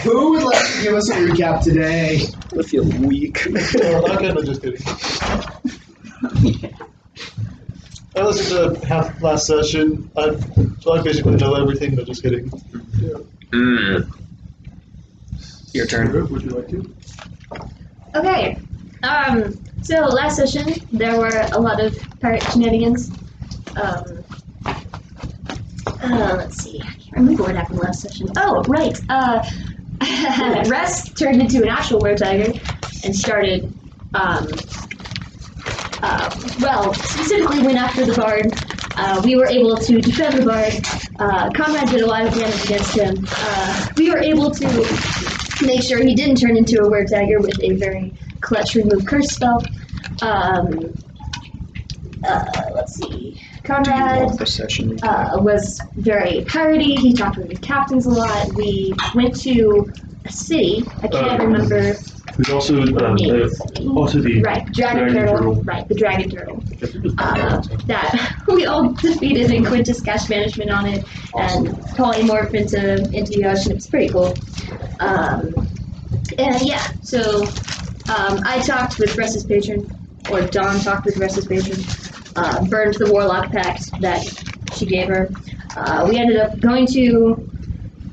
Who would like to give us a recap today? I feel weak. Okay, no, just kidding. I listened to half last session. So I basically know everything, but just kidding. Yeah. Your turn. Would you like to? Okay. So last session there were a lot of pirate shenanigans. Let's see. I can't remember what happened last session. Oh, right. Rest turned into an actual were tiger and started. Well, specifically went after the bard. We were able to defend the bard. Conrad did a lot of damage against him. We were able to make sure he didn't turn into a were-tiger with a very clutch remove curse spell. Let's see. Conrad was very piratey. He talked with the captains a lot. We went to a city. I can't remember. There's also the right, dragon turtle. Right, the dragon turtle. That we all defeated, and Quintus cast management on it, and polymorphed into the ocean. It's pretty cool. And yeah, so I talked with Ressa's patron, or Dawn talked with Ressa's patron. Burned the warlock pact that she gave her. We ended up going to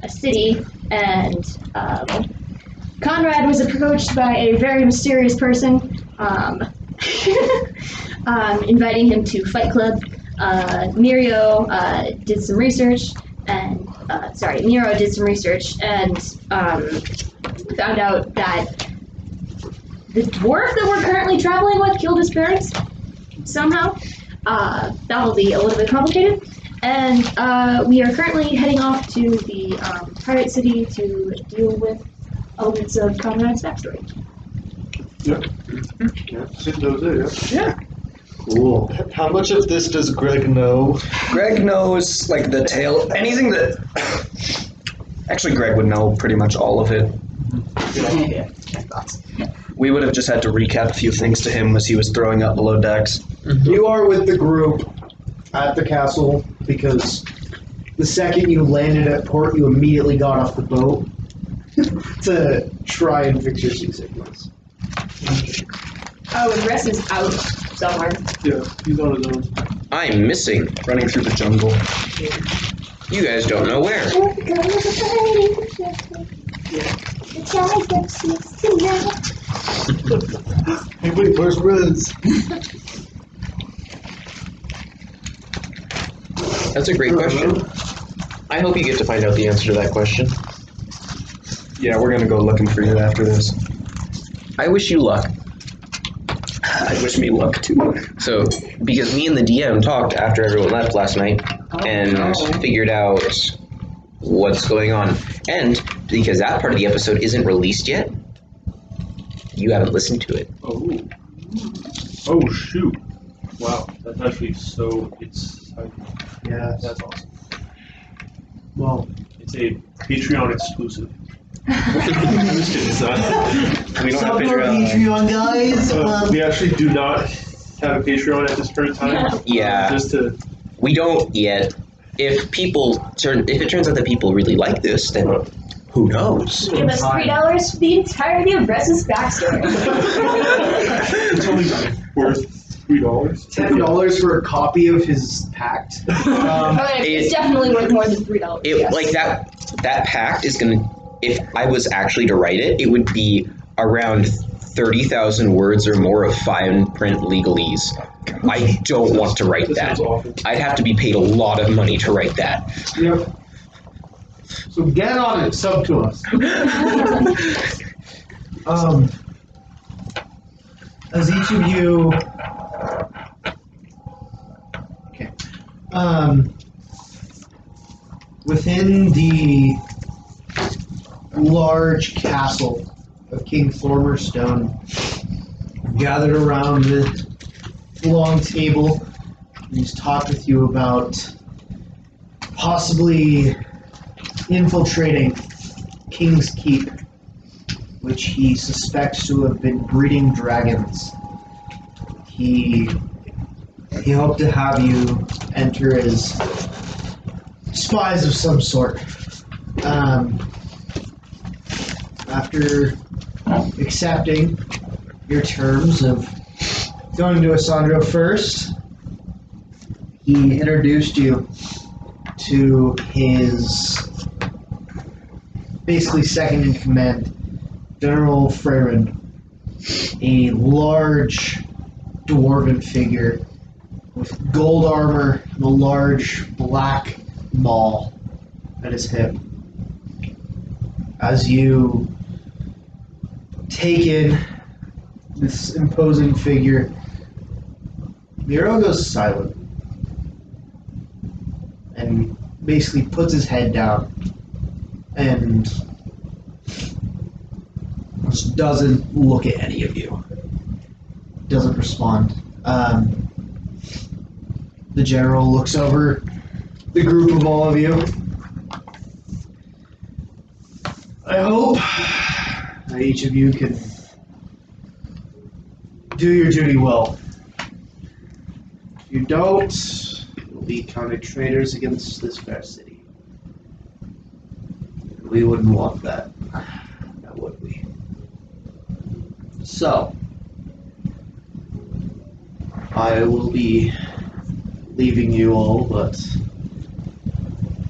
a city, and Conrad was approached by a very mysterious person, inviting him to Fight Club. Nero did some research, and Nero did some research and found out that the dwarf that we're currently traveling with killed his parents somehow. That'll be a little bit complicated. And we are currently heading off to the pirate city to deal with elements of Conrad's backstory. Yeah. Cool. How much of this does Greg know? Greg knows, like, the tail, anything that... Actually, Greg would know pretty much all of it. Yeah. We would have just had to recap a few things to him as he was throwing up below decks. You are with the group at the castle because the second you landed at port, you immediately got off the boat to try and fix your seasickness. Oh, and Ress is out somewhere. Yeah, he's on his own. I'm missing. Running through the jungle. You guys don't know where. Hey, wait, where's Riz? That's a great question. I hope you get to find out the answer to that question. Yeah, we're gonna go looking for you after this. I wish you luck. I wish me luck too. So, because me and the DM talked after everyone left last night and figured out what's going on. And because that part of the episode isn't released yet, you haven't listened to it. Oh shoot. Wow, that's actually so Yeah. that's awesome. Well, It's a Patreon exclusive. I'm just kidding, it's not. We don't have Patreon, guys. We actually do not have a Patreon at this current time. Yeah. Just to We don't yet. If it turns out that people really like this, then who knows? Give us $3 for the entirety of Ress's backstory. it's only worth $3. $10 for a copy of his pact. It's definitely worth more than $3. Yes. Like that pact is gonna. If I was actually to write it, it would be around 30,000 words or more of fine print legalese. I don't want to write that. I'd have to be paid a lot of money to write that. Yep. So get on it, sub to us. As each of you, okay, within the large castle of King Thormerstone, gathered around the long table, and he's talked with you about possibly infiltrating King's Keep, which he suspects to have been breeding dragons. He hoped to have you enter as spies of some sort. after accepting your terms of going to Asandro first, he introduced you to his basically second in command, General Freyren, a large dwarven figure with gold armor and a large black maul at his hip. As you take in this imposing figure, Miro goes silent and basically puts his head down and just doesn't look at any of you. Doesn't respond. The general looks over the group of all of you. I hope that each of you can do your duty well. If you don't, you'll be counted traitors against this fair city. We wouldn't want that. Now would we? So, I will be leaving you all, but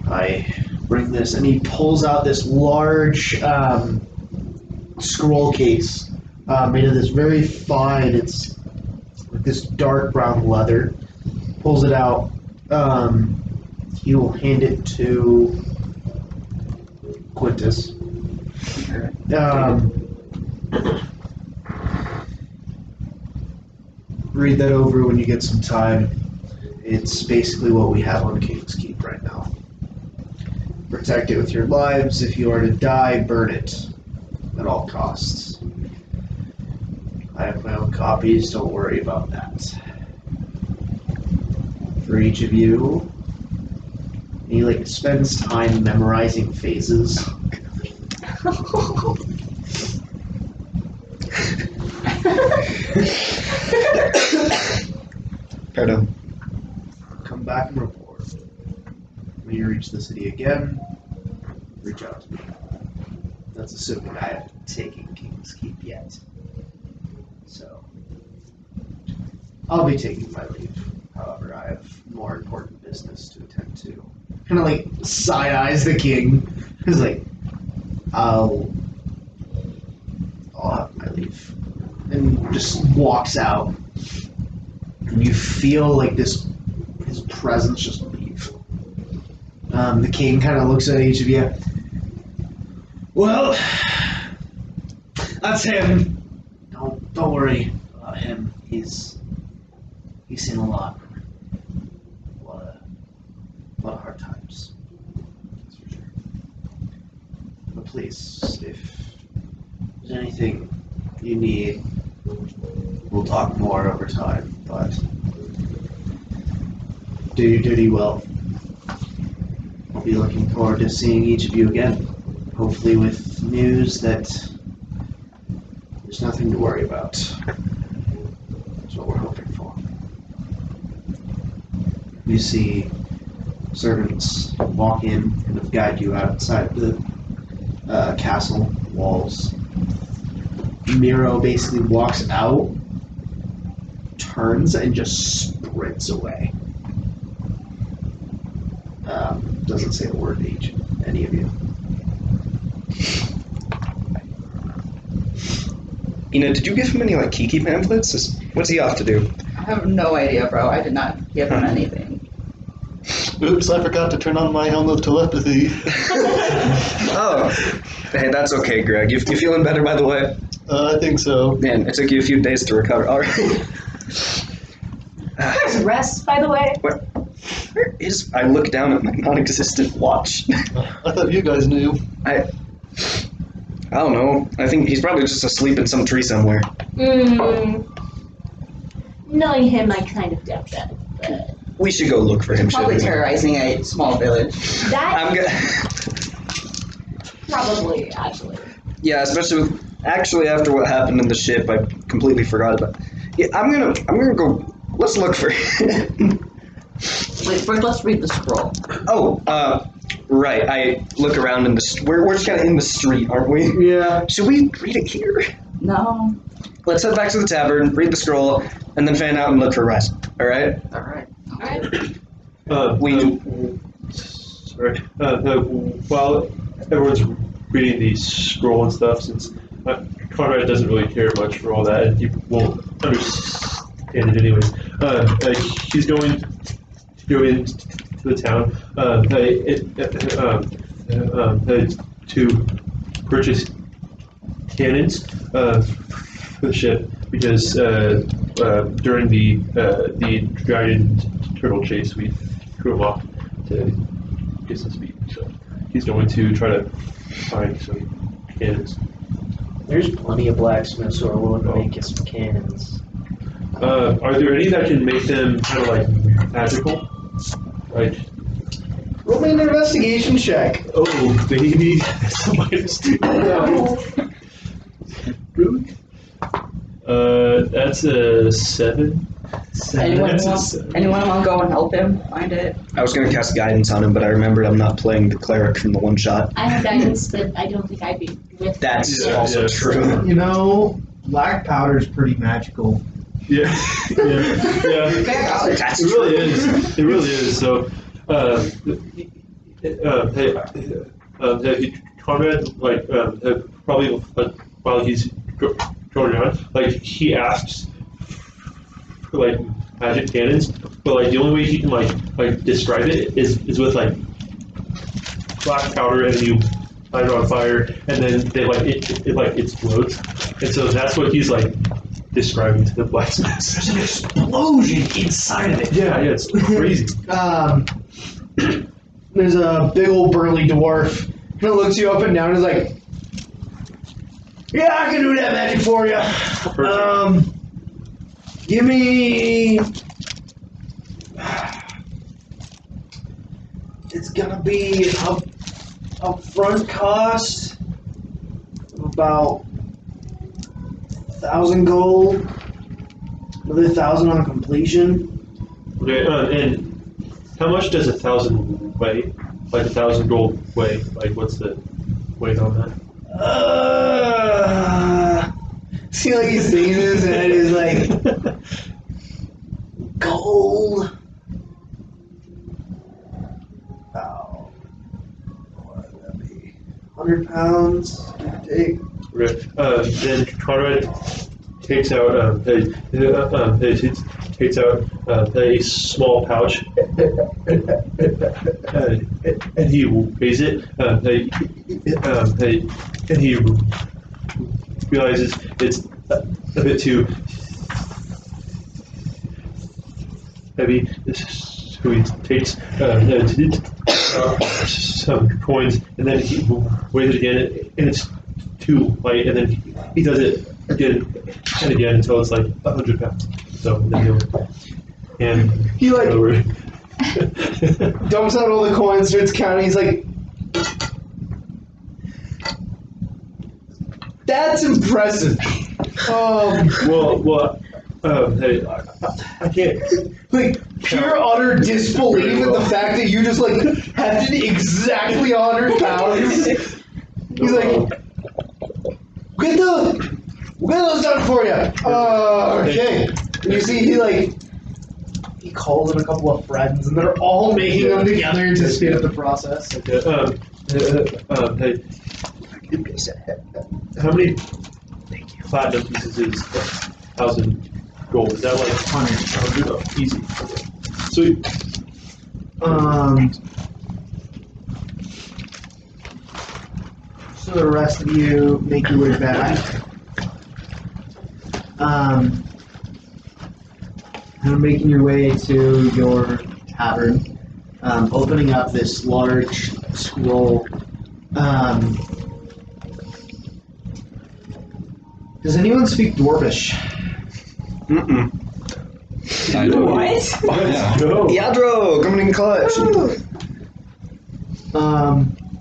I bring this, and he pulls out this large scroll case made of this very fine, it's like this dark brown leather. Pulls it out. He will hand it to Quintus. Read that over when you get some time. It's basically what we have on King's Keep right now. Protect it with your lives. If you are to die, burn it at all costs. I have my own copies, don't worry about that. For each of you, he spends time memorizing phases. Pardon. Come back and report. When you reach the city again, reach out to me. That's assuming I haven't taken King's Keep yet. So, I'll be taking my leave. However, I have more important business to attend to. Kind of side-eyes the king. He's like, I'll have my leave. And just walks out. And you feel his presence just leave. The king kind of looks at each of you. Well, that's him. Don't worry about him. He's seen a lot. A lot of hard times. That's for sure. But please, if there's anything you need, we'll talk more over time, but do your duty well. I'll be looking forward to seeing each of you again, hopefully with news that there's nothing to worry about. That's what we're hoping for. You see servants walk in and guide you outside the castle walls. Miro basically walks out, turns, and just sprints away. Doesn't say a word to any of you. Did you give him any Kiki pamphlets? What's he off to do? I have no idea, bro. I did not give him anything. Oops, I forgot to turn on my helm of telepathy. Oh, hey, that's okay, Greg. You feeling better, by the way? I think so. Man, it took you a few days to recover. All right. There's rest, by the way. Where is? I look down at my non-existent watch. I thought you guys knew. I don't know. I think he's probably just asleep in some tree somewhere. Knowing him, I kind of doubt that. But We should go look for him. Probably shouldn't we? terrorizing a small village. that I'm gonna. probably, actually. Yeah, especially actually after what happened in the ship, I completely forgot about. Yeah, I'm gonna go. Let's look for him. Wait, first let's read the scroll. Oh, Right. I look around in the. We're just kind of in the street, aren't we? Yeah. Should we read it here? No. Let's head back to the tavern, read the scroll, and then fan out and look for rest. All right. All right. Sorry. While everyone's reading the scroll and stuff, since Conrad doesn't really care much for all that, and he won't understand it anyways. He's going to go into the town to purchase cannons for the ship because during the dragon turtle chase we threw him off to get some speed. So he's going to try to find some cannons. There's plenty of blacksmiths who are willing to make you some cannons. Are there any that can make them kind of like magical? Like, Roll me an investigation check. oh baby, that's a -2. Really? That's a 7. Anyone That's a want 7. anyone want to go and help him find it? I was going to cast guidance on him, but I remembered I'm not playing the cleric from the one shot. I have guidance, but I don't think I'd be with. That's Yeah, also yeah. true. You know, black powder's pretty magical. Yeah, yeah. That's It really is. It really is. So, Conrad, like, probably while he's going around, like, he asks for, like, magic cannons, but, like, the only way he can, like describe it is with, like, black powder, and you light it on fire, and then they, like, it like, explodes. And so that's what he's, like, describing to the blacksmiths. There's an explosion inside of it. Yeah, it's crazy. There's a big old burly dwarf who looks you up and down and is like, yeah, I can do that magic for you. Give me. It's gonna be a front cost of about 1,000 gold, another 1,000 on completion. Okay, and how much does 1,000 weigh? Like 1,000 gold weigh? Like, what's the weight on that? See, like he's thinking this, and it is like gold. Oh, what would that be? 100 pounds, give or take. Okay. Then Conrad takes out a small pouch and he weighs it. And he realizes it's a bit too heavy. So he takes some coins and then he weighs it again, and it's too light, and then he does it again and again until it's like 100 pounds. So then he'll hand He like over. dumps out all the coins, starts counting. He's like, "That's impressive." Hey, I can't. Like pure utter disbelief in the fact that you just like hefted exactly 100 pounds. He's like, we'll get those done for you. Okay. And you see he calls in a couple of friends, and they're all making them together to speed up the process. Hey, how many platinum pieces is 1,000 gold? Is that like 100? Oh, easy. Okay. Sweet. So the rest of you make your way back. And making your way to your tavern, opening up this large scroll. Does anyone speak Dwarvish? Mm-mm. I do. What? Let's go. Yadro, coming in clutch.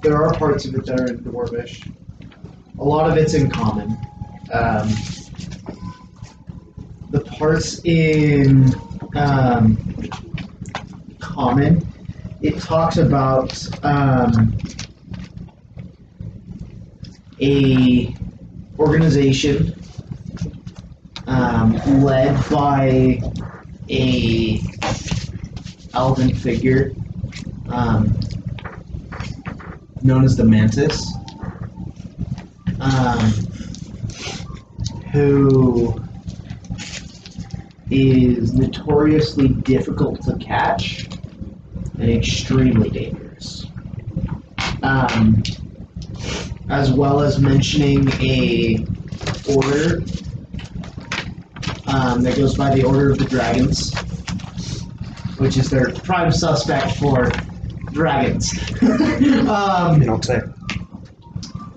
There are parts of it that are in Dwarvish. A lot of it's in common. The parts in common, it talks about a organization led by a elven figure known as the Mantis, who is notoriously difficult to catch and extremely dangerous. As well as mentioning a order that goes by the Order of the Dragons, which is their prime suspect for dragons. You don't say.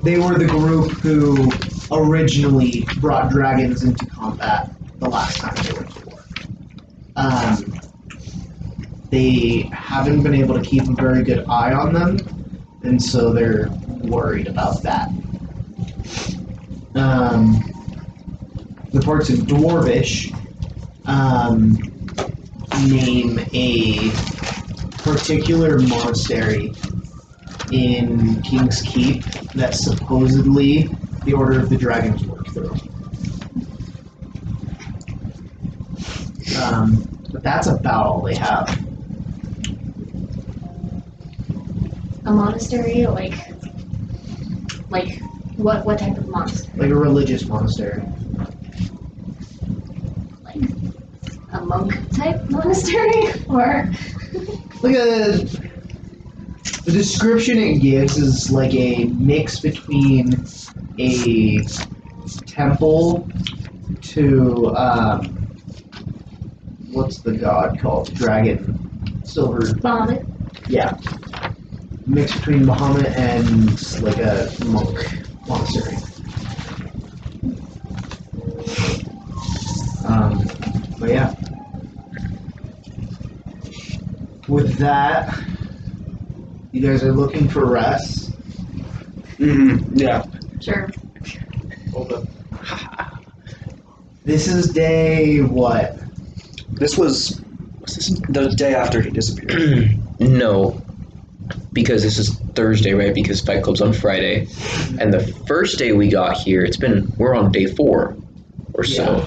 They were the group who originally brought dragons into combat the last time they went to war. They haven't been able to keep a very good eye on them, and so they're worried about that. The parts in Dwarvish name a particular monastery in King's Keep that supposedly the Order of the Dragons work through. But that's about all they have. A monastery, like what type of monastery? Like a religious monastery. Like a monk type monastery, or The description it gives is like a mix between a temple to what's the god called? Dragon. Silver. Bahamut? Yeah. Mix between Muhammad and like a monk monastery. But yeah. With that, you guys are looking for rest. Mm-hmm. Yeah. Sure. Hold up. This is day what? Was this the day after he disappeared? No, because this is Thursday, right? Because Fight Club's on Friday, and the first day we got here, we're on day 4 or so.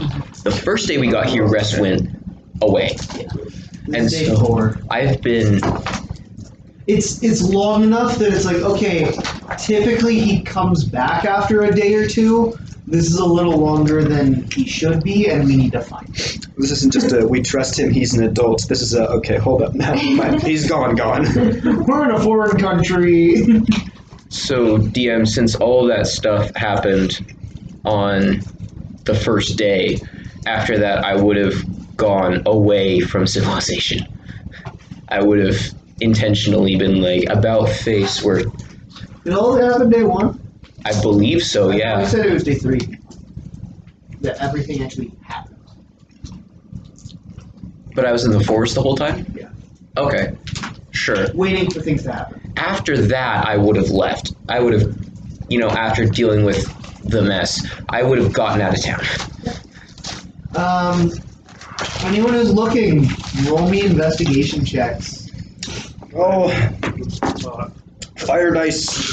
The first day we got here, Rest went away, This and is day so 4. I've been. It's long enough that it's like, okay, typically he comes back after a day or two. This is a little longer than he should be, and we need to find him. This isn't just we trust him, he's an adult. This is okay, hold up now. He's gone. We're in a foreign country. So, DM, since all of that stuff happened on the first day, after that I would have gone away from civilization. I would have intentionally been like about face where Did all that happen day 1? I believe so, I yeah. said it was day 3. That everything actually happened. But I was in the forest the whole time? Yeah. Okay, sure. Waiting for things to happen. After that, I would have left. I would have, after dealing with the mess, I would have gotten out of town. Anyone who's looking, roll me investigation checks. Oh, fire dice,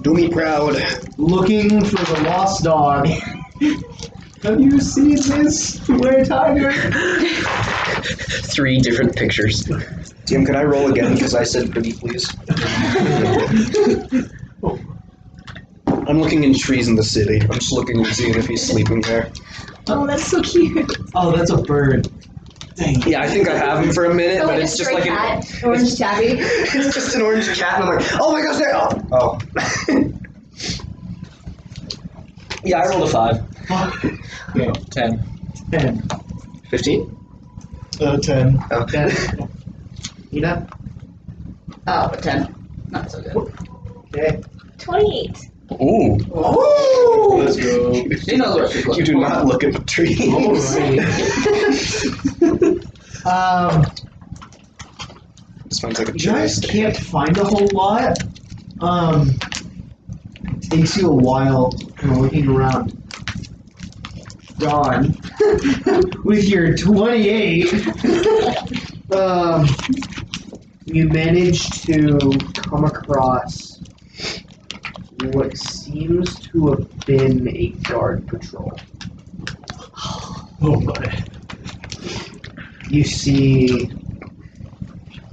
do me proud. Looking for the lost dog. Have you seen this, Were Tiger? 3 different pictures. Tim, can I roll again because I said pretty please? I'm looking in trees in the city. I'm just looking and seeing if he's sleeping there. Oh, that's so cute. Oh, that's a bird. Dang. Yeah, I think I have him for a minute, Oh, but like it's a just stray like cat, orange tabby. it's just an orange cat, and I'm like, oh my gosh, there! Oh. Yeah, I rolled a 5. Okay. 10. 10. 15? 10. Oh. 10. Ina? Oh, a 10. Not so good. Okay. 28. Ooh. Oh! Let's go. She knows where she's You looking do for. not look at the tree. Alright. Smells like a You guys cherry. can't find a whole lot. It takes you a while kind of looking around. John, with your 28, You manage to come across what seems to have been a guard patrol. Oh my. You see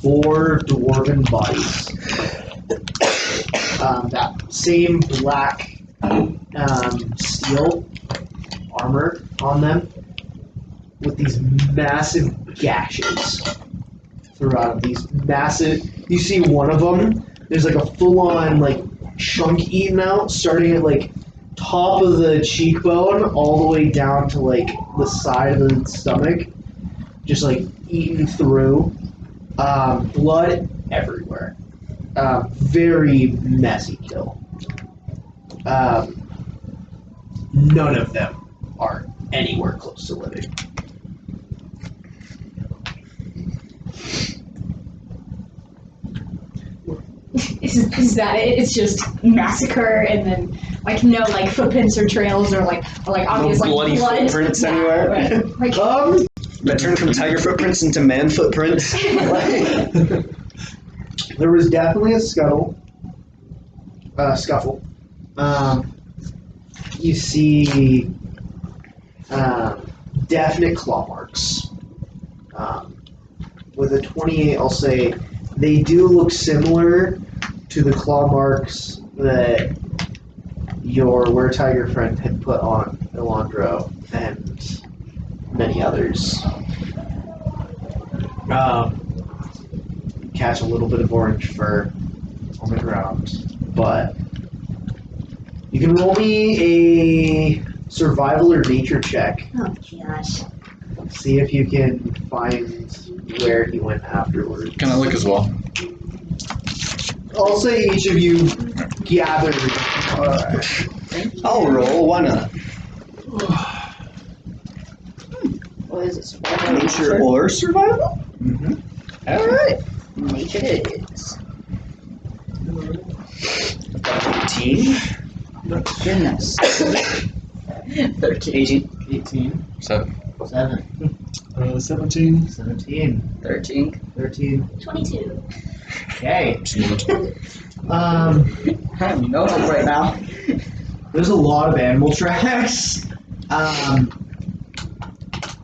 4 dwarven bodies. That same black steel armor on them with these massive gashes throughout these massive. You see one of them, there's like a full-on like chunk eaten out, starting at like top of the cheekbone all the way down to like the side of the stomach, just like eaten through. Blood everywhere. Very messy kill. None of them are anywhere close to living. Is that it? It's just massacre and then like no like footprints or trails or like obvious like bloody blood. footprints Yeah, anywhere? right. Like That turned from tiger footprints into man footprints. There was definitely a scuffle. You see definite claw marks. With a 28, I'll say they do look similar to the claw marks that your were-tiger friend had put on Elandro and many others. Catch a little bit of orange fur on the ground, but you can roll me a survival or nature check. oh gosh. See if you can find where he went afterwards. Can I look as well? I'll say each of you gathered. I'll roll, why not? What is it? Survival? Nature or survival? Mm-hmm. Alright. Nature it is. 18. Goodness. 13. 18. 7. 7. 17. 17. 13. 13. 22. Okay. You know them right now. There's a lot of animal tracks.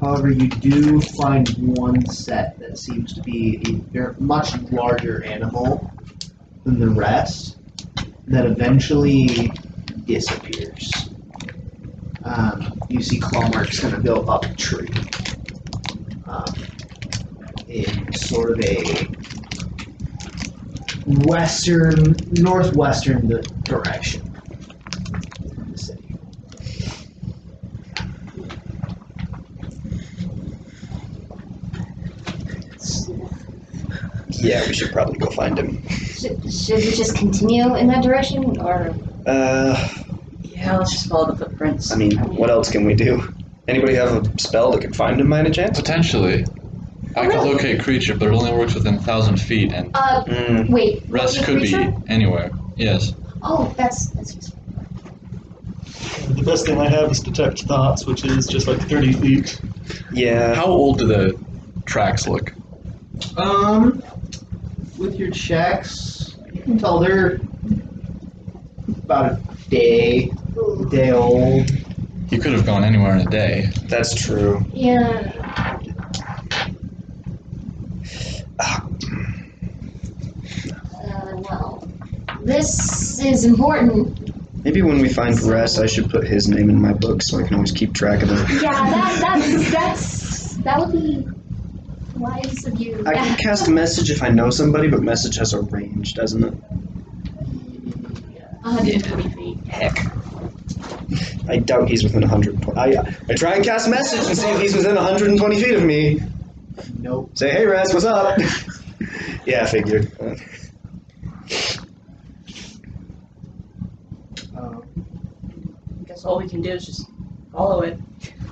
However, you do find one set that seems to be a very much larger animal than the rest that eventually disappears. You see claw marks kind of go up a tree in sort of a northwestern direction of the city. Yeah, we should probably go find him. Should we just continue in that direction or? Yeah, let's just follow the footprints. I mean, what else can we do? Anybody have a spell that could find him by any chance? Potentially. I could locate creature, but it only works within 1,000 feet, and Wait. rest locate could creature? be anywhere. Yes. Oh, that's useful. The best thing I have is detect thoughts, which is just like 30 feet. Yeah. How old do the tracks look? With your checks, you can tell they're about a day old. He could have gone anywhere in a day. That's true. Yeah. Well, this is important. Maybe when we find Rest, I should put his name in my book so I can always keep track of it. Yeah, that would be wise of you. I can cast a message if I know somebody, but message has a range, doesn't it? 120 feet. Heck. I doubt he's within 120. I try and cast message and see if he's within 120 feet of me. Nope. Say, hey, Rest, what's up? Yeah, I figured. I guess all we can do is just follow it.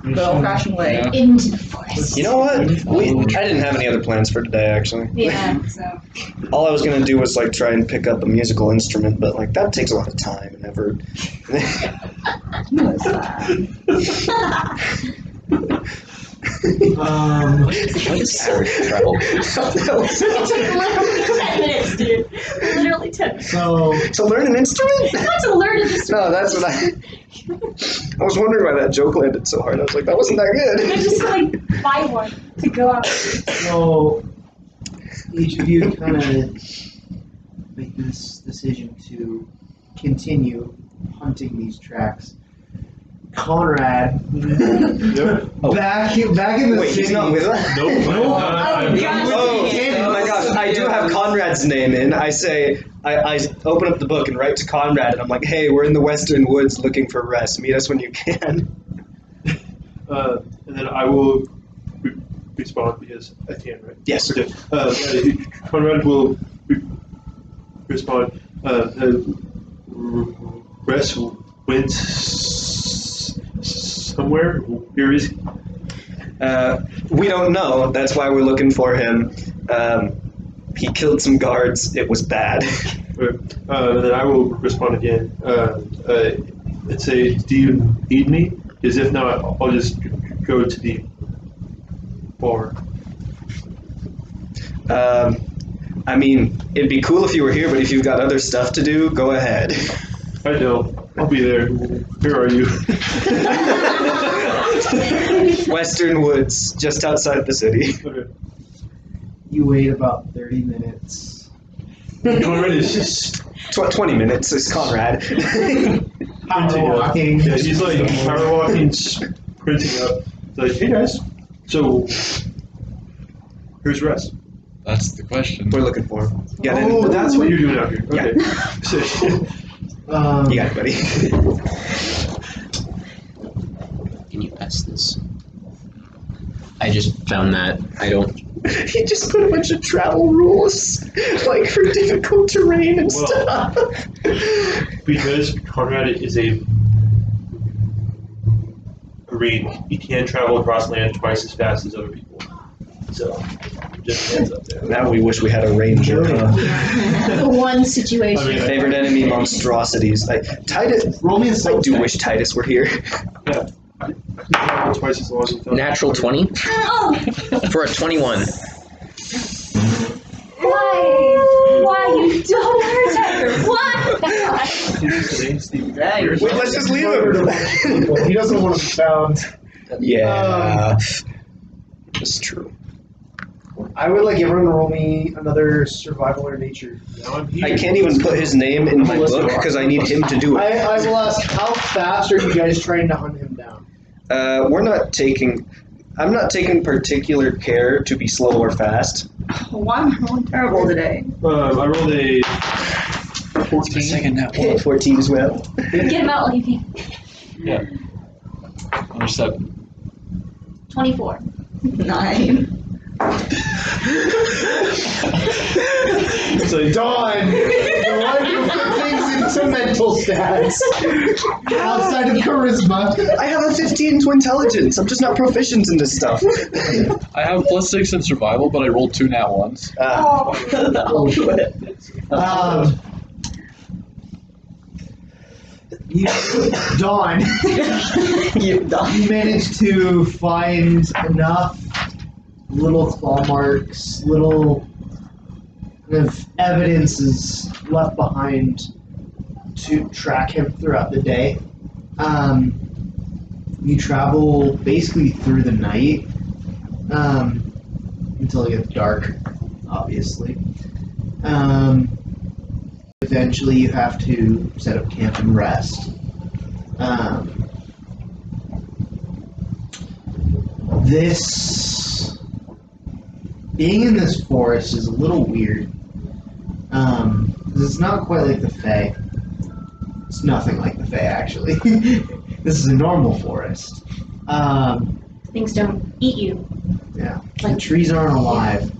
Good old-fashioned way. Yeah. Into the forest. You know what? I didn't have any other plans for today, actually. Yeah, so. All I was gonna do was like try and pick up a musical instrument, but like that takes a lot of time and effort. What is average travel? It took literally 10 minutes, dude. Literally 10 minutes. So To learn an instrument? Not to learn it, just to No, that's what I was wondering why that joke landed so hard. I was like, that wasn't that They're good. just to, like, buy one to go out. So each of you kind of make this decision to continue hunting these tracks. Conrad, back in the Wait, city. he's not with us? Nope. I'm God. Oh my gosh, I do have Conrad's name in. I say, I open up the book and write to Conrad, and I'm like, hey, we're in the Western Woods looking for rest. Meet us when you can. And then I will respond because I can, right? Yes. Okay. Conrad will respond. Rest went somewhere. Where is he? We don't know. That's why we're looking for him. He killed some guards. It was bad. Then I will respond again. And say, do you need me? Because if not, I'll just go to the bar. I mean, it'd be cool if you were here, but if you've got other stuff to do, go ahead. I don't. I'll be there. Where are you? Western Woods, just outside the city. Okay. You wait about 30 minutes. Conrad is just 20 minutes is Conrad. Power walking. Yeah, he's like power walking, sprinting up. It's like, hey guys, so who's Russ? That's the question. We're looking for him. Get in. Oh, that's what you're doing out here. Yeah. Okay. So, You got it, buddy. Can you pass this? I just found that. I don't. He just put a bunch of travel rules, like for difficult terrain and Well. stuff. because Conrad is a marine, he can travel across land twice as fast as other people. So, just heads up there. Now we wish we had a ranger. The one situation. I mean, Favorite enemy monstrosities. Like Titus. Roll me a I soul do check. wish Titus were here. Yeah. Travel twice as long as Natural 20 Oh, for a 21. why you don't hurt her? Why? Wait, let's just leave him. He doesn't want to be found. Yeah. That's true. I would like everyone to roll me another survival or nature. Now I'm here. I can't even put his name in my book because I need him to do it. I will ask, how fast are you guys trying to hunt him down? I'm not taking particular care to be slow or fast. Why am I rolling terrible today? I rolled a 14. Second now. 14 as well. Get him out like you can. Yeah. Under 7. 24. 9. It's like, Dawn! The one who put things into mental stats outside of charisma. I have a 15 to intelligence. I'm just not proficient in this stuff. I have +6 in survival, but I rolled 2 nat ones. Dawn, you managed to find enough little claw marks, little kind of evidences left behind to track him throughout the day. You travel basically through the night until it gets dark, obviously. Eventually you have to set up camp and rest. Being in this forest is a little weird. 'Cause it's not quite like the Fae. It's nothing like the Fae, actually. This is a normal forest. Things don't eat you. Yeah, the trees aren't alive.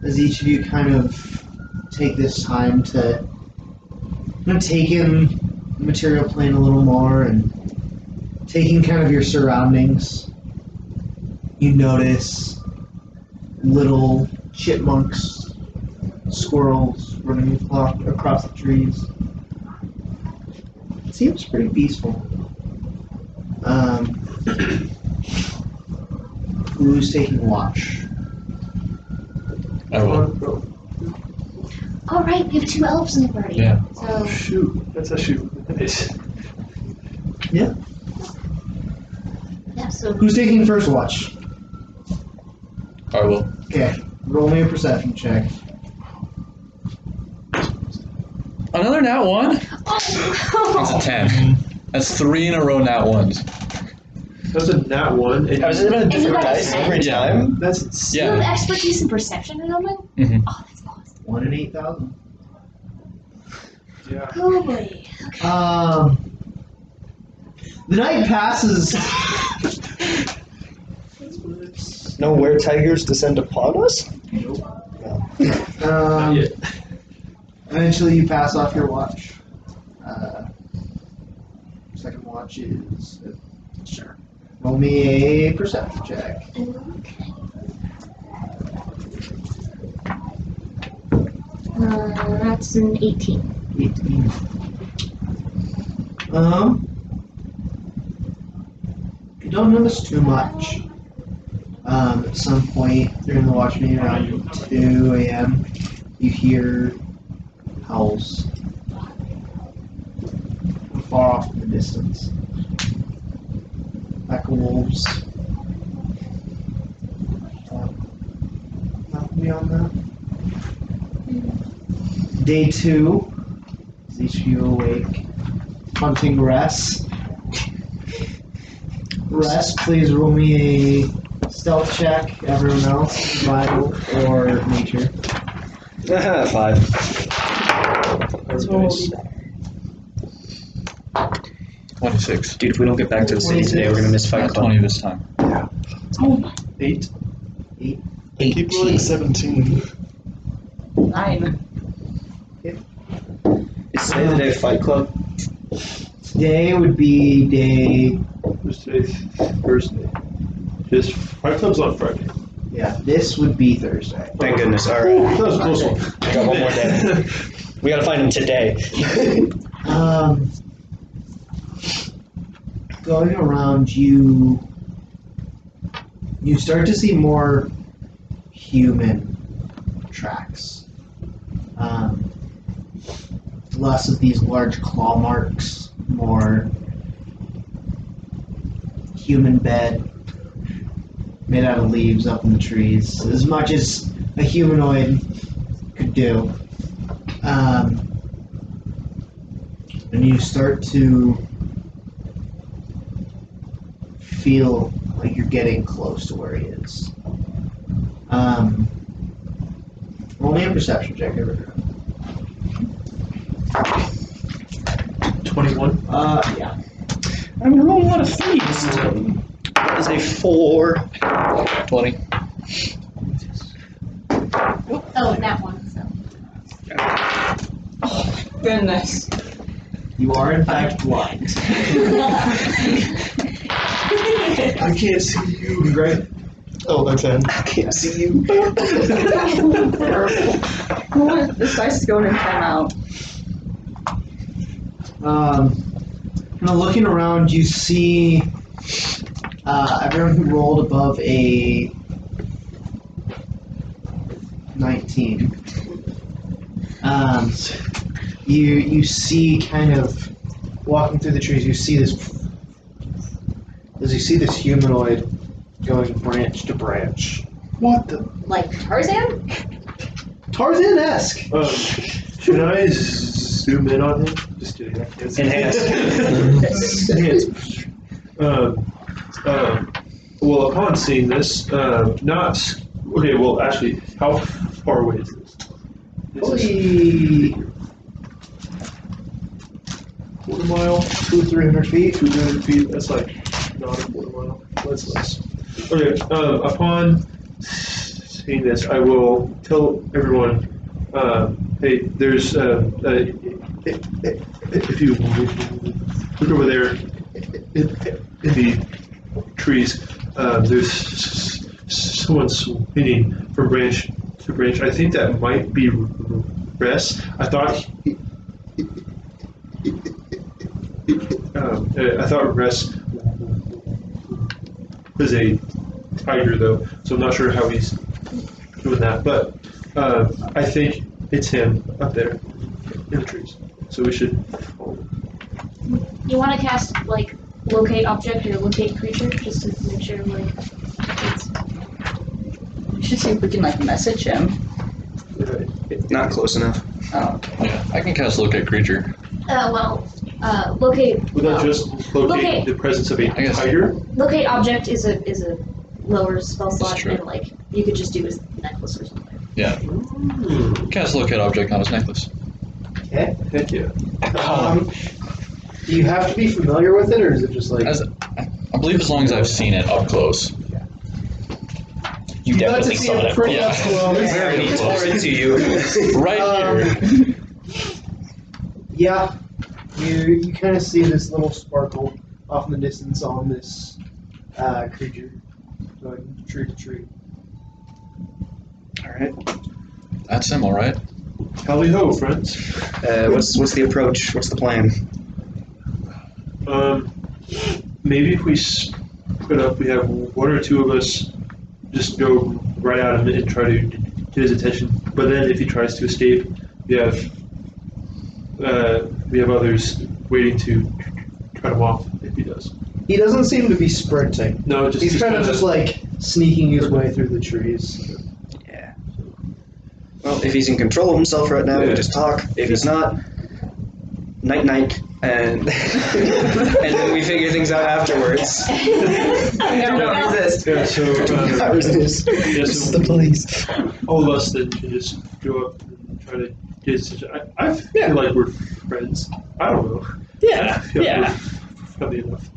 As each of you kind of take this time to take in the material plane a little more and taking kind of your surroundings, you notice little chipmunks, squirrels running across the trees. It seems pretty peaceful. Who's taking watch? I will. All right, we have 2 elves in the party. Yeah. So Shoot, that's actually nice. Yeah. yeah, so Who's taking first watch? I will. Okay. Roll me a perception check. Another nat 1? That's a 10. That's 3 in a row nat 1s. That's a nat 1. And Has it been a Is it different like dice 10? every Yeah. time? that's insane. you have Yeah. expertise in perception or something? Mhm. Oh, that's awesome. 1 in 8,000. Yeah. Oh boy. The night passes. No were tigers descend upon us? Not yet. Eventually, you pass off your watch. Second watch is sure. Roll me a perception check. Okay. That's an 18. 18. You don't notice too much. At some point during the watch meeting around 2 a.m., you hear howls from far off in the distance. Pack of wolves. Nothing beyond that. Day 2 is each of you awake. Hunting Rest. Rest, please roll me a stealth check. Everyone else, survival or nature. 5. That's what we'll be back. 26. Dude, if we don't get back to the city today, we're gonna miss Fight Not Club. 20 this time. Oh, 8. 8. Keep rolling 17. 9. Is today the day Fight Club? Today would be day. What's today? Thursday. This Fight Club's on Friday. Yeah, this would be Thursday. Thank goodness. All right. That was a close one. I got one more day. We gotta find him today. Going around, you start to see more human tracks. Less of these large claw marks, more human bed made out of leaves up in the trees, as much as a humanoid could do. And you start to feel like you're getting close to where he is. Roll me a perception check, everyone. 21. Yeah. I'm rolling a lot of 3s. That is a 4. 20. Oh, that one. So. Goodness. You are in fact blind. I can't see you. Great. Oh, a 10. I can't see you. Terrible. This dice is going in timeout. Kind of looking around, you see everyone who rolled above a 19. You see kind of walking through the trees. You see this humanoid going branch to branch. What the Like Tarzan? Tarzan-esque? Should I zoom in on him? Just kidding. I can't see. Enhance. Enhance. Well, upon seeing this, not okay. Well, actually, how far away is this? Probably Quarter mile, 200 or 300 feet. 200 feet. That's like not a quarter mile. That's nice. Okay. Upon seeing this, I will tell everyone. Hey, there's if you look over there in the trees, there's someone swinging from branch to branch. I think that might be Ress. I thought Ress was a tiger though, so I'm not sure how he's doing that. But I think it's him up there in the trees. So we should. You want to cast like locate object or locate creature just to make sure like it's We should see if we can like message him. Not close enough. Oh. Yeah, I can cast locate creature. locate. Would that just locate Okay. the presence of a I guess- tiger? Locate object is a lower spell slot true. and like you could just do his necklace or something. Yeah. Cast locate object on his necklace. Okay. Heck yeah. Do you have to be familiar with it, or is it just like I believe as long as I've seen it up close. You got definitely to see saw it that. pretty Yeah. up close? Very It's close. more into you. Right here. Yeah, you kind of see this little sparkle off in the distance on this creature going tree to tree. All right. That's him, all right. Howdy ho, friends. What's the approach? What's the plan? Maybe if we split up, we have one or two of us just go right at him and try to get his attention. But then if he tries to escape, we have others waiting to cut him off if he does. He doesn't seem to be sprinting. No, just He's kind of just like sneaking his way through the trees. Yeah. Well, if he's in control of himself right now, we Yeah. just talk. If he's not, night night, and and then we figure things out afterwards. No, Don't resist. Yeah, so Not resist. yeah, It's so the police. all of us then can just go up and try to get his attention. I feel like we're friends. I don't know. I feel like we're friendly enough.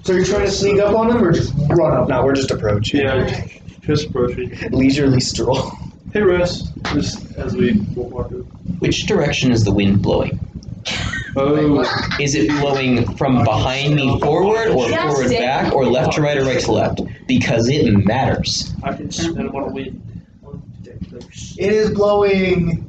So you're trying to sneak up on him, or just run up? No, we're just approaching. Yeah, just approaching. Leisurely stroll. Hey, Russ. Just as we walk up. Which direction is the wind blowing? Oh, Is it blowing from behind me forward, or Yes, forward it- back, or left to right, or right to left? Because it matters. I can smell him on a wind. It is blowing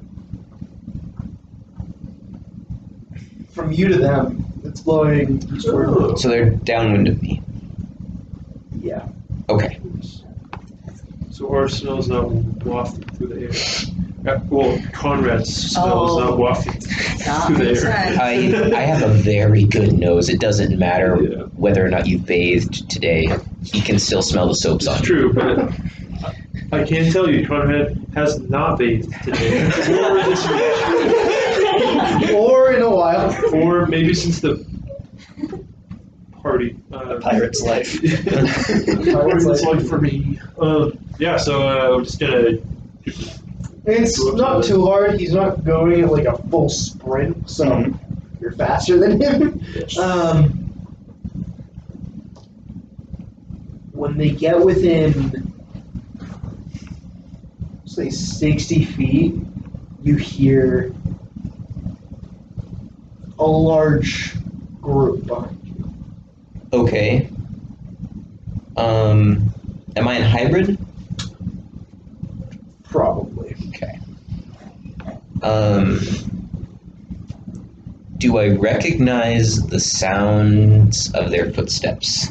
from you to them. It's blowing eastward. So they're downwind of me. Yeah. Okay. So our smell is not wafted through the air. Well, Conrad's smell is not wafted through the Makes air. sense. I have a very good nose. It doesn't matter Yeah. whether or not you've bathed today. You can still smell the soaps on It's you. true, but I can tell you, Conrad has not bathed today. Or this week. Or in a while. Or maybe since the party. Pirate's life. Pirate's life for me. Yeah, so we're just gonna. It's not too hard. He's not going at like a full sprint, so you're faster than him. When they get within, say, 60 feet, you hear a large group behind you. Okay. Am I in hybrid? Probably. Okay. Do I recognize the sounds of their footsteps?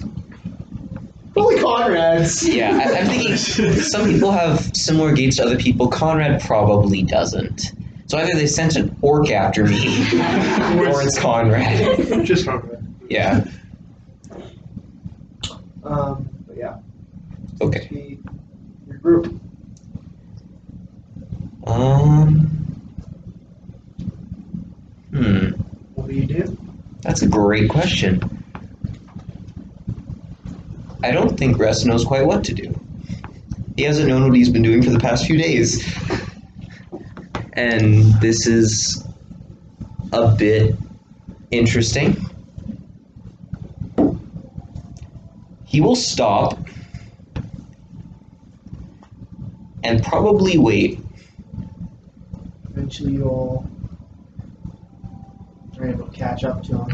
Probably Conrad's. Yeah, I'm thinking some people have similar gaits to other people. Conrad probably doesn't. So either they sent an orc after me, or it's Conrad. Just Conrad. Yeah. But yeah. Okay. Be your group. What do you do? That's a great question. I don't think Russ knows quite what to do. He hasn't known what he's been doing for the past few days. And this is a bit interesting. He will stop and probably wait. Eventually you'll are able to catch up to him.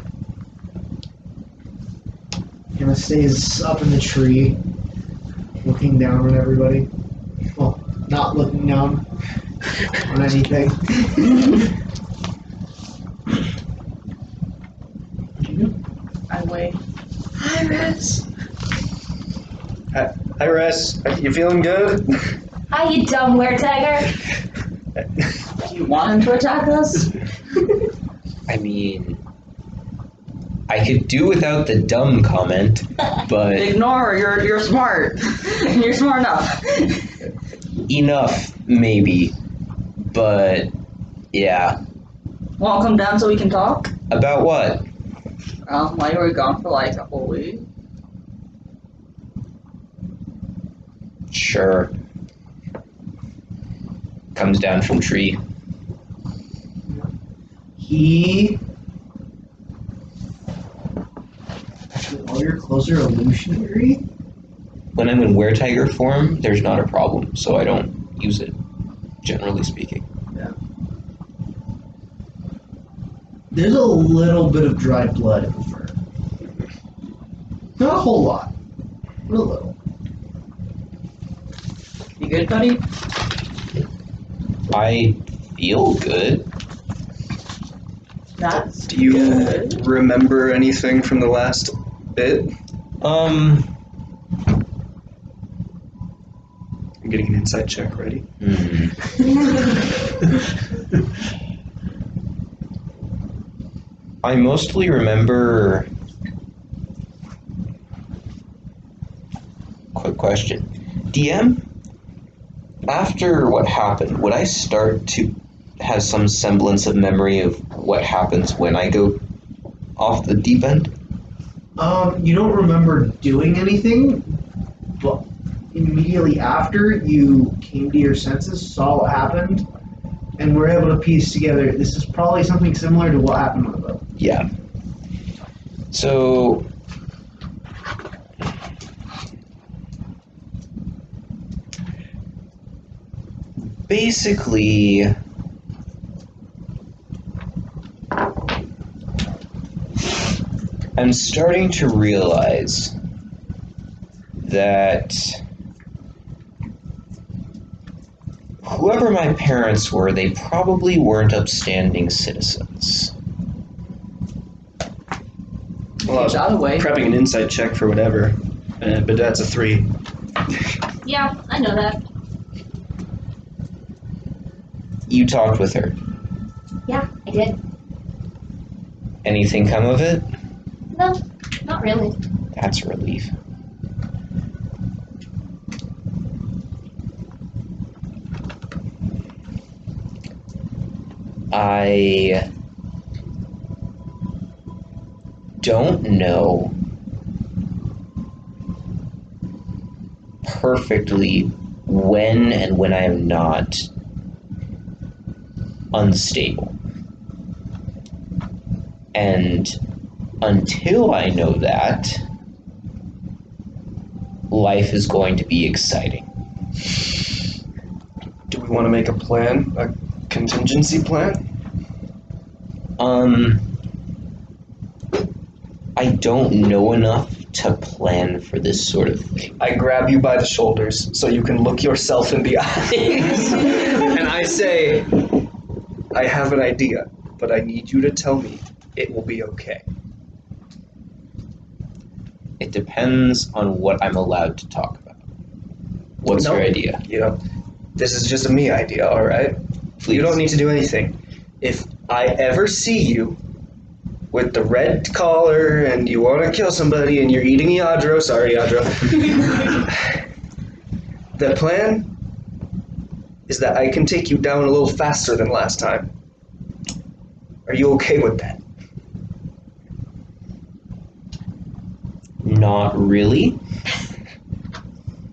Kind of stays up in the tree, looking down on everybody. Well, not looking down on anything. I wait. I Hi, Russ. You feeling good? Hi, you dumb were-tiger. Do you want him to attack us? I mean, I could do without the dumb comment, but Ignore her. You're smart. You're smart enough. enough, maybe. But, yeah. Want to come down so we can talk? About what? Why you were gone for like a whole week? Sure. Comes down from tree. Actually, all your clothes are illusionary? When I'm in were-tiger form, there's not a problem, so I don't use it, generally speaking. There's a little bit of dried blood in the fur. Not a whole lot, but a little. You good, buddy? I feel good. That's Do you good. remember anything from the last bit? Um, I'm getting an insight check ready. I mostly remember... Quick question. DM? After what happened, would I start to have some semblance of memory of what happens when I go off the deep end? You don't remember doing anything, but immediately after you came to your senses, saw what happened, and were able to piece together, this is probably something similar to what happened on the boat. Yeah. So... Basically... I'm starting to realize that whoever my parents were, they probably weren't upstanding citizens. Well, I was Get out of the way. prepping an insight check for whatever, but that's a 3. Yeah, I know that. You talked with her. Yeah, I did. Anything come of it? No, not really. That's a relief. I don't know perfectly when and when I am not unstable. And until I know that, life is going to be exciting. Do we want to make a plan? A contingency plan? I don't know enough to plan for this sort of thing. I grab you by the shoulders so you can look yourself in the eyes. And I say, I have an idea, but I need you to tell me it will be okay. It depends on what I'm allowed to talk about. What's No, your idea? You know, this is just a me idea, all right? Please. You don't need to do anything. If I ever see you with the red collar and you want to kill somebody and you're eating Yadro, sorry Yadro. The plan is that I can take you down a little faster than last time. Are you okay with that? Not really.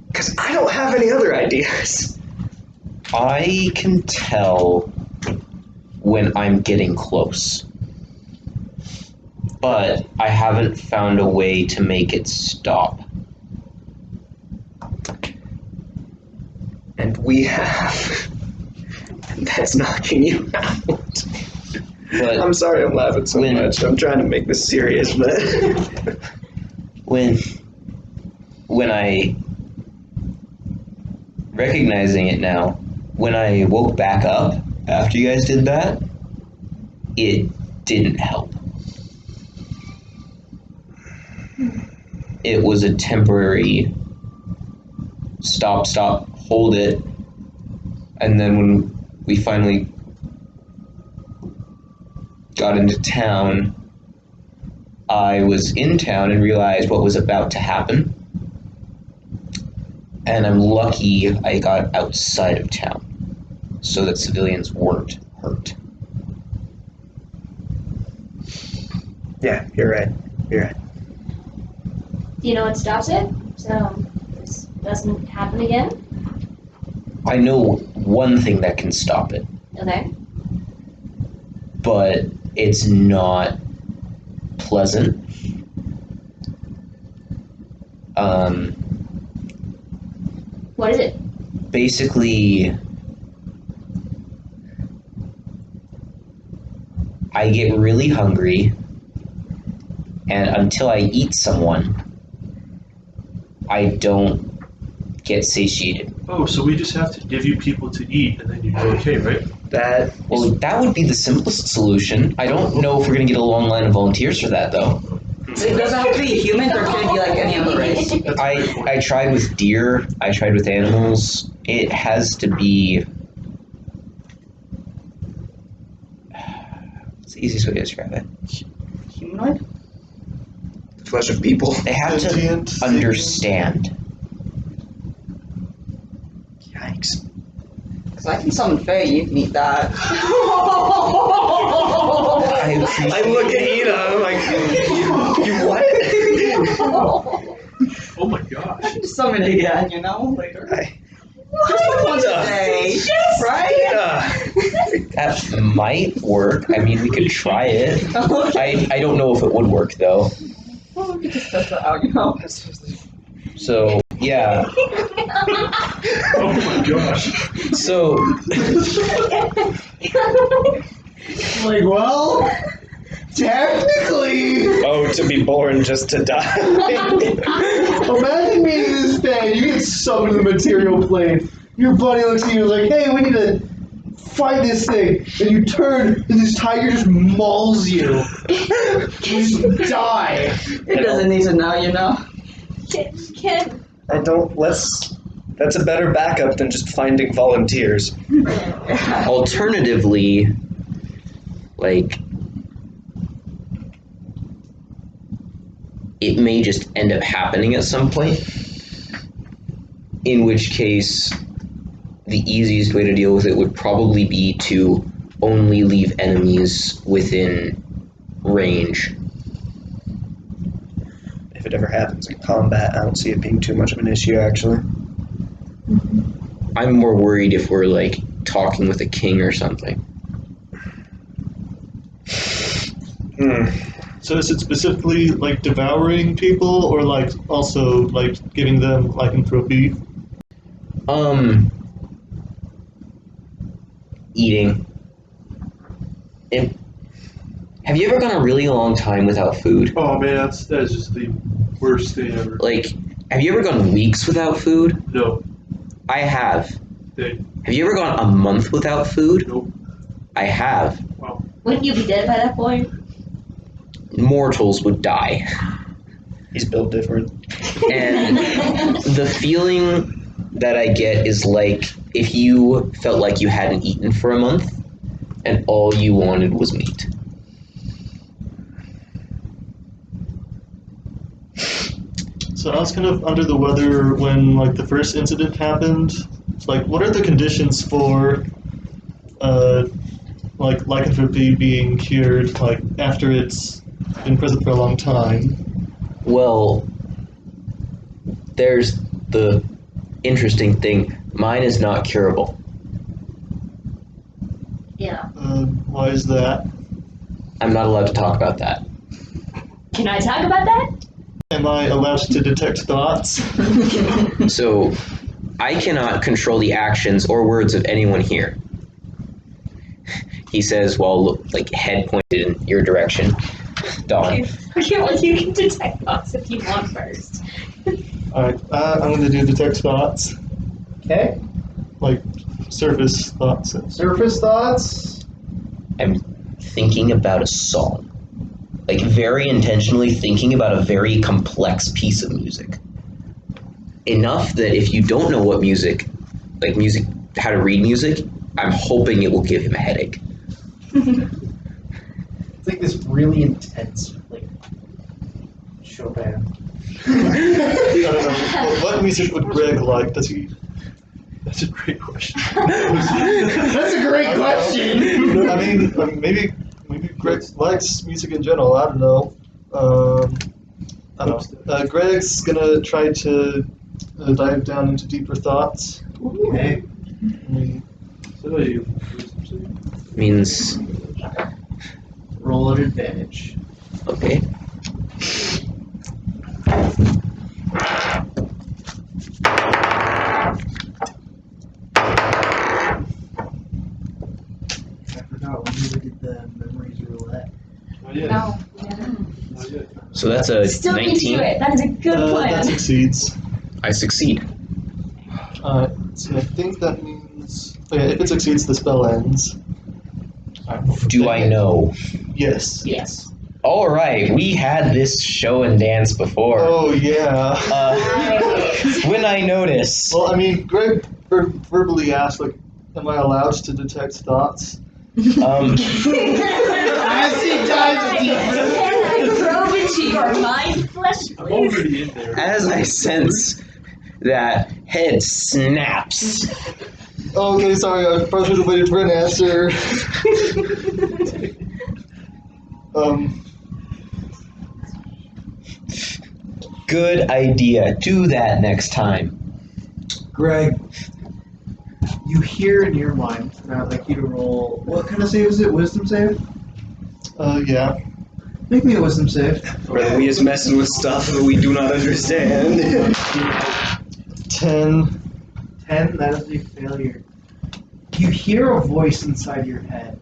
Because I don't have any other ideas. I can tell when I'm getting close. But I haven't found a way to make it stop. And we have. And that's knocking you out. But I'm sorry I'm laughing so when- much. I'm trying to make this serious, but. when I recognizing it now, when I woke back up after you guys did that, it didn't help. It was a temporary stop, hold it. And then when we finally got into town, I was in town and realized what was about to happen. And I'm lucky I got outside of town so that civilians weren't hurt. Yeah, you're right. You're right. Do you know what stops it? So this doesn't happen again? I know one thing that can stop it, Okay. but it's not pleasant. What is it? Basically, I get really hungry, and until I eat someone, I don't get satiated. Oh, so we just have to give you people to eat, and then you're okay, right? That Well, that would be the simplest solution. I don't know if we're gonna get a long line of volunteers for that, though. So it doesn't have to be humans, or can it be like any other race? I tried with deer, I tried with animals. It has to be... What's the easiest way to describe it? Humanoid? the flesh of people. They have Sentient, to understand. Yikes. Because I can summon Fae, you can eat that. I appreciate I look at Ina, I'm like, you what? Oh my gosh. I can summon it again, you know, later. Just like once a Ina. day, right? that might work. I mean, we could try it. I don't know if it would work though. Well, we can just test that out, you know. So yeah. Oh my gosh. So Like, well, technically, Oh, to be born just to die. imagine being in this day, you get summoned to the material plane. Your buddy looks at you and is like, hey, we need to fight this thing. And you turn, and this tiger just mauls you. You just die. It doesn't need to know, you know. Can That's a better backup than just finding volunteers. alternatively, like, it may just end up happening at some point, in which case the easiest way to deal with it would probably be to only leave enemies within range. If it ever happens in combat, I don't see it being too much of an issue, actually. I'm more worried if we're like talking with a king or something. So is it specifically like devouring people, or like also like giving them lycanthropy? Eating. Have you ever gone a really long time without food? Oh man, that's just the worst thing ever. Like, have you ever gone weeks without food? No. I have. They, Have you ever gone a month without food? nope. I have. Wow. wouldn't you be dead by that point? Mortals would die. He's built different. And the feeling that I get is like if you felt like you hadn't eaten for a month and all you wanted was meat. So I was kind of under the weather when like the first incident happened. It's like, what are the conditions for like lycanthropy being cured like after it's been present for a long time? Well, there's the interesting thing. Mine is not curable. Yeah. Why is that? I'm not allowed to talk about that. Can I talk about that? Am I allowed to detect thoughts? So, I cannot control the actions or words of anyone here. He says while like head pointed in your direction. Dawn. Okay, well, you can detect thoughts if you want first. Alright, I'm gonna do detect thoughts. Okay. Like surface thoughts. Surface thoughts. I'm thinking about a song. Like very intentionally thinking about a very complex piece of music. enough that if you don't know what music, how to read music, I'm hoping it will give him a headache. It's like this really intense, like, Chopin. I don't know. What music would Greg like? Does he? That's a great question. That's a great question. I mean, maybe Greg likes music in general. I don't know. I don't know. Greg's gonna try to dive down into deeper thoughts. Okay. Means Roll at advantage. okay. I forgot when we did the memories roulette. Not yet. No. Not yet. So that's a Still can 19. do it. That is a good That plan. succeeds. I succeed. So I think that means if it succeeds, the spell ends. Do I know? Yes. Yes. All right, we had this show and dance before. Oh yeah. When I notice. Well, I mean, Greg verbally asked, like, am I allowed to detect thoughts? Um, As he dives deeper. Can I probe into your mind, flesh, I'm please? already in there. as I sense that head snaps, Oh, okay, sorry, I probably should have waited for an answer. good idea. Do that next time. Greg, you hear in your mind, and I'd like you to roll. What kind of save is it? Wisdom save? Yeah. Make me a wisdom save. Where we is messing with stuff that we do not understand. 10. 10, that is a failure. You hear a voice inside your head.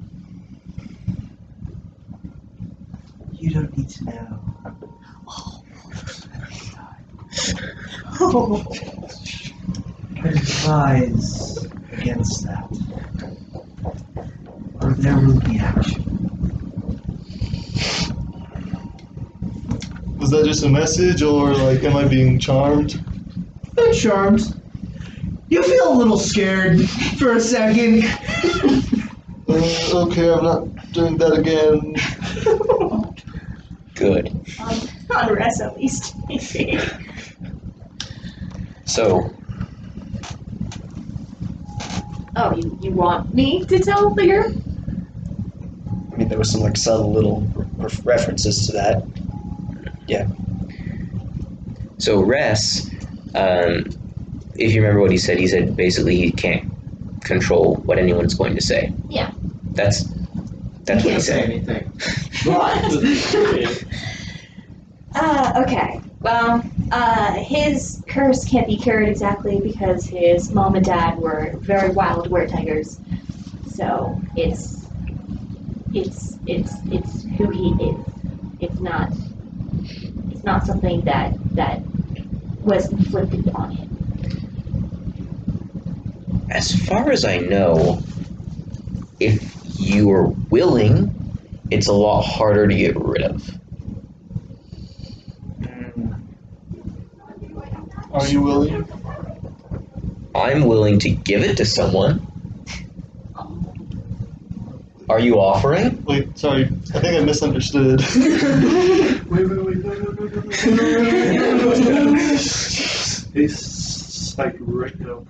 You don't need to know. I advise against that. Or there will be action. Was that just a message, or, like, am I being charmed? Not charmed. You feel a little scared for a second. Okay, I'm not doing that again. Good. On the rest, at least. So, Oh, you want me to tell the group? I mean, there was some like subtle little references to that. Yeah. so Ress, if you remember what he said basically he can't control what anyone's going to say. Yeah. That's what he Can't say said. anything. Okay. Well, his curse can't be cured exactly because his mom and dad were very wild were-tigers. So it's who he is. It's not something that was inflicted on him. As far as I know, if you are willing, it's a lot harder to get rid of. Are you willing? I'm willing to give it to someone. Are you offering? Wait, sorry, I think I misunderstood. Wait, no. It's like right now.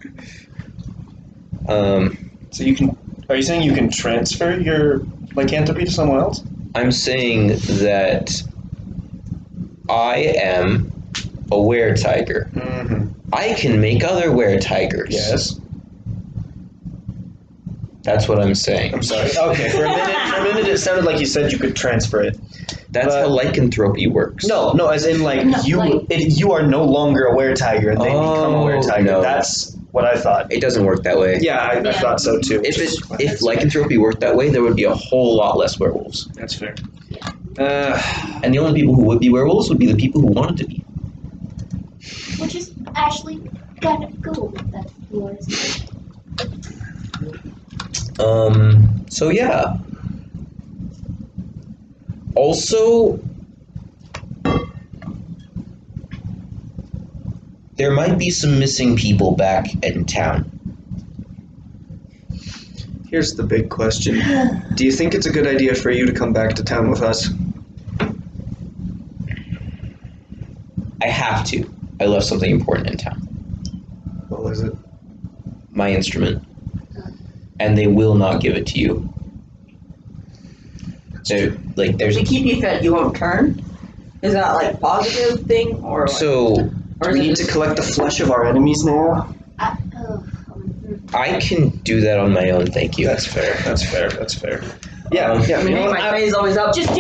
So you can. Are you saying you can transfer your lycanthropy to someone else? I'm saying that I am a were-tiger. Mm-hmm. I can make other were-tigers. Yes. That's what I'm saying. I'm sorry. Okay. For a minute, it sounded like you said you could transfer it. That's how lycanthropy works. No, as in like No, you like- you are no longer a were-tiger and they become a were-tiger. no. That's what I thought. It doesn't work that way. Yeah, I thought so too. If lycanthropy worked that way, there would be a whole lot less werewolves. That's fair. And the only people who would be werewolves would be the people who wanted to be. Which is actually kind of cool that yours. So yeah. Also, there might be some missing people back in town. Here's the big question. Do you think it's a good idea for you to come back to town with us? I have to. I left something important in town. What is it? My instrument. And they will not give it to you. So, like, If there's... we keep you fed, you won't turn? Is that like a positive thing or like, So, or Do is we it need just, to collect the flesh of our enemies now? I can do that on my own, thank you. That's fair. That's fair. That's fair. Yeah. Um, Yeah. I mean, my pay is always up. Just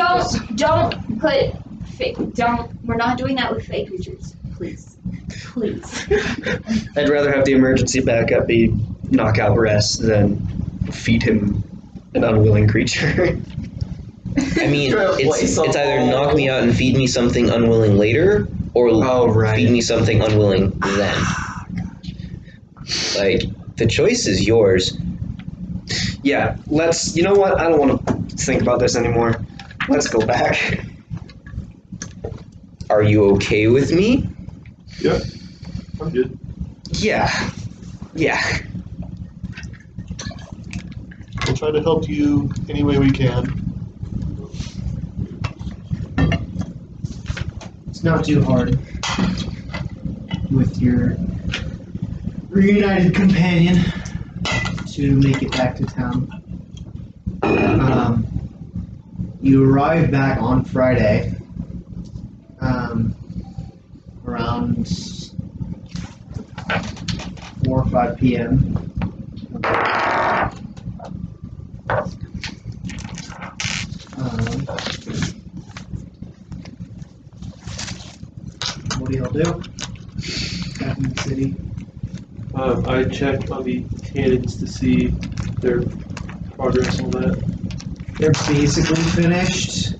don't put fake. We're not doing that with fake creatures, please. I'd rather have the emergency backup be knockout rest than feed him an unwilling creature. I mean, Replace it's them either all. knock me out and feed me something unwilling later, or Oh, right. feed me something unwilling then. Like, the choice is yours. Yeah. Let's. You know what? I don't want to think about this anymore. Let's go back. Are you okay with me? Yeah, I'm good. Yeah. Yeah. We'll try to help you any way we can. It's not too hard with your reunited companion to make it back to town. You arrive back on Friday around 4 or 5 p.m. What do y'all do? Back in the city. I checked on the cannons to see their progress on that. They're basically finished.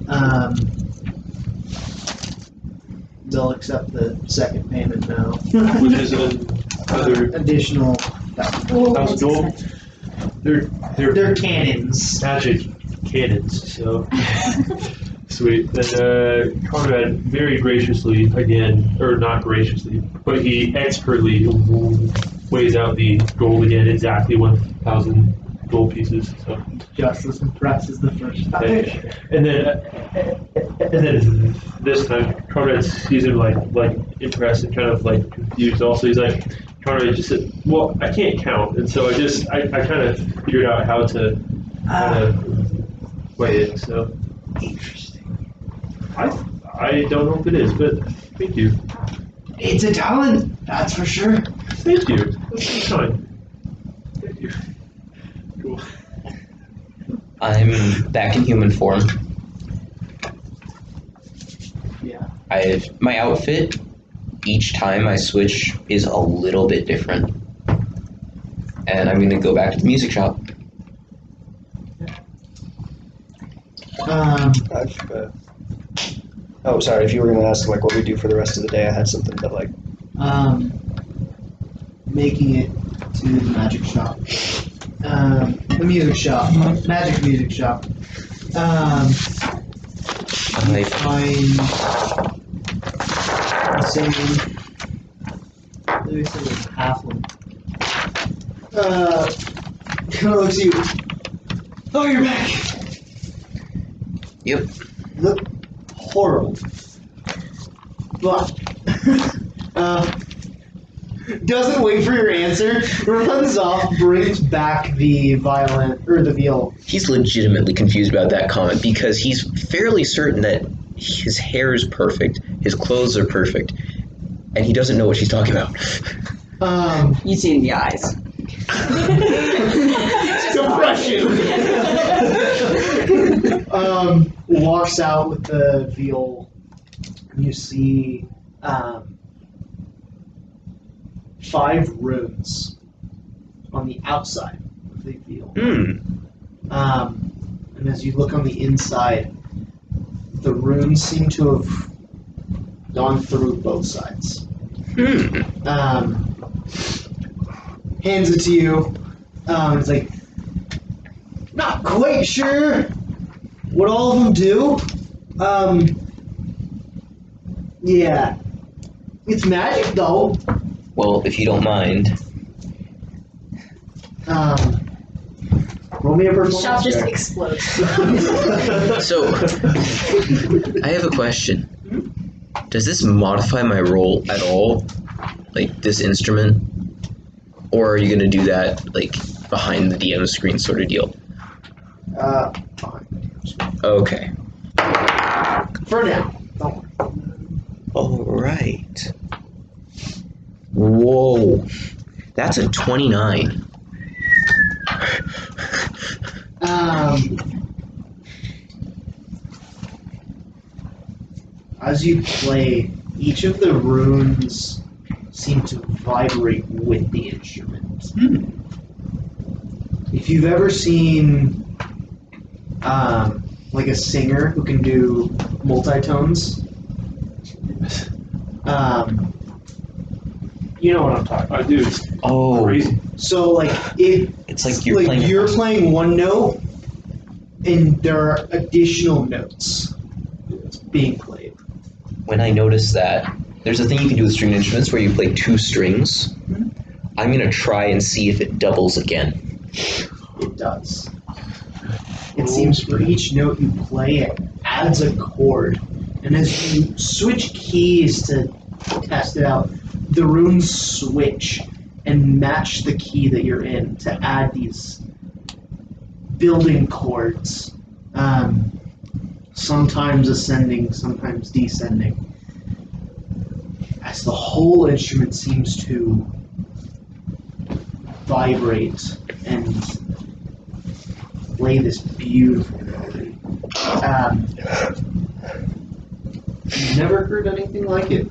They'll accept the second payment now. Which is another Additional. $1,000 gold. They're cannons. magic cannons, so sweet. Then Conrad very graciously again, or not graciously, but he expertly weighs out the gold again, exactly 1,000 gold pieces. So Just as impressed as the first time. and then this time Conrad sees him like impressed and kind of like confused. Also, he's like, Conrad just said, "Well, I can't count," and so I kind of figured out how to weigh it. So Interesting. I don't know if it is, but thank you, It's a talent, that's for sure. thank you. That's fine. Thank you. Cool. I'm back in human form. Yeah. My outfit, each time I switch, is a little bit different. And I'm gonna go back to the music shop. Oh, sorry. If you were gonna ask like what we do for the rest of the day, I had something, but like. Making it to the magic shop. The music shop. Magic music shop. You find the same. Let me say there's a halfling. Kind of looks at you. Oh, you're back. Yep. Look horrible. But doesn't wait for your answer, runs off, brings back the violin or the viol. He's legitimately confused about that comment because he's fairly certain that his hair is perfect, his clothes are perfect, and he doesn't know what she's talking about. You see in the eyes. Depression. Walks out with the viol. You see 5 runes on the outside of the viol. And as you look on the inside, the runes seem to have gone through both sides. Hands it to you. It's like, not quite sure what all of them do. Yeah. It's magic though. Well, if you don't mind. Roll me a The shop performance just check. explodes. So, I have a question. Does this modify my role at all? Like this instrument? Or are you gonna do that like behind the DM screen sort of deal? Okay. For now. Don't worry. Alright. Whoa. That's a 29. As you play, each of the runes seem to vibrate with the instrument. If you've ever seen like a singer who can do multitones, you know what I'm talking about. I do. It's Oh. crazy. So like It's like you're playing. you're playing one note, and there are additional notes being played. When I noticed that, there's a thing you can do with stringed instruments where you play 2 strings. I'm gonna try and see if it doubles again. It does. It seems for each note you play, it adds a chord, and as you switch keys to test it out, the runes switch and match the key that you're in to add these building chords. Sometimes ascending, sometimes descending. As the whole instrument seems to vibrate and play this beautiful melody. You've never heard anything like it.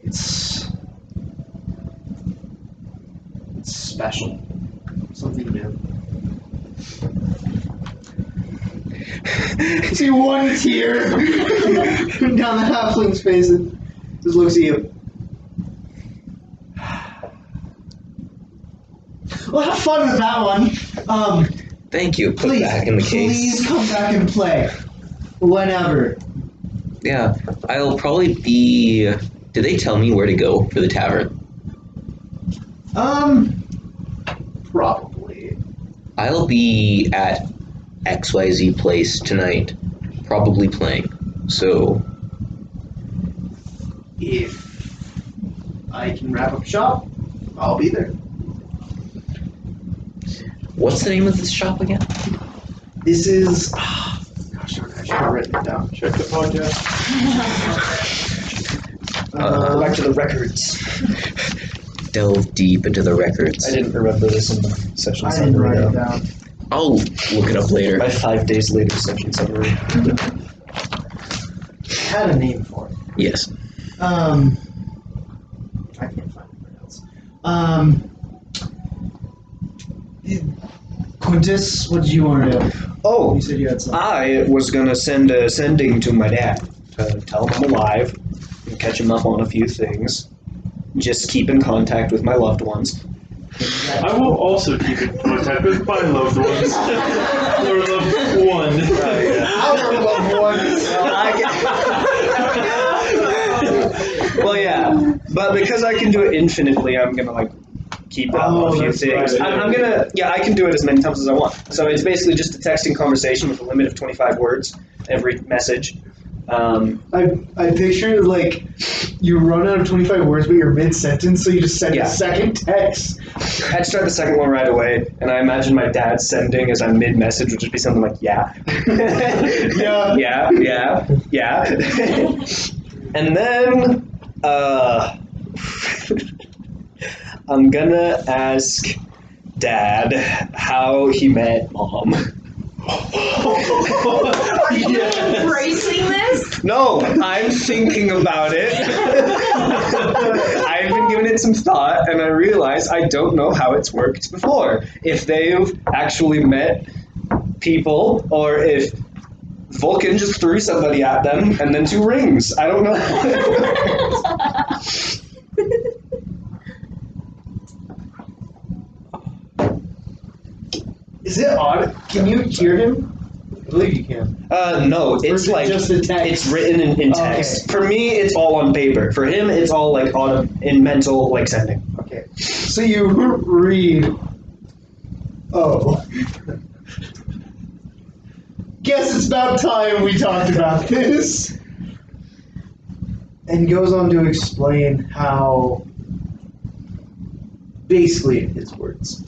It's special. Something new. See one tear down the halfling's face and just looks at you. Well, have fun with that one. Thank you. Put Please, back in the case. please come back and play. Whenever. Yeah, I'll probably be. Did they tell me where to go for the tavern? Probably. I'll be at XYZ place tonight, probably playing. So, If I can wrap up shop, I'll be there. what's the name of this shop again? This is. Gosh, darn it, I should have written it down. Check the podcast. Go back to the records. Delve deep into the records. I didn't remember this in the session I didn't write summary. it down. I'll look it up later. My 5 days later session summary. Had a name for it. Yes. I can't find anything else. Quintus, what did you want to do? Oh, You said you had something. I was gonna send a sending to my dad to tell him I'm alive and catch him up on a few things. Just keep in contact with my loved ones. I will also keep in contact with my loved ones. Or loved one. Our loved ones. Well, yeah, but because I can do it infinitely, I'm gonna like keep that on a few that's things. right. I'm gonna, yeah, I can do it as many times as I want. So it's basically just a texting conversation with a limit of 25 words every message. I picture like you run out of 25 words, but you're mid-sentence, so you just send Yeah. a second text. I'd start the second one right away, and I imagine my dad sending as I'm mid-message would just be something like, yeah. Yeah. yeah. And then, I'm gonna ask Dad how he met Mom. Are you embracing this? No, I'm thinking about it. I've been giving it some thought, and I realize I don't know how it's worked before. If they've actually met people, or if Vulcan just threw somebody at them and then 2 rings. I don't know. Is it odd? Can you hear him? believe you can. No, Or it's is it like just a text? it's written in text. Okay. For me, it's all on paper. For him, it's all like in mental like sending. Okay. So you read. Oh. Guess it's about time we talked about this. And goes on to explain how, basically in his words,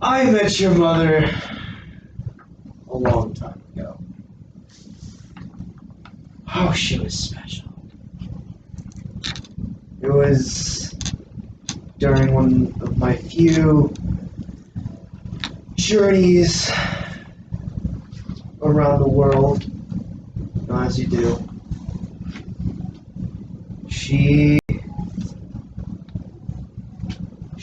I met your mother a long time ago. Oh, she was special. It was during one of my few journeys around the world, as you do. She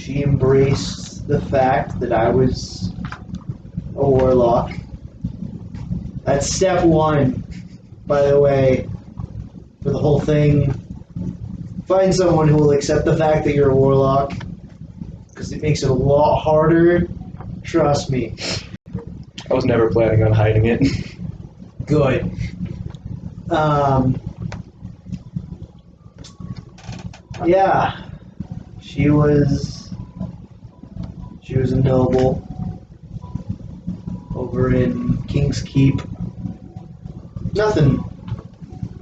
embraced the fact that I was a warlock. That's step one, by the way, for the whole thing. Find someone who will accept the fact that you're a warlock, because it makes it a lot harder. Trust me. I was never planning on hiding it. Good. Yeah. She was a noble over in King's Keep. Nothing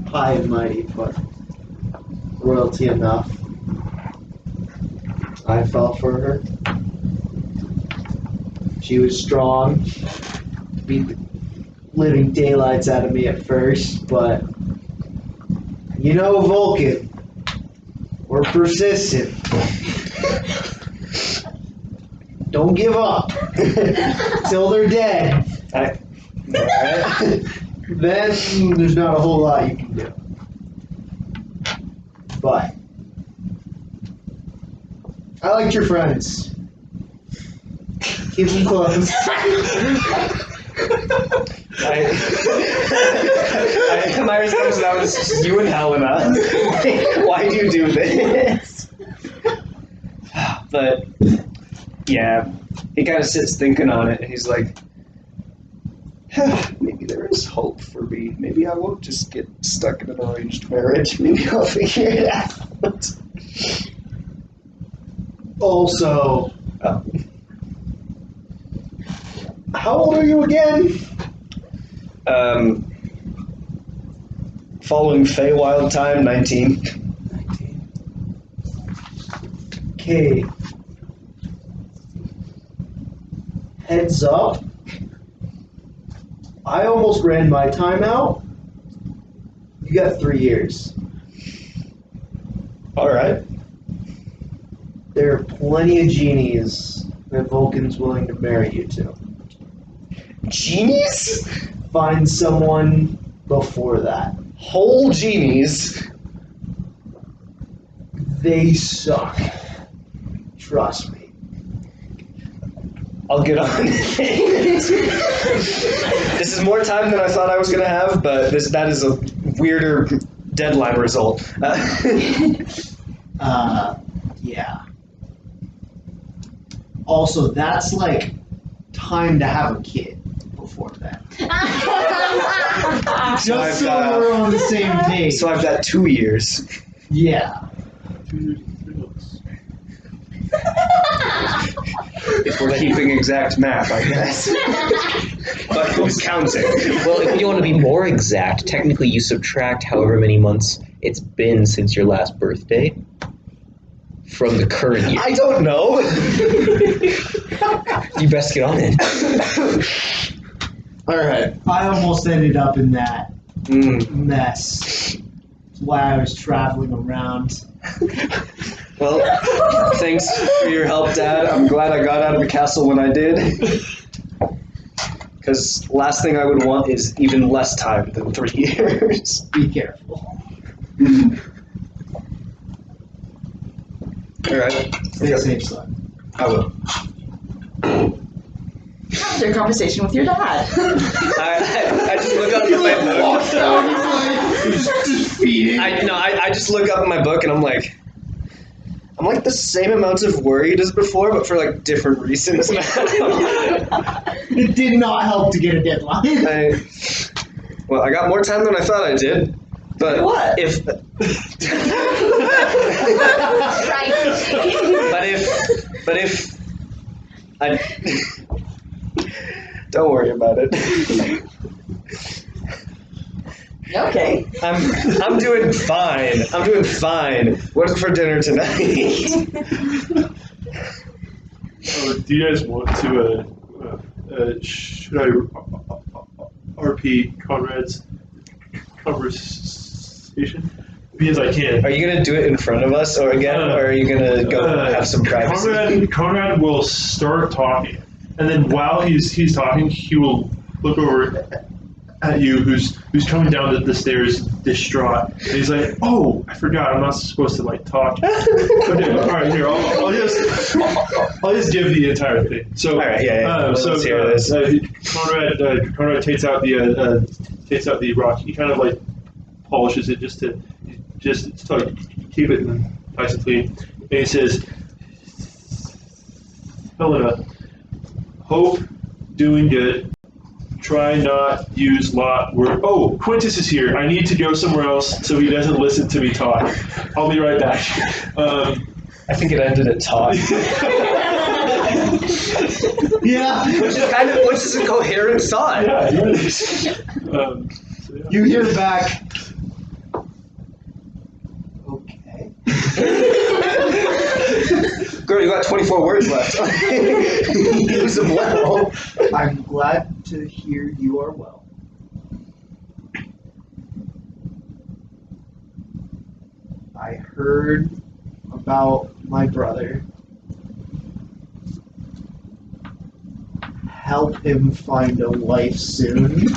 high and mighty, but royalty enough. I fell for her. She was strong. Beat the living daylights out of me at first, but you know, Vulcan, we're persistent. Don't give up till they're dead. Then there's not a whole lot you can do. But I liked your friends. Keep them close. My response to that was just you and Helena. Why do you do this? But yeah, he kind of sits thinking on it, and he's like, maybe there is hope for me. Maybe I won't just get stuck in an arranged marriage. Maybe I'll figure it out. Also, how old are you again? Following Feywild time, 19. 19. Okay. Heads up. I almost ran my time out. You got 3 years. Alright. There are plenty of genies that Vulcan's willing to marry you to. Genies? Find someone before that. Whole genies? They suck. Trust me. I'll get on it. This is more time than I thought I was going to have, but that is a weirder deadline result. Yeah. Also, that's like time to have a kid before that. Just so we're on the same page. So I've got 2 years. Yeah. If we're keeping exact math, I guess. But who's counting? Well, if you want to be more exact, technically you subtract however many months it's been since your last birthday from the current year. I don't know. You best get on it. Alright. I almost ended up in that mess. That's why I was traveling around. Well, thanks for your help, Dad. I'm glad I got out of the castle when I did. Because last thing I would want is even less time than 3 years. Be careful. Alright. Stay safe, son. I will. Have your conversation with your dad. I just look up at my book. He's defeated. I just look up at my book and I'm like, I'm like the same amount of worried as before, but for like different reasons now. It did not help to get a deadline. I got more time than I thought I did. But What? if Right. but if I don't worry about it. Okay. I'm doing fine. I'm doing fine. What's for dinner tonight? Do you guys want to? Should I RP Conrad's conversation? Because I can. Are you gonna do it in front of us, or again, or are you gonna go have some privacy? Conrad will start talking, and then while he's talking, he will look over at you, who's coming down the stairs, distraught, and he's like, "Oh, I forgot, I'm not supposed to like talk." Okay, all right, here, I'll just give the entire thing. So, All right, yeah. so let's hear this. Conrad takes out the rock. He kind of like polishes it just to like keep it nice and clean. And he says, "Helena, hope doing good. Try not use lot word. Oh, Quintus is here. I need to go somewhere else so he doesn't listen to me talk. I'll be right back." I think it ended at talk, Yeah. which is a coherent thought. Yeah, it is. So, yeah. You hear back. Okay. Girl, you got 24 words left. Use them well. I'm glad to hear you are well. I heard about my brother. Help him find a wife soon.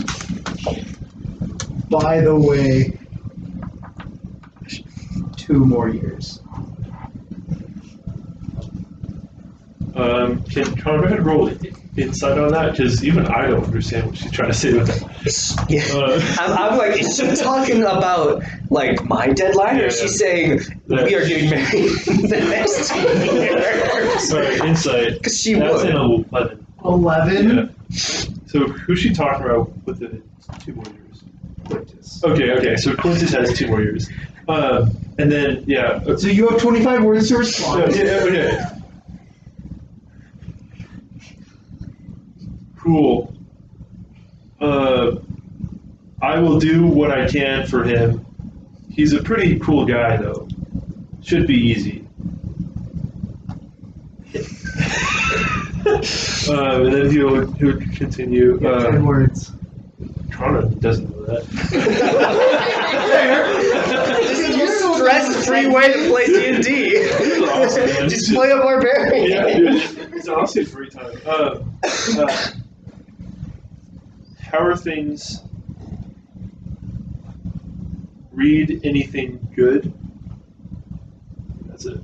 By the way, 2 more years. Can Conrad roll insight on that? Because even I don't understand what she's trying to say with that. I'm like, is she talking about like my deadline, or is she saying we are getting married the next year? Sorry, insight. Because she That's would. an 11. 11? Yeah. So who's she talking about with the 2 more years? Quintus. Okay. So Quintus has 2 more years. And then, yeah. So you have 25 words to respond. Okay. Cool. I will do what I can for him. He's a pretty cool guy, though. Should be easy. And then he'll continue. 10 words. Conrad doesn't know that. This is your stress-free way to play D&D. Awesome, man. Just play a barbarian. Yeah, dude. It's honestly free time. How are things? Read anything good? That's it.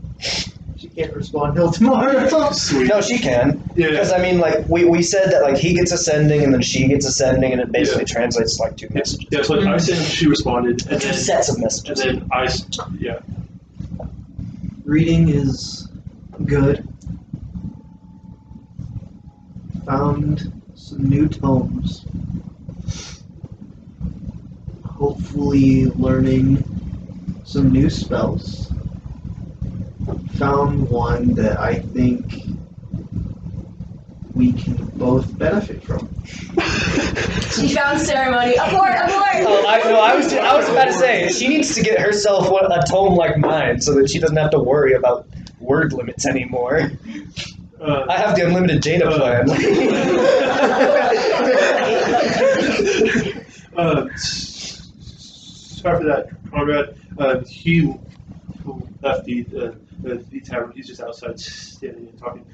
She can't respond till tomorrow. Sweet. No, she can. Yeah. Because I mean, like we said that like he gets ascending and then she gets ascending, and it basically translates to like 2 messages. Yeah, so like I sent, she responded, and 2 then sets of and messages. then yeah. Reading is good. Found some new tomes. Hopefully learning some new spells. Found one that I think we can both benefit from. She found ceremony. Abort! Oh, I was about to say she needs to get herself a tome like mine so that she doesn't have to worry about word limits anymore. I have the unlimited data plan. Sorry for that, Conrad. He left the tavern. He's just outside standing and talking.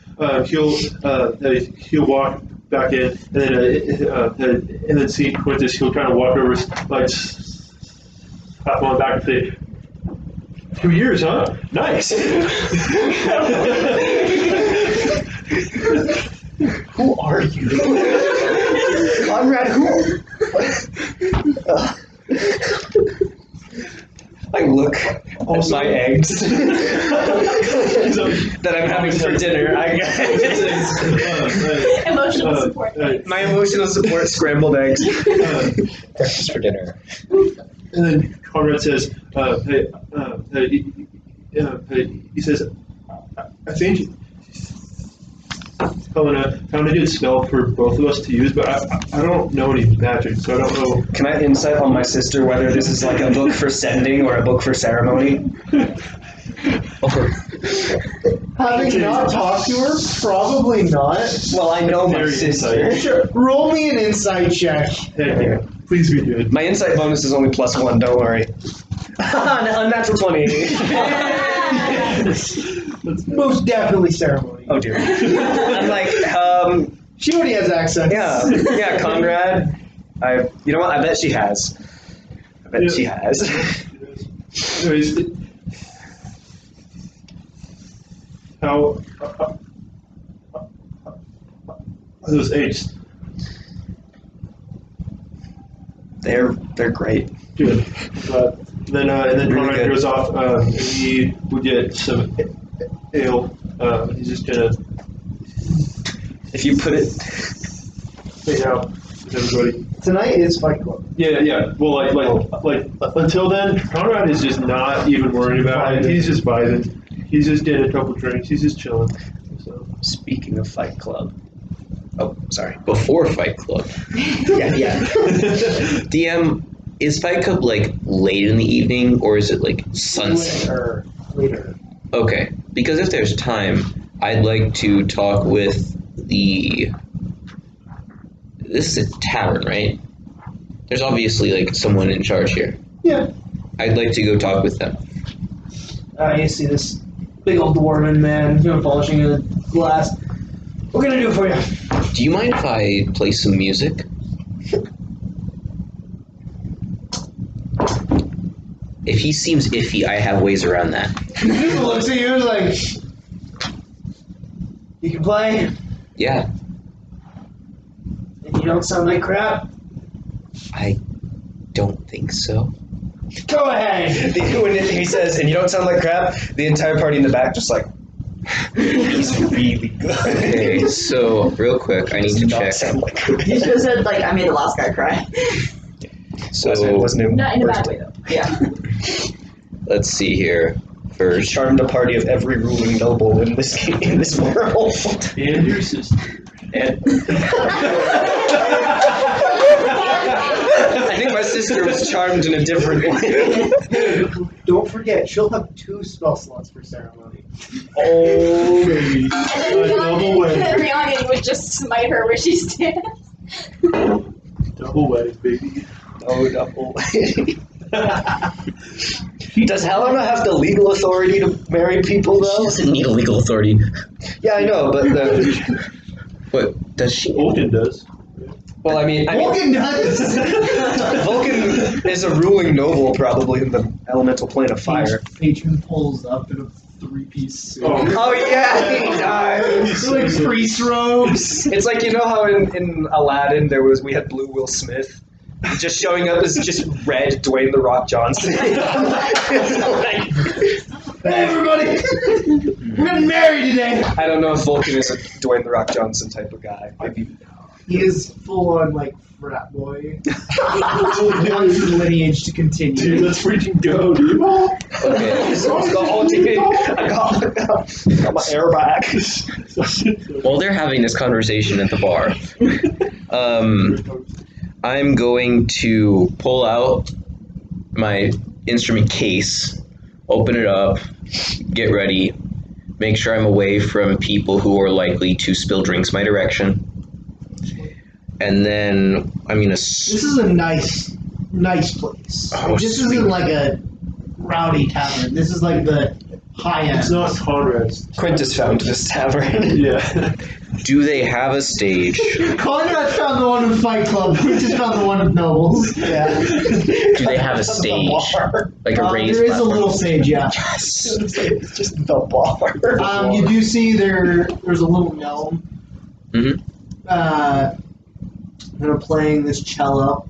He'll walk back in, and then see Quintus. He'll kind of walk over, like slap him on the back and say, 2 years, huh? Nice. Who are you? Conrad, who? I look Also, my eggs that I'm having for dinner. Emotional support. My emotional support scrambled eggs. Breakfast for dinner. And then Conrad says, he says, I think Colin found a good spell for both of us to use, but I don't know any magic, so I don't know. Can I insight on my sister whether this is like a book for sending or a book for ceremony? Having not talked to her, probably not. Well, I know my Very sister. Sure. Roll me an insight check. Thank you. Please be good. My insight bonus is only +1, don't worry. Unnatural 20. Most definitely ceremony. Oh dear. I'm like, She already has accents. yeah, Conrad. You know what? I bet she has. She has. Anyways, how are those eggs? They're great. Good. Then Really Conrad good. goes off and he would get some ale. He's just gonna If you put it, hang out with everybody. Tonight is Fight Club. Yeah. Well, like until then, Conrad is just not even worried about it. He's just vibing. He's just getting a couple drinks. He's just chilling. So. speaking of Fight Club. Oh, sorry. Before Fight Club. Yeah. DM, is Fight Club like late in the evening or is it like sunset? Later. Okay, because if there's time, I'd like to talk with the. This is a tavern, right? There's obviously like someone in charge here. Yeah. I'd like to go talk with them. You see this big old dwarven man, polishing a glass. What can I do for you? Do you mind if I play some music? If he seems iffy, I have ways around that. He looks at you and is like, you can play, Yeah, and you don't sound like crap. I don't think so. Go ahead. When he says, and you don't sound like crap, the entire party in the back just like, he's really good. Okay, so real quick, I need to Does not check. sound like crap. You should have said, like, I made the last guy cry. So Wasn't it? Not in a bad way, though. Yeah. let's see here. First, Charmed a party of every ruling noble in this world. And your sister. And I think my sister was charmed in a different way. Don't forget, she'll have 2 spell slots for ceremony. Oh, baby. And Double wedding. then Rhiannon would just smite her where she stands. Double wedding, baby. Oh, double. Does Helena have the legal authority to marry people, she though? doesn't need a legal authority. Yeah, I know, but What does she? Vulcan does. well, I mean, Vulcan does! Vulcan is a ruling noble, probably in the elemental plane of fire. Patron pulls up in a 3-piece suit. Oh yeah, he died. It's like priest robes. It's like, you know how in Aladdin we had Blue Will Smith just showing up as just red Dwayne The Rock Johnson. Hey everybody! We're getting married today! I don't know if Vulcan is a Dwayne The Rock Johnson type of guy. Maybe. He is full on like frat boy. He wants his lineage to continue. Dude, let's freaking go, dude. Okay, I got my air back. while they're having this conversation at the bar, I'm going to pull out my instrument case, open it up, get ready, make sure I'm away from people who are likely to spill drinks my direction. And then I'm gonna. This is a nice place. Oh, this sweet. isn't like a rowdy tavern. This is like the high end. It's not Conrad's. Quintus found this tavern. Yeah. Do they have a stage? Conrad found the one in Fight Club. We just found the one with nobles. Yeah. Do they have a stage? Like a raised there is a platform? little stage, yeah. Yes. It's just the bar. You do see there's a little gnome. Mm-hmm. Kind of playing this cello.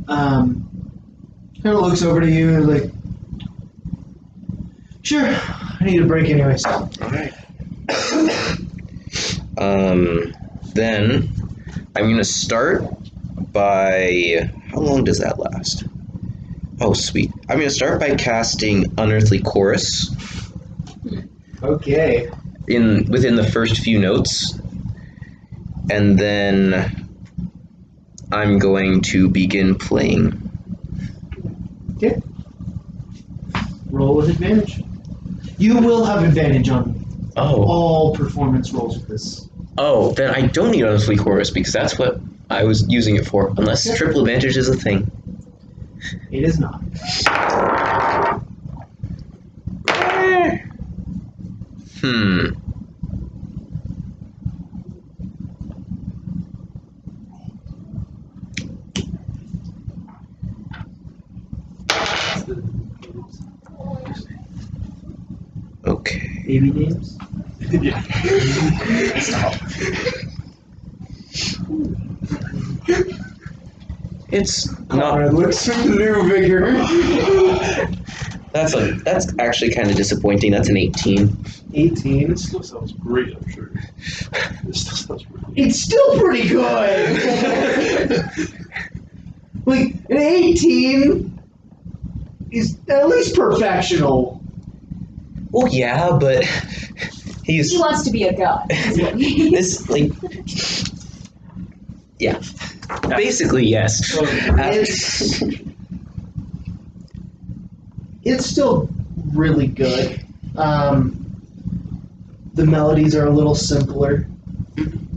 Kind of looks over to you and is like, Sure. I need a break anyways. Alright. Then I'm gonna start by, how long does that last? Oh, sweet. I'm gonna start by casting Unearthly Chorus Okay. within the first few notes, and then I'm going to begin playing. Okay. Roll with advantage. You will have advantage on all performance rolls with this. Oh, then I don't need Unearthly Chorus because that's what I was using it for, unless triple advantage is a thing. It is not. Okay. Baby names? Stop. It's not. Looks like the new vigor. That's actually kind of disappointing. That's an 18. 18. It still sounds great, I'm sure. It still sounds great. It's still pretty good. Like an 18 is at least perfectional. Well, yeah, but He wants to be a god. this yeah. Basically, yes. It's still really good. The melodies are a little simpler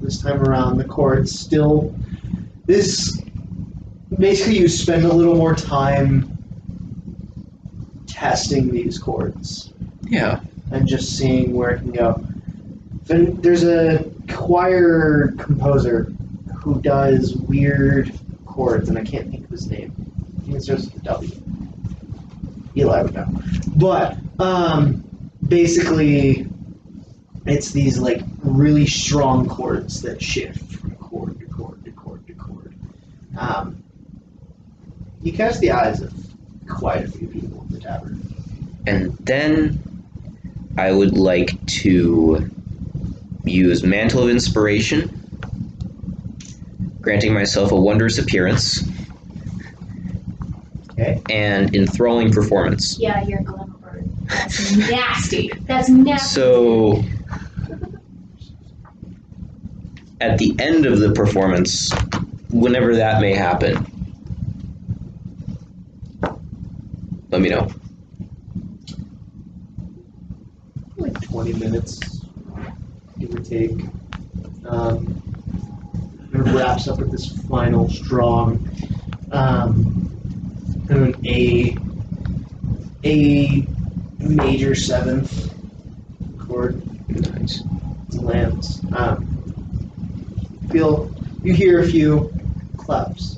this time around. The chords still. Basically, you spend a little more time testing these chords. Yeah. And just seeing where it can go. There's a choir composer who does weird chords, and I can't think of his name. I think it starts with a W. Eli would know. But basically, it's these like really strong chords that shift from chord to chord to chord to chord. You catch the eyes of quite a few people in the tavern. And then I would like to use Mantle of Inspiration, granting myself a wondrous appearance. Okay. And enthralling performance. Yeah, you're a glamour bird. That's nasty. That's nasty. So, at the end of the performance, whenever that may happen, let me know. Like 20 minutes, give or take. It wraps up with this final strong an A major seventh chord. Nice. Lands. You hear a few claps.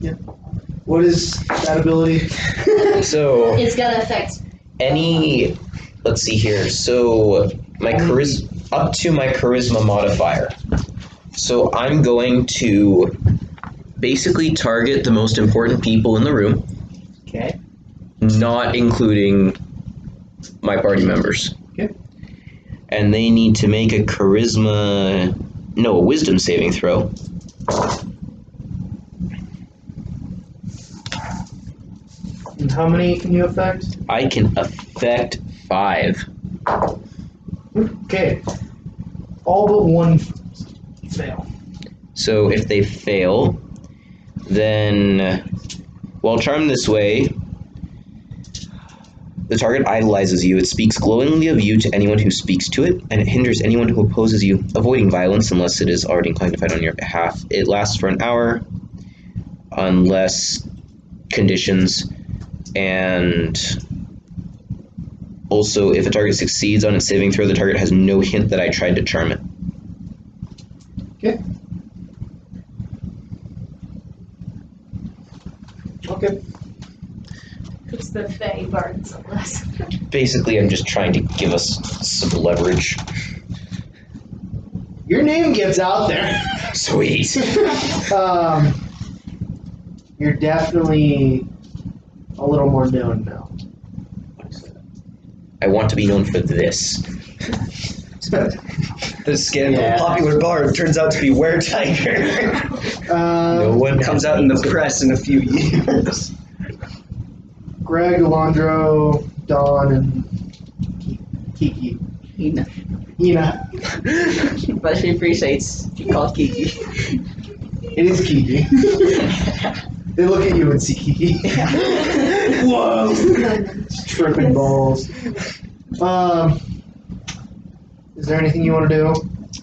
Yeah. What is that ability? So It's gonna affect. let's see here. So my up to my charisma modifier. So I'm going to basically target the most important people in the room, Okay. not including my party members. Okay. And they need to make a wisdom saving throw. And how many can you affect? I can affect 5. Okay. All but one fail. So if they fail, then while charmed this way, the target idolizes you. It speaks glowingly of you to anyone who speaks to it, and it hinders anyone who opposes you, avoiding violence unless it is already inclined to fight on your behalf. It lasts for an hour, unless conditions, and also if a target succeeds on its saving throw, the target has no hint that I tried to charm it. Okay. Okay. It's the Fae Bard sunglass. Basically, I'm just trying to give us some leverage. Your name gets out there. Sweet. You're definitely a little more known now. I want to be known for this. The scandal. Yeah. Popular bard turns out to be were-tiger. No one Comes out in the press in a few years. Greg, Alondro, Don, and Kiki. Ina. Ina. But she appreciates being called Kiki. It is Kiki. They look at you and see Kiki. Whoa! Tripping balls. Is there anything you want to do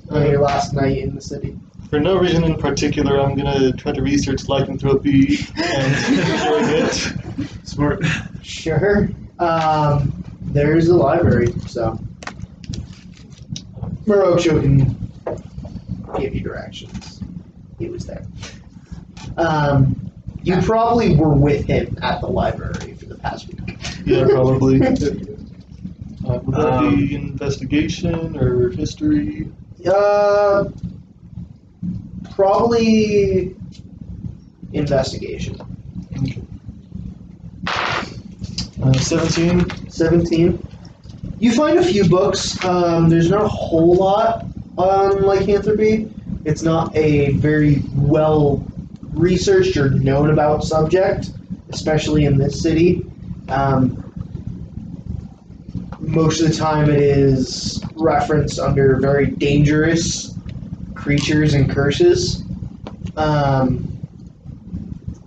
on your last night in the city? For no reason in particular, I'm gonna try to research lycanthropy and enjoy it. Smart. Sure. There's a library, so Morocho can give you directions. He was there. You probably were with him at the library for the past week. Yeah, probably. Would that be investigation or history? Probably investigation. 17. 17. You find a few books. There's not a whole lot on lycanthropy. It's not a very well researched or known about subject, especially in this city. Most of the time it is referenced under very dangerous creatures and curses.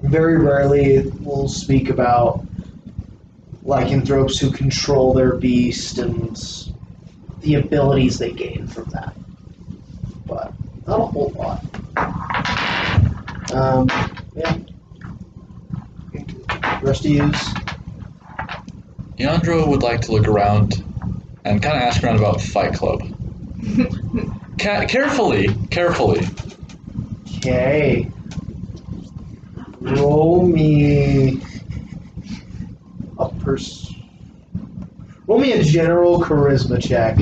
Very rarely we'll speak about lycanthropes who control their beast and the abilities they gain from that. But not a whole lot. Yeah. Rest of yous. Leandro would like to look around and kind of ask around about Fight Club. Carefully. Okay. Roll me Roll me a general charisma check.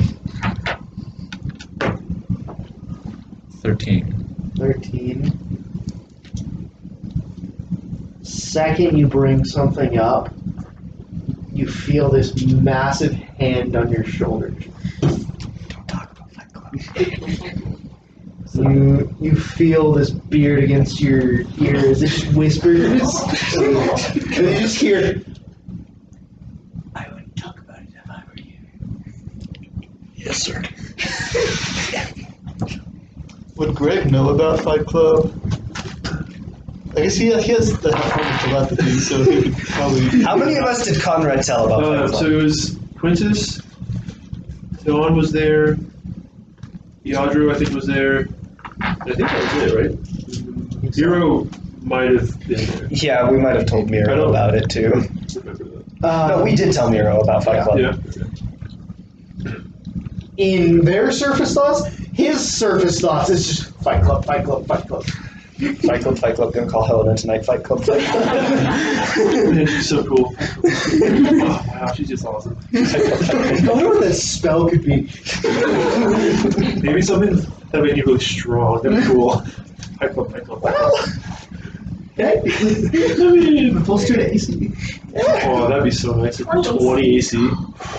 13. 13. Second you bring something up, you feel this massive hand on your shoulders. Don't talk about Fight Club. You feel this beard against your ears. It just whispers. And you just hear, I wouldn't talk about it if I were you. Yes, sir. Would Greg know about Fight Club? I guess he has the form of telepathy, so he could probably. How many of us did Conrad tell about Fight Club? So it was Quintus, Don was there, Yadro I think was there. I think that was it, right? Zero might have been there. Yeah, we might have told I Miro don't- about it too. Remember that. No, we did tell Miro about Fight Club. Yeah. In their surface thoughts, his surface thoughts is just Fight Club, Fight Club, Fight Club. Fight Club, gonna call Helena tonight. Fight Club. Yeah, she's so cool. Oh, wow, she's just awesome. I wonder what that spell could be. Maybe something that made you really strong. That'd be cool. Fight Club. Okay. I Plus 2 to AC. Oh, that'd be so nice. 20 AC.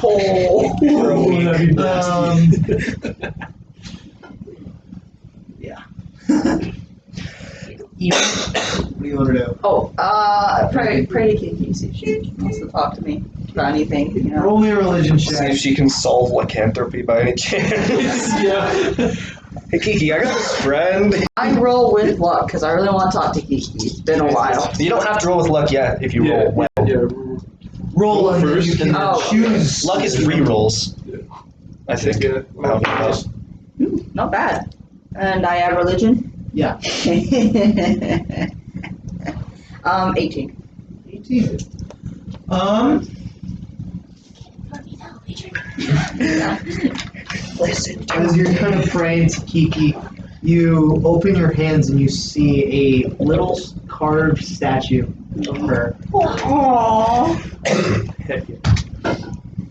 Oh, that'd be nasty. Yeah. What do you want to do? Oh, pray to Kiki, see if she wants to talk to me about anything, you know. Roll me a religion See if check. she can solve lycanthropy by any chance. Yeah. Hey Kiki, I got this friend. I roll with luck, because I really want to talk to Kiki. It's been a while. You don't have to roll with luck yet if you roll well. Yeah. Roll and then first. you can Oh. choose. Luck is 3 rolls. I think. Yeah. I don't know. Not bad. And I have religion? Yeah. 18. 18. Listen. As you're kind of praying to Kiki, you open your hands and you see a little carved statue of her. Aww. Heck yeah.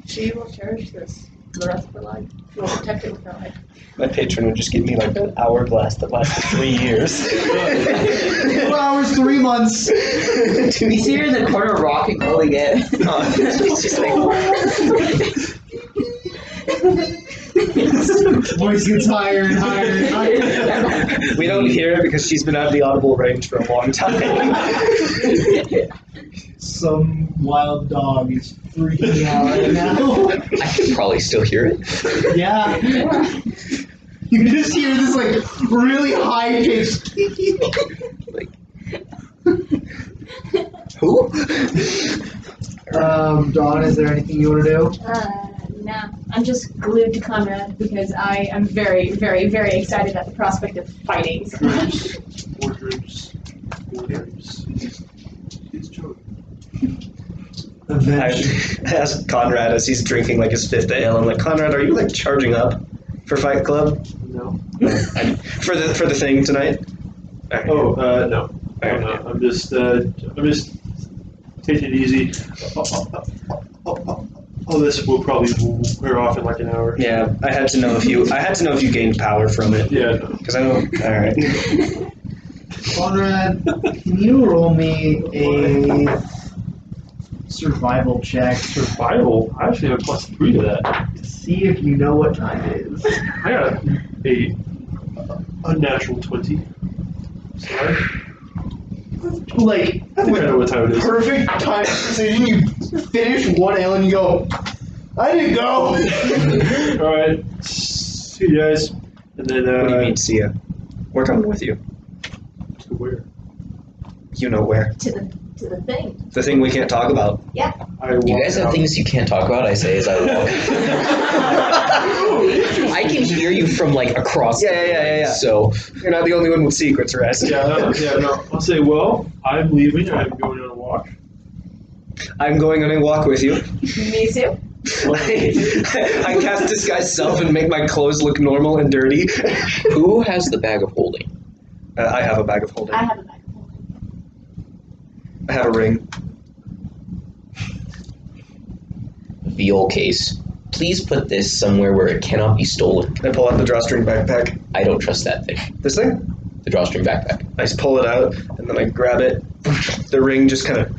She will cherish this for the rest of her life. She will protect it with her life. My patron would just give me like an hourglass that lasted 3 years. 4 hours, 3 months. You see her in the corner rocking, holding it. It's just like, Voice gets higher and higher and higher. We don't hear it because she's been out of the audible range for a long time. Some wild dog is freaking out right now. I could probably still hear it. Yeah. You just hear this like really high pitched. Like, who? Dawn, is there anything you want to do? No. I'm just glued to Conrad because I am very, very, very excited at the prospect of fighting so much. More drinks. It's joke. I asked Conrad as he's drinking like his fifth ale. I'm like, Conrad, are you like charging up for Fight Club? No. For the thing tonight? Oh, no. I'm not. I'm just taking it easy. All this will probably wear off in like an hour. Yeah, I had to know if you gained power from it. Yeah. No. Because I know. All right. Conrad, can you roll me a survival check Survival. I actually have a +3 to that. to see if you know what time it is? I got a unnatural 20. Sorry. Like, I think I know what time it is. perfect time precision, you finish one ale and you go, I didn't go. All right. See you guys. And then. What do you mean, see ya? We're coming with you. To where? You know where. To the thing. The thing we can't talk about. I You walk guys have out. things you can't talk about, I say as I walk. I can hear you from like across the Yeah. So You're not the only one with secrets, Rez. No. I'll say, well, I'm leaving. I'm going on a walk. I'm going on a walk with you. Me too. I cast disguise self and make my clothes look normal and dirty. who has the bag of holding? I have a bag of holding. I have a bag of holding. I have a ring. Viol case. Please put this somewhere where it cannot be stolen. I pull out the drawstring backpack. I don't trust that thing. This thing? The drawstring backpack. I just pull it out, and then I grab it. The ring just kind of,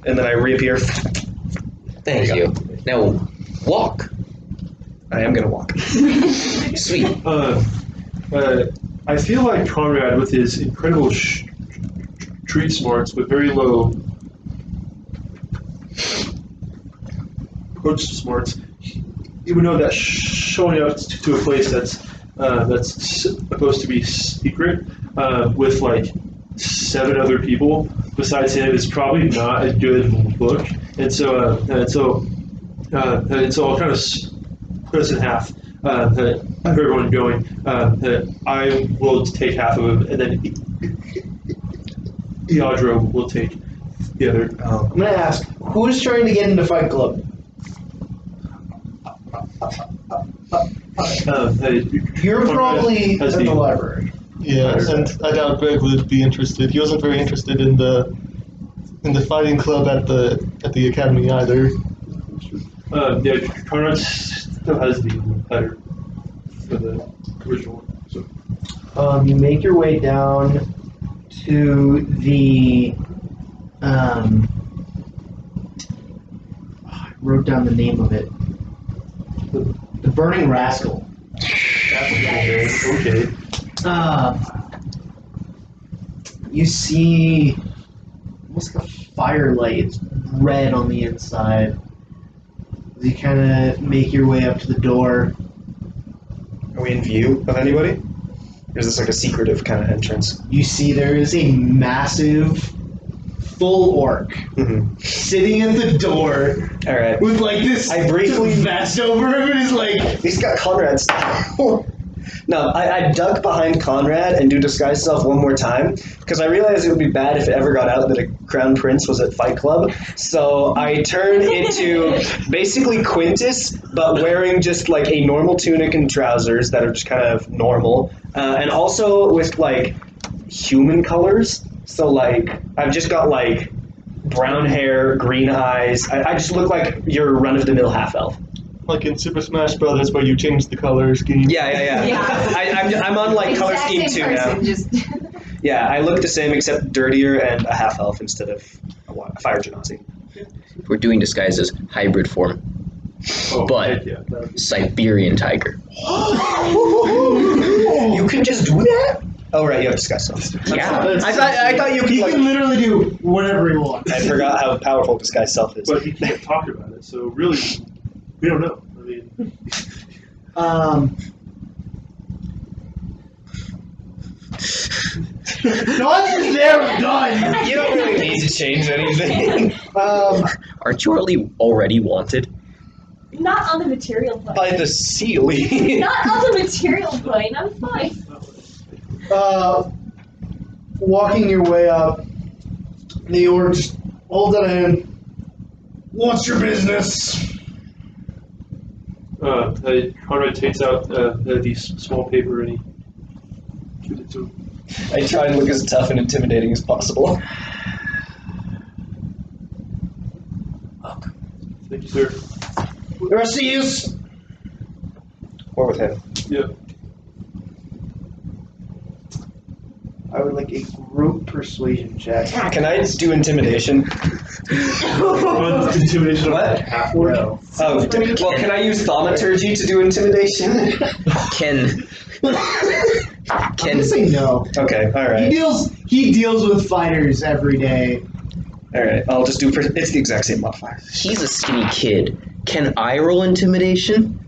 and then I reappear. Thank There you you. Now, walk. I am gonna walk. Sweet. I feel like Conrad, with his incredible street smarts, but very low approach smarts, he would know that showing up to a place that's supposed to be secret with like 7 other people besides him is probably not a good look, and so I'll kind of put us in half. Have everyone going. I will take half of it, and then Iadro will take the other. I'm gonna ask, who is trying to get into Fight Club? You're probably has in the library. Yeah, and I doubt Greg would be interested. He wasn't very interested in the fighting club at the academy either. Yeah, Conrad still has the letter for the original one. So. You make your way down to the. I wrote down the name of it. The Burning Rascal. Okay. You see almost like a firelight. It's red on the inside. As you kind of make your way up to the door. Are we in view of anybody? Or is this like a secretive kind of entrance? You see there is a massive, full orc sitting at the door All right. with like this I briefly- vest over him and is like, He's got Conrad's. No, I duck behind Conrad and do disguise self one more time because I realized it would be bad if it ever got out that a crown prince was at Fight Club. So I turn into basically Quintus, but wearing just like a normal tunic and trousers that are just kind of normal, and also with like human colors. So like I've just got like brown hair, green eyes. I just look like your run-of-the-mill half-elf. Like in Super Smash Brothers, where you change the color scheme. Yeah. Yeah. I'm on like color Exact scheme same 2 now. person, just Yeah, I look the same except dirtier and a half elf instead of a fire genasi. We're doing disguises hybrid form, Oh, but heck yeah. Siberian tiger. You can just do that? Oh right, you have disguise self. Yeah. I thought you could He like. can literally do whatever he wants. I forgot how powerful disguise self is. But he can't talk about it, so really, we don't know. I mean, Once it's there, it's done. You don't really need to change anything. Aren't you already wanted? Not on the material plane. By the ceiling. Not on the material plane. I'm fine. Walking your way up, the orc just holds out a hand. What's your business? Conrad takes out these small paper and he gives it to him. I try and look as tough and intimidating as possible. Thank you, sir. The rest of yous. Or with him. Yeah. I would like a group persuasion check. Can I do intimidation? Intimidation of What? half orc. No. Oh, well, can I use thaumaturgy to do intimidation? I'm gonna say no. Okay, alright. He deals with fighters every day. Alright, I'll just do. It's the exact same modifier. He's a skinny kid. Can I roll intimidation?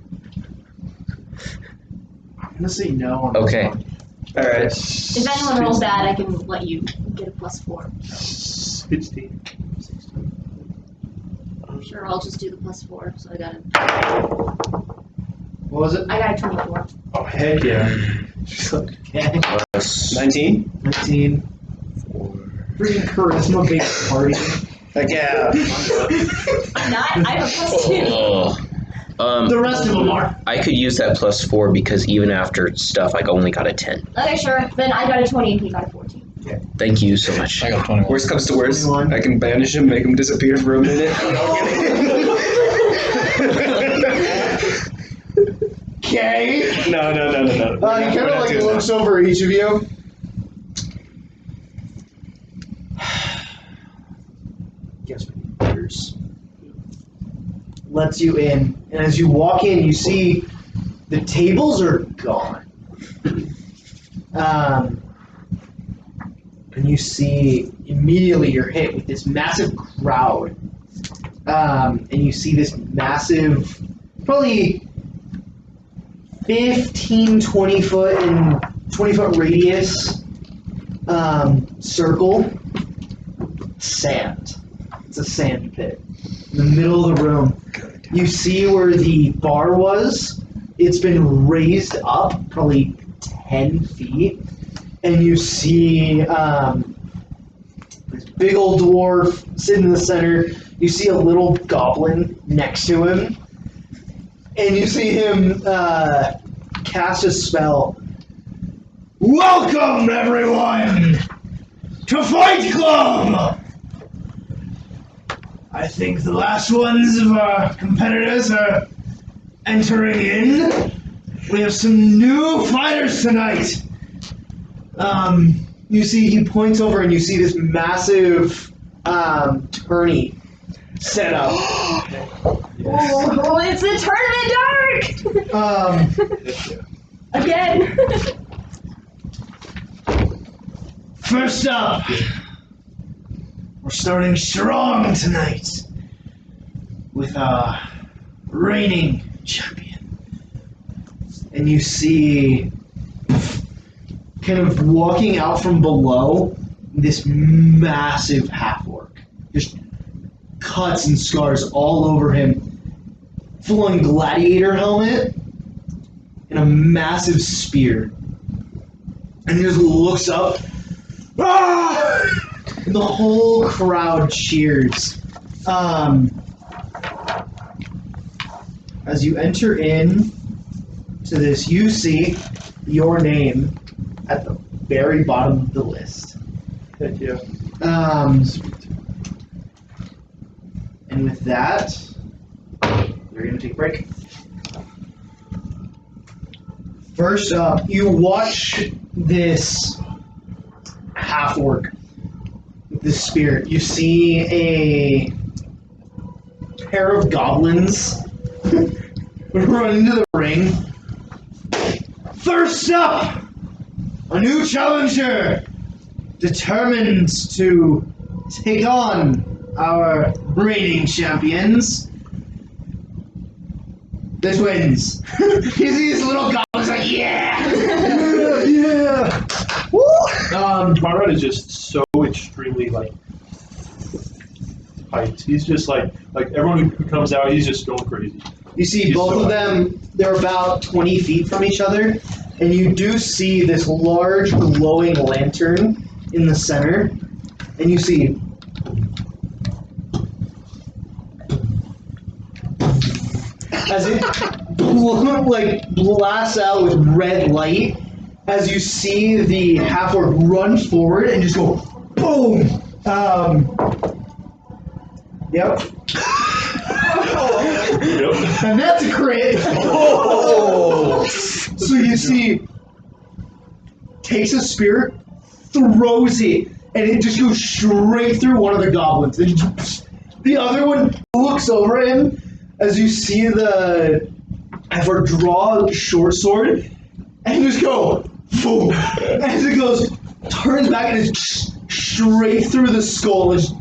I'm gonna say no on Okay. this one. Alright. If anyone rolls bad, I can let you get a +4. 16. Sure, I'll just do the +4. So I got What was it? a 24. Oh, heck yeah. Okay. 19? 19. Freaking charisma based party. Like, yeah. Not. I have a +2. The rest of them are. I could use that +4 because even after stuff, I only got a 10. Okay, sure. Then I got a 20 and he got a 14. Thank you so much. I got 21. Worst comes to worst, 21. I can banish him, make him disappear for a minute. Okay. No. He kind of like looks over each of you. Guess what he hears. Lets you in, and as you walk in, you see the tables are gone. And you see immediately you're hit with this massive crowd. And you see this massive, probably 15, 20 foot and 20 foot radius circle. Sand. It's a sand pit. In the middle of the room. You see where the bar was. It's been raised up probably 10 feet. And you see this big old dwarf sitting in the center. You see a little goblin next to him. And you see him cast a spell. Welcome, everyone, to Fight Club! I think the last ones of our competitors are entering in. We have some new fighters tonight. You see, he points over and you see this massive tourney set up. Oh, it's the tournament dark! Again. First up, we're starting strong tonight with our reigning champion. And you see, kind of walking out from below, this massive half-orc. Just cuts and scars all over him. Full-on gladiator helmet and a massive spear. And he just looks up. Ah! And the whole crowd cheers. As you enter in to this, you see your name at the very bottom of the list. Heck yeah. And with that, we're going to take a break. First up, you watch this this spirit. You see a pair of goblins run into the ring. First up, a new challenger, determined to take on our reigning champions. This wins. You see these little goblins like, yeah! Yeah! Woo! Conrad is just so extremely like hyped. He's just like everyone who comes out, he's just going crazy. You see He's both so of them, they're about 20 feet from each other, and you do see this large glowing lantern in the center, and you see as it blasts out with red light, as you see the half-orc run forward and just go boom. Yep. And that's a crit. Oh. So you see, takes a spear, throws it, and it just goes straight through one of the goblins. And the other one looks over at him as you see the ever draw a short sword and just go boom. As it goes, turns back and is straight through the skull. As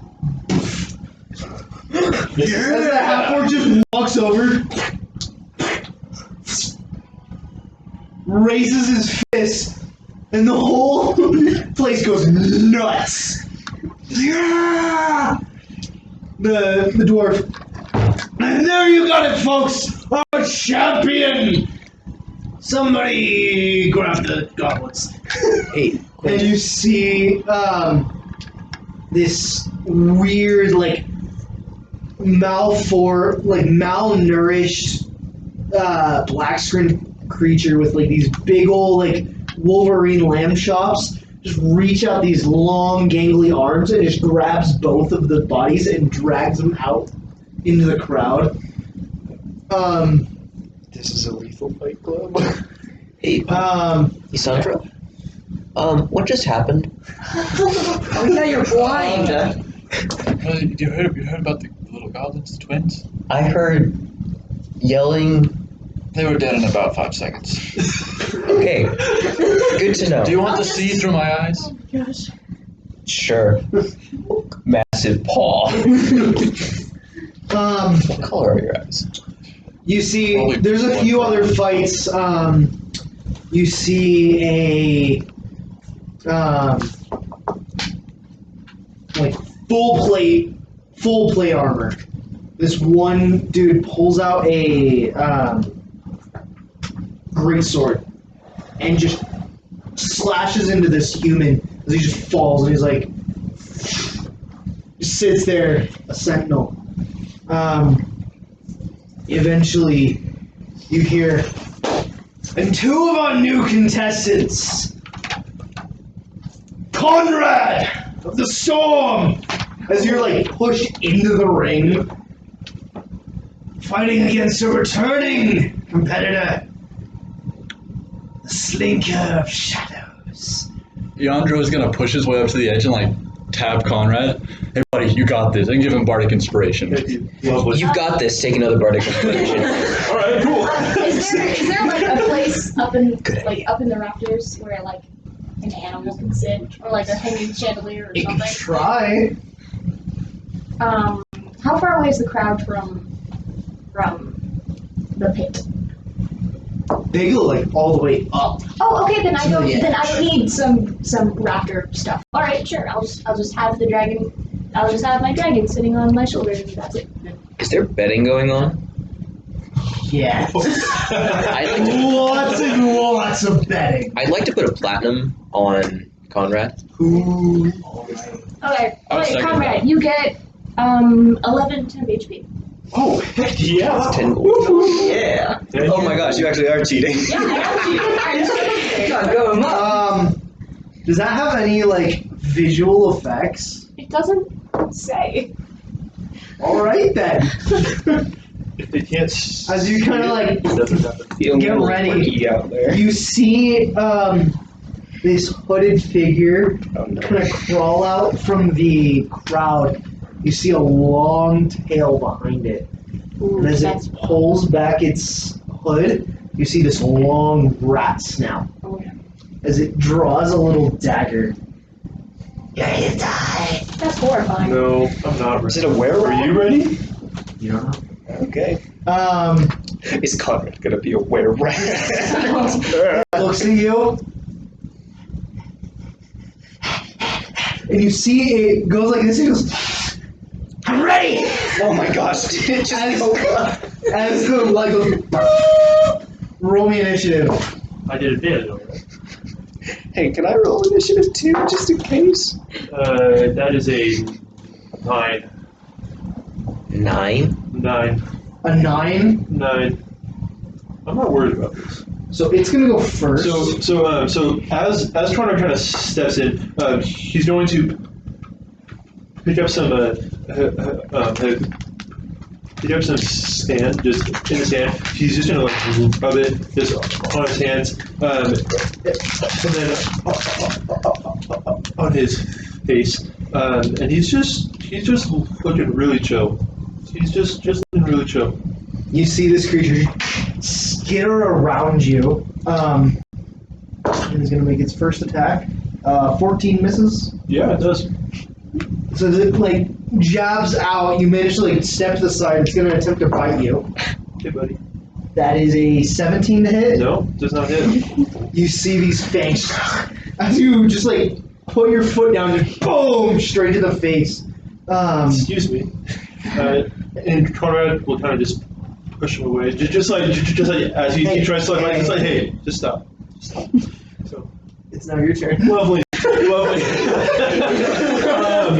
the half-orc just walks over, raises his fist, and the whole place goes nuts. Yeah! The dwarf. And there you got it, folks! Our champion! Somebody grab the goblets. Hey, And you see this weird, malnourished black screen creature with these big old Wolverine lamb chops just reach out these long gangly arms and just grabs both of the bodies and drags them out into the crowd. This is a lethal fight club. hey, Isandra. What just happened? Oh yeah, you're blind. You heard about the little goblins, the twins? I heard yelling. They were dead in about 5 seconds. Okay, good to know. Do you want to see through my eyes? Oh my gosh. Sure. Massive paw. What color are your eyes? You see, Probably there's a few other fights. You see a full plate armor. This one dude pulls out a greatsword and just slashes into this human as he just falls, and he's just sits there, a sentinel. Eventually, you hear, and two of our new contestants, Conrad of the Storm, as you're pushed into the ring, fighting against a returning competitor, the Slinker of Shadows. Leandro is gonna push his way up to the edge and tap Conrad. Hey buddy, you got this. And give him bardic inspiration. Lovely. You got this. Take another bardic inspiration. All right, cool. Is there a place up in the rafters where an animal can sit, or a hanging chandelier or You can something? try. How far away is the crowd from the pit? They go all the way up. Oh, okay. Then I don't. Yeah. Then I don't need some raptor stuff. All right, sure. I'll just have the dragon. I'll just have my dragon sitting on my shoulder, and that's it. Is there betting going on? Yeah. I'd like to, Lots and lots of betting. I'd like to put a platinum on Conrad. Ooh. Okay, I was second Conrad, that. you get 11 temp HP. Oh, heck yeah. 10 gold. Yeah. Oh my gosh, you actually are cheating. Yeah, I am cheating. God, go him up. Does that have any visual effects? It doesn't say. All right then. If they can't. As you kind of it doesn't happen. Feeling get a little ready. quirky out there. you see this hooded figure Oh, no. kind of crawl out from the crowd. You see a long tail behind it. Ooh, And as that's it pulls back its hood, you see this long rat snout. As it draws a little dagger. You're gonna die. That's horrifying. No, I'm not ready. Is it a werewolf? Are you ready? You don't know. Okay. Is Conrad gonna be a werewolf? Looks at you. And you see it goes like this. It goes, I'm ready! Oh my gosh. It just As the light goes, roll me initiative. I did advantage on that. Hey, can I roll initiative too, just in case? That is a 9. 9. 9. A 9. 9. I'm not worried about this. So it's gonna go first. So as Toronto kind of steps in, he's going to pick up some sand just in his hand. He's just gonna like rub it just on his hands, and then on his face, and he's just looking really chill. He's just looking really chill. You see this creature skitter around you. And it's gonna make its first attack. 14 misses. Yeah, it does. So it like jabs out. You manage to like step to the side. It's gonna attempt to bite you. Hey, buddy. That is a 17 to hit. No, does not hit. You see these fangs as you just like put your foot down, just boom, straight to the face. Excuse me. And Conrad will kind of just push him away, just like as he tries to like, it's like, hey, just stop. So It's now your turn. lovely.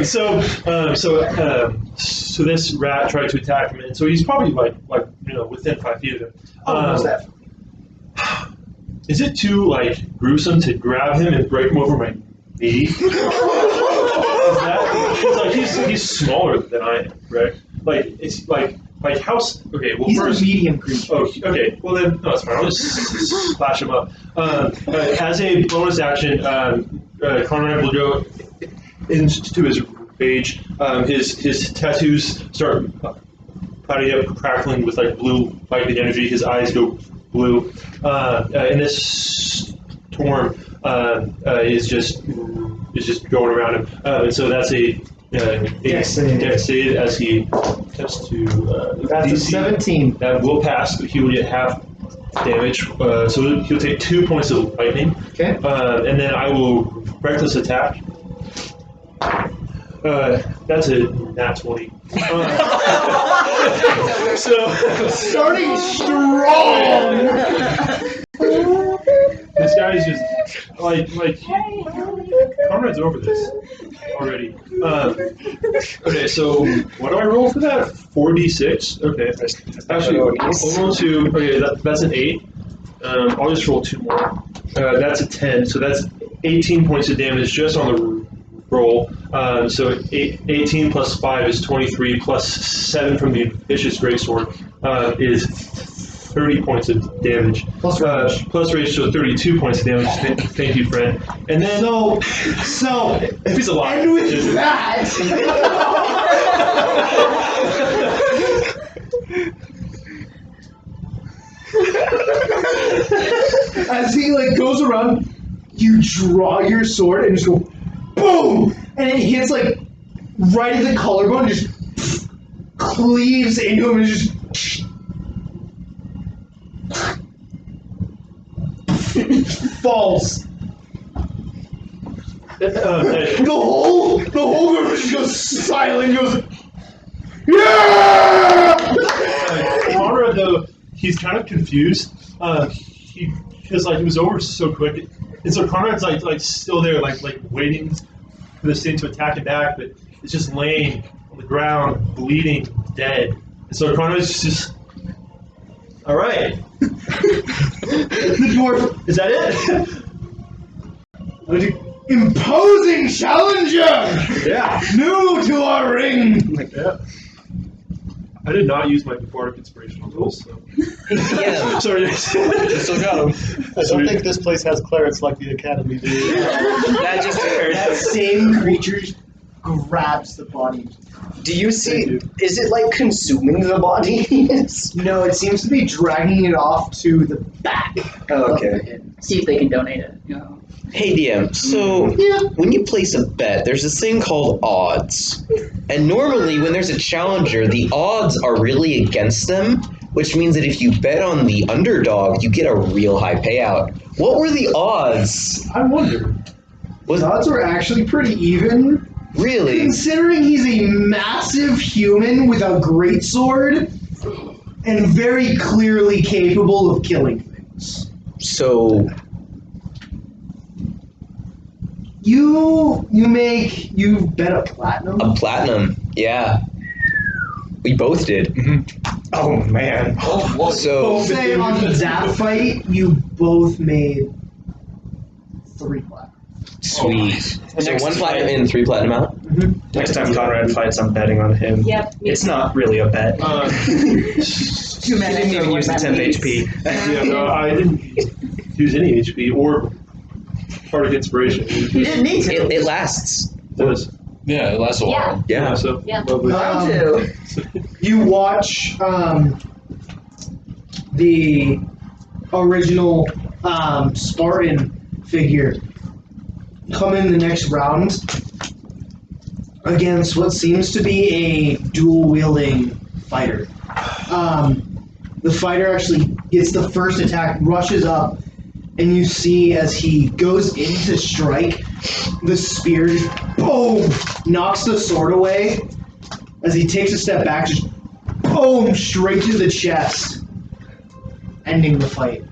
So this rat tried to attack him, and so he's probably like within 5 feet of him. What's that? Is it too like gruesome to grab him and break him over my knee? Is that, 'cause, like he's smaller than I am, right? Like it's like how? Okay, well He's first. a medium creature. Oh, okay. Well then, no, it's fine. I'll just splash him up. As a bonus action, Conrad will go into his rage. His tattoos start clouding up, crackling with like blue lightning energy. His eyes go blue. And this storm is just going around him. And so that's a dex save as he attempts to. That's a DC. 17. That will pass, but he will get half damage. So he'll take 2 points of lightning. Okay. And then I will reckless attack. That's a nat 20. So Starting strong. this guy is just like Conrad's over this already. Okay, so what do I roll for that? 4d6. Okay, actually, I'll roll 2. Okay, that's an 8. I'll just roll 2 more. That's a 10. So that's 18 points of damage just on the roll. So 18 plus 5 is 23, plus 7 from the vicious greatsword is 30 points of damage. Plus rage. Plus rage, so 32 points of damage. Thank you, friend. And then, so if he's alive. And with that, as he like goes around, you draw your sword and just go boom, and it hits like right at the collarbone, just cleaves into him and just falls. The whole group just goes silent. Goes, yeah. Conrad, though, he's kind of confused. Because like it was over so quick, and so Conrad's like still there, like waiting for this thing to attack him back, but it's just laying on the ground, bleeding, dead. And so Conrad's just, all right. The dwarf, Is that it? imposing challenger, Yeah. new to our ring. Yeah. I did not use my bardic inspiration on those. So. Yeah. Sorry. You still got him. I don't think this place has clerics like the academy do. That just occurred. That same creature grabs the body. Do you see? Is it like consuming the body? No, it seems to be dragging it off to the back. Okay. See if they can donate it. You know. Hey DM, so when you place a bet, there's this thing called odds. And normally when there's a challenger, the odds are really against them, which means that if you bet on the underdog, you get a real high payout. What were the odds? I wonder. The odds were actually pretty even. Really? Considering he's a massive human with a greatsword and very clearly capable of killing things. So, You bet a platinum? a platinum, yeah. We both did. Oh man. So, Say on that fight, you both made 3 platinum. sweet. So Next 1 platinum fight. in, 3 platinum out? Next time Conrad fights, I'm betting on him. Yep. It's not really a bet. Two men I didn't even use the 10 HP. Yeah, no, I didn't use any HP or bardic inspiration. You didn't need to. It lasts. Does. Yeah, it lasts a while. Yeah. So Yeah. lovely. Round two. You watch the original Spartan figure come in the next round against what seems to be a dual-wielding fighter. The fighter actually gets the first attack, rushes up, and you see as he goes in to strike, the spear just boom knocks the sword away. As he takes a step back, just boom straight to the chest, ending the fight.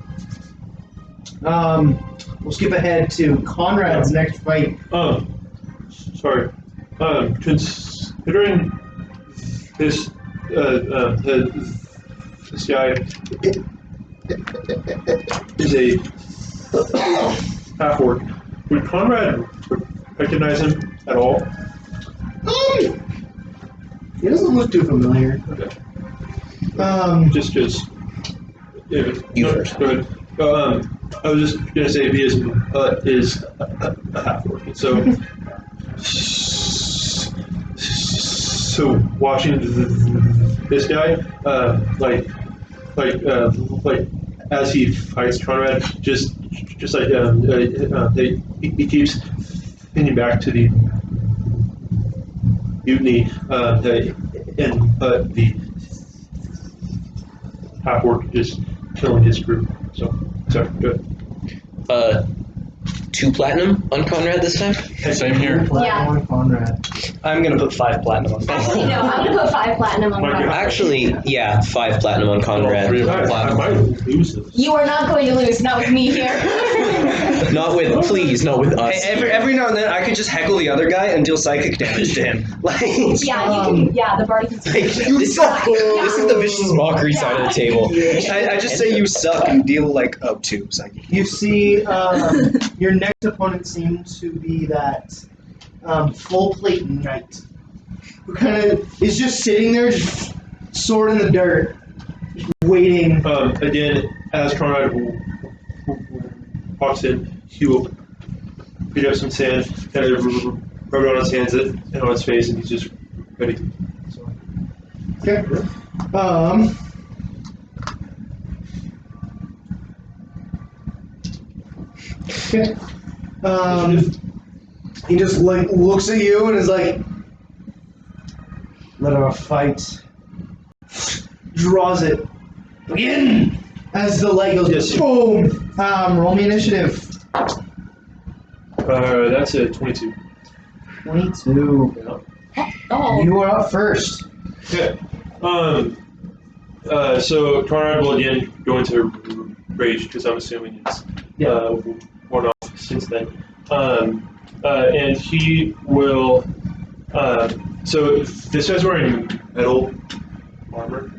We'll skip ahead to Conrad's next fight. Sorry. Considering this this guy is a half-orc, would Conrad recognize him at all? He doesn't look too familiar. Okay. Just Just because. You first. Go ahead. I was just gonna say he is a half-orc. So watching this guy, like as he fights Conrad, just like he keeps thinking back to the mutiny and the half-orc just killing his crew. So sorry, go ahead. 2 platinum on Conrad this time? Same here. Yeah. Conrad. I'm gonna put 5 platinum on that. Actually, no, I'm gonna put 5 platinum on My Conrad. God. Actually, yeah, 5 platinum on Conrad. 3 of I platinum. might lose this. You are not going to lose, not with me here. Not with us. Hey, every now and then, I could just heckle the other guy and deal psychic damage to him. Like, Yeah, you can. Yeah, the bardic Like, inspiration. this is the vicious mockery side of the table. I just say you suck and deal like 2 psychic. You see, your next opponent seems to be that full plate knight, who kind of is just sitting there, just sword in the dirt, just waiting. Again, as Conrad walks in, he will pick up some sand, kind of rub it on his hands and on his face, and he's just ready. So, Okay. Okay. He just like looks at you and is like, "Let our fight." Draws it. Begin. As the light goes, Yes. boom. Roll me initiative. that's a 22. 22. Oh. You are up first. Okay. So Conrad will again go into rage because I'm assuming it's worn off since then. And he will. So this guy's wearing metal armor.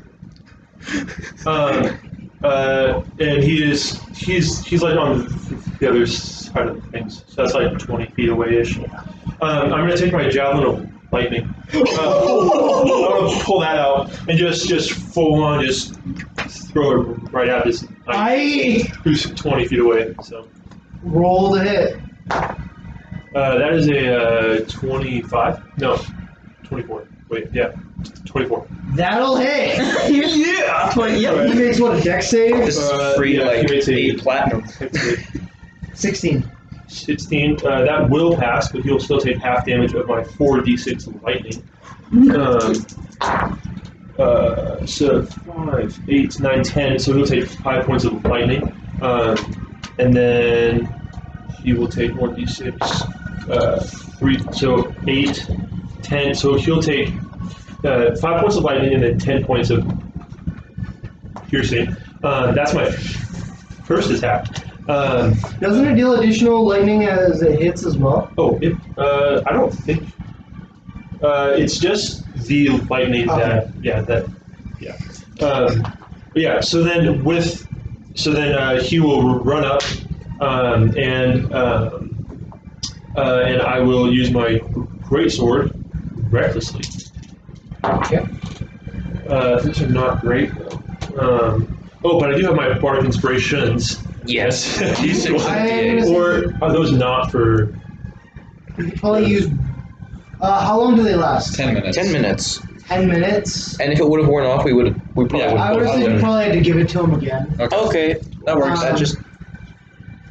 And he's like on the other side of things. So that's like 20 feet away ish. I'm gonna take my javelin lightning. I'm gonna pull that out and just full on just throw it right at this. Who's 20 feet away? So roll the hit. that is a 25. No, 24. Wait, yeah, 24. That'll hit. Yeah. He makes what, a dex save? This is free, yeah, like, he makes a- 8 platinum. 16. 16. That will pass, but he'll still take half damage of my 4d6 lightning. So 5, 8, 9, 10. So he'll take 5 points of lightning, and then he will take 1d6, 3. So 8, 10. So he'll take 5 points of lightning and then 10 points of piercing. That's my first attack. Doesn't it deal additional lightning as it hits as well? Oh, I don't think. It's just the lightning Okay. So then he will run up, and I will use my greatsword recklessly. Okay. These are not great though. But I do have my bardic inspirations. Yes. Or are those not for? You could probably use. How long do they last? 10 minutes. 10 minutes. 10 minutes. And if it would have worn off, we probably would Yeah, have I would say you probably had to give it to him again. Okay, that works. That just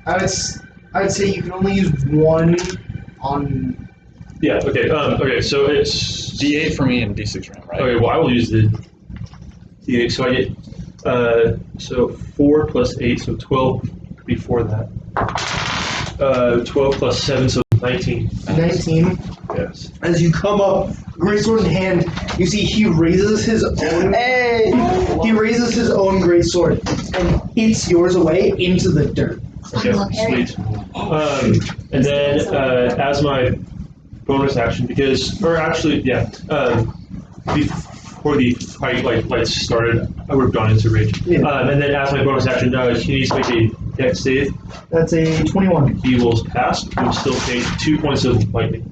I would say you can only use one on. Yeah. Okay. Okay. So it's D8 for me and D6 for him, right? Okay. Well, I will use the D8. So I get so 4 plus 8, so 12 before that. 12 plus 7, so 19. 19. Yes. As you come up, greatsword in hand, you see he raises his own. He raises his own greatsword and hits yours away into the dirt. Okay. Sweet. And then as my bonus action, before the fight like started, I would have gone into rage. Yeah. And then as my bonus action, he needs to make a dex save. That's a 21. He will pass. He will still take 2 points of lightning.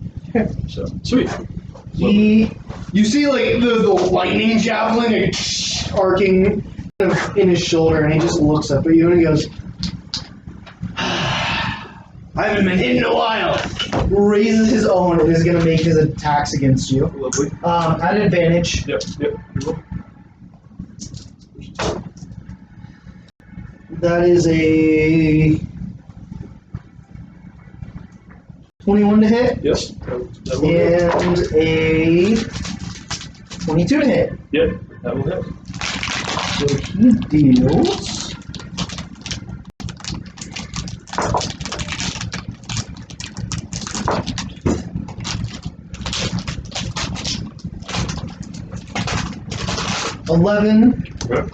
So sweet. You see like the lightning javelin arcing in his shoulder, and he just looks up at you and he goes, I haven't been hit in a while. Raises his own and is going to make his attacks against you. Lovely. At advantage. Yep. That is a 21 to hit. Yes. That will hit. And a 22 to hit. Yep. That will hit. So he deals. $11, Okay.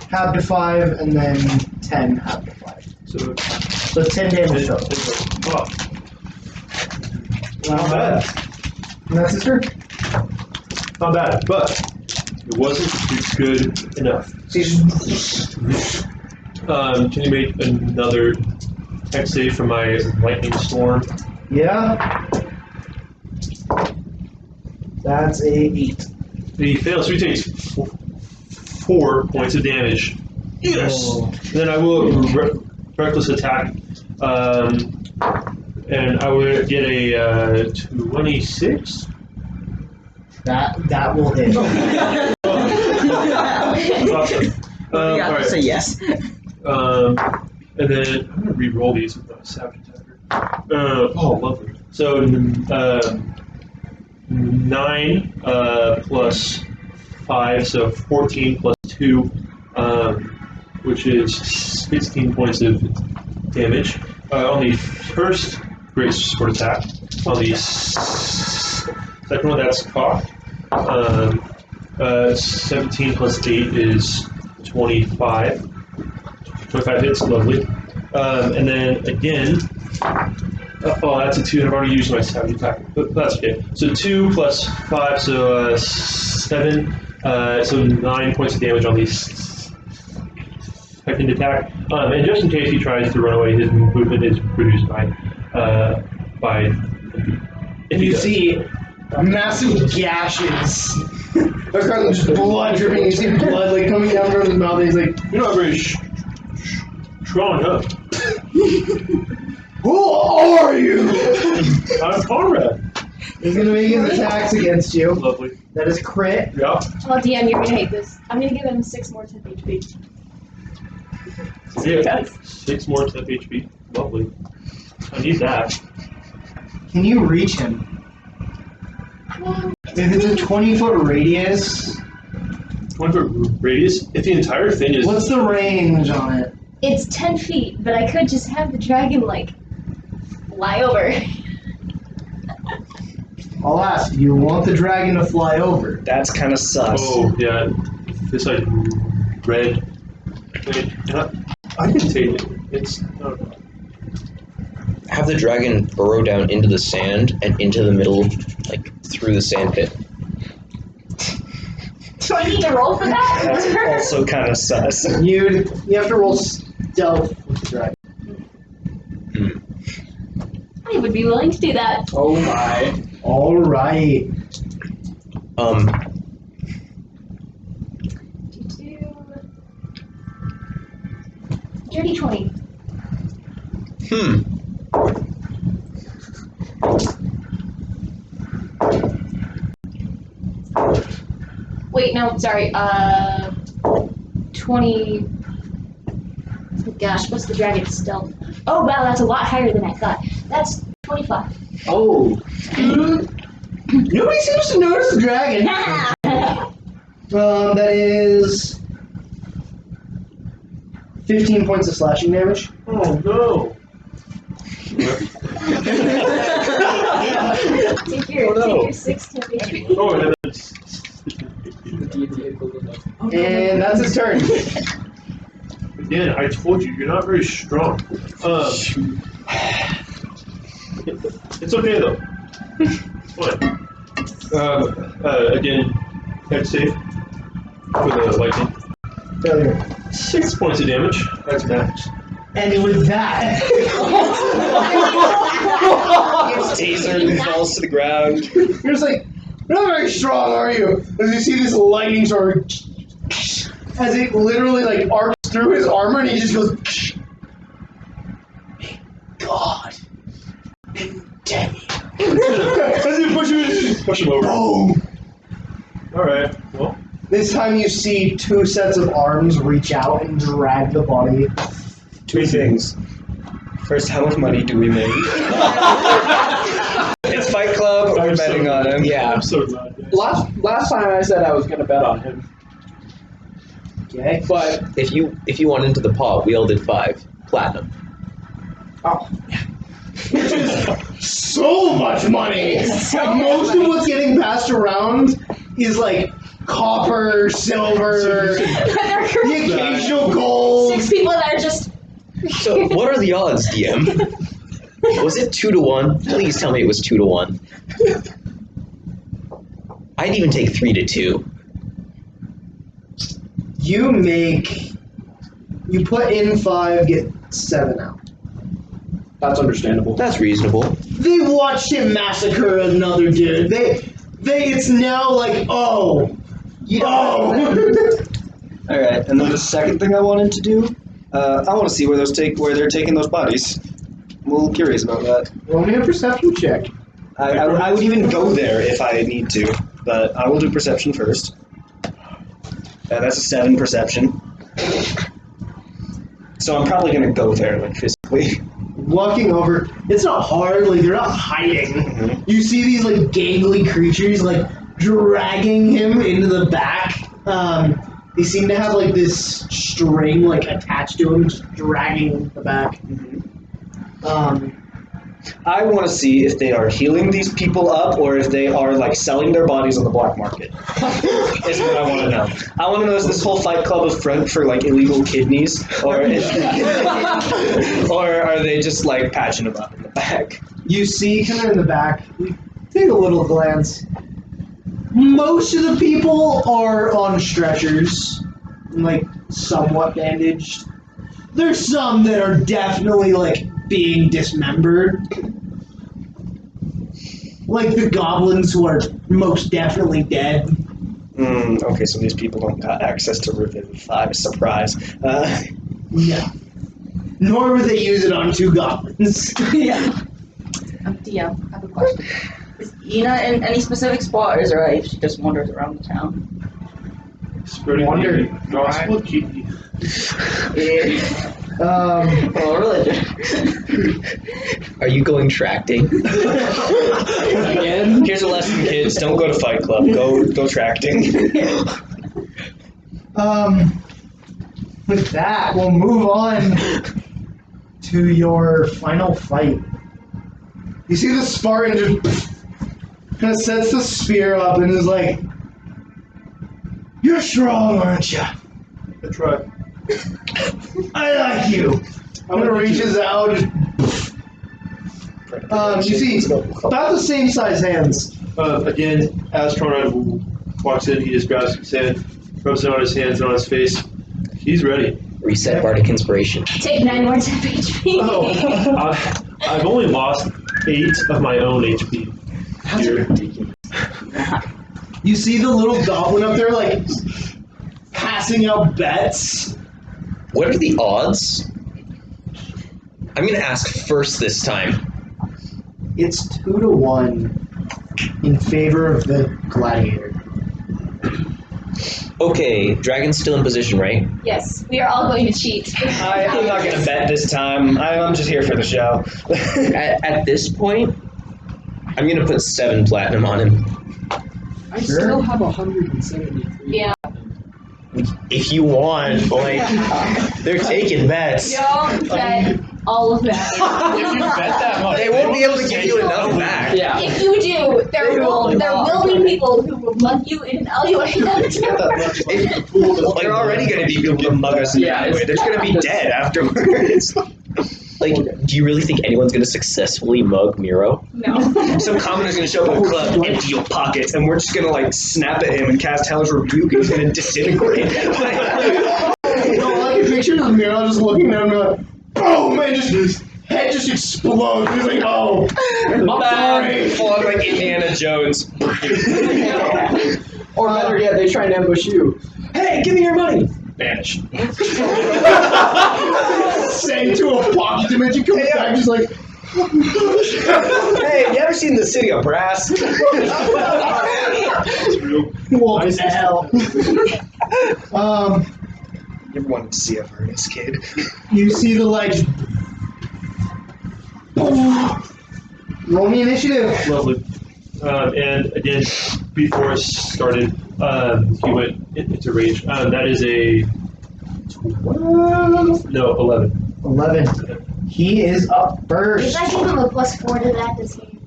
half to 5, and then 10, half to 5. So So 10 damage total. Not bad. And that's his turn. Not bad, but it wasn't good enough. So he's Can you make another tech save for my lightning storm? yeah. That's a 8. He fails, so he takes 4 points of damage. Yes. Oh. Then I will reckless attack, and I will get a 26. That will hit. Awesome. You have Alright. to say yes. And then I'm gonna re-roll these with my savage attacker. Lovely. So 9 plus 5, so 14 plus 2, which is 16 points of damage. On the first great sword attack, on the second one, that's cocked. 17 plus 8 is 25. 25 hits, lovely. And then again, that's a 2, and I've already used my savage attack, but that's okay. So 2 plus 5, so 7, so 9 points of damage on the second attack. And just in case he tries to run away, his movement is reduced by if he You does. see, massive gashes. Across just blood dripping. You see blood like coming down from his mouth. And he's like, You're not very strong, huh? "Who are you?" I'm Conrad. He's gonna make his attacks against you. Lovely. That is crit. Yeah. Oh, DM, you're gonna hate this. I'm gonna give him 6 more temp HP. Yeah. 6 more temp HP. Lovely. I need that. Can you reach him? If it's a 20-foot radius, 1 foot radius. If the entire thing is. what's the range on it? It's 10 feet, but I could just have the dragon, like, fly over. I'll ask, do you want the dragon to fly over? That's kind of sus. Oh, yeah. This like red. Wait, I can take it. It's. No. Have the dragon burrow down into the sand and into the middle, like through the sand pit. Do I need to roll for that? That's also kind of sus. You have to roll stealth with the dragon. I would be willing to do that. Oh my. Alright. Dirty 20. Wait, no, sorry. 20. Gosh, what's the dragon's stealth? Oh, wow, that's a lot higher than I thought. That's 25. Oh. Nobody seems to notice the dragon. That is 15 points of slashing damage. Oh no. Take your 6 temp HP. Oh, and then it's. And that's his turn. Again, I told you, you're not very strong. It's okay though. What? Again, head save for the lightning. Failure. 6 points of damage. That's max. And with that, Taser and falls to the ground. you're just like, you're not very strong, are you? As you see this lightning sort of, as it literally like arcs through his armor, and he just goes, God, and Tenney. As you push him over. Boom. Alright, well. This time you see 2 sets of arms reach out and drag the body. 2 things. First, how much money do we make? It's Fight Club, we're betting on him. Yeah. I'm so glad. Guys. Last time I said I was gonna bet on him, Okay. but If you want into the pot, we all did 5 platinum. Oh. Which is so much money. Most of what's getting passed around is like copper, silver, the occasional gold. 6 people that are just. So what are the odds, DM? Was it 2 to 1? Please tell me it was 2 to 1. I'd even take 3 to 2. You put in 5, get 7 out. that's understandable. That's reasonable. They watched him massacre another dude. It's now like, oh. Alright, and then the second thing I wanted to do, I want to see where they're taking those bodies. I'm a little curious about that. Roll me a perception check. I would even go there if I need to, but I will do perception first. That's a 7 perception. So I'm probably gonna go there, like, physically. Walking over, it's not hard, like, they're not hiding. Mhm. You see these, like, gangly creatures, like, dragging him into the back. They seem to have, like, this string, like, attached to him, just dragging the back. I want to see if they are healing these people up or if they are, like, selling their bodies on the black market. Is what I want to know. I want to know, is this whole Fight Club a front for, like, illegal kidneys? Or or are they just, like, patching them up in the back? You see, kind of in the back, you take a little glance. Most of the people are on stretchers, and, like, somewhat bandaged. There's some that are definitely, like, being dismembered. like the goblins who are most definitely dead. Okay, so these people don't got access to Revivify. Surprise. No. Nor would they use it on 2 goblins. Yeah. DM, I have a question. Is Ina in any specific spot, or is it right if she just wanders around the town? Spreading Wonder- the gospel key. Well, religion. Are you going tracting? Again, here's a lesson, kids. Don't go to Fight Club. Go tracting. With that, we'll move on to your final fight. You see the Spartan just kind of sets the spear up and is like, "You're strong, aren't you? That's right. I like you." And it reaches out. You see about the same size hands. Again, as Tronad walks in, he just grabs his hand, rubs it on his hands and on his face. He's ready. Reset Bardic Inspiration. Take 9 more temp HP. I've only lost 8 of my own HP. Here. You see the little goblin up there, like, passing out bets. What are the odds? I'm going to ask first this time. It's 2-1 in favor of the gladiator. Okay, dragon's still in position, right? Yes, we are all going to cheat. I'm not gonna bet this time. I'm just here for the show. At this point, I'm going to put 7 platinum on him. I still have 173. Yeah. If you want, like, they're taking bets. Don't bet all of that. If you bet that much, They won't be able to give you enough back. Yeah. If you do, there will be people who will mug you in an alleyway. They're already going to be people to mug us in the alleyway. They're going to be dead afterwards. Like, do you really think anyone's going to successfully mug Miro? No. Some commoner's gonna show up at the club, empty your pockets, and we're just gonna like snap at him and cast Hellish Rebuke, and he's gonna disintegrate. No, I can picture the Miro just looking at him like, boom, and just his head just explodes. He's like, oh, My bad. sorry. Full on like Indiana Jones. Or better yet, they try and ambush you. Hey, give me your money. Vanish. Saying to a pocket dimension, comes back, just like, Hey, you ever seen the City of Brass? what the hell? You ever wanted to see a furnace, kid? You see the lights. Roll me initiative. Lovely. And again, before it started, he went into rage. That is a 12? No, 11. 11. He is up first. If I give him a +4 to that, does he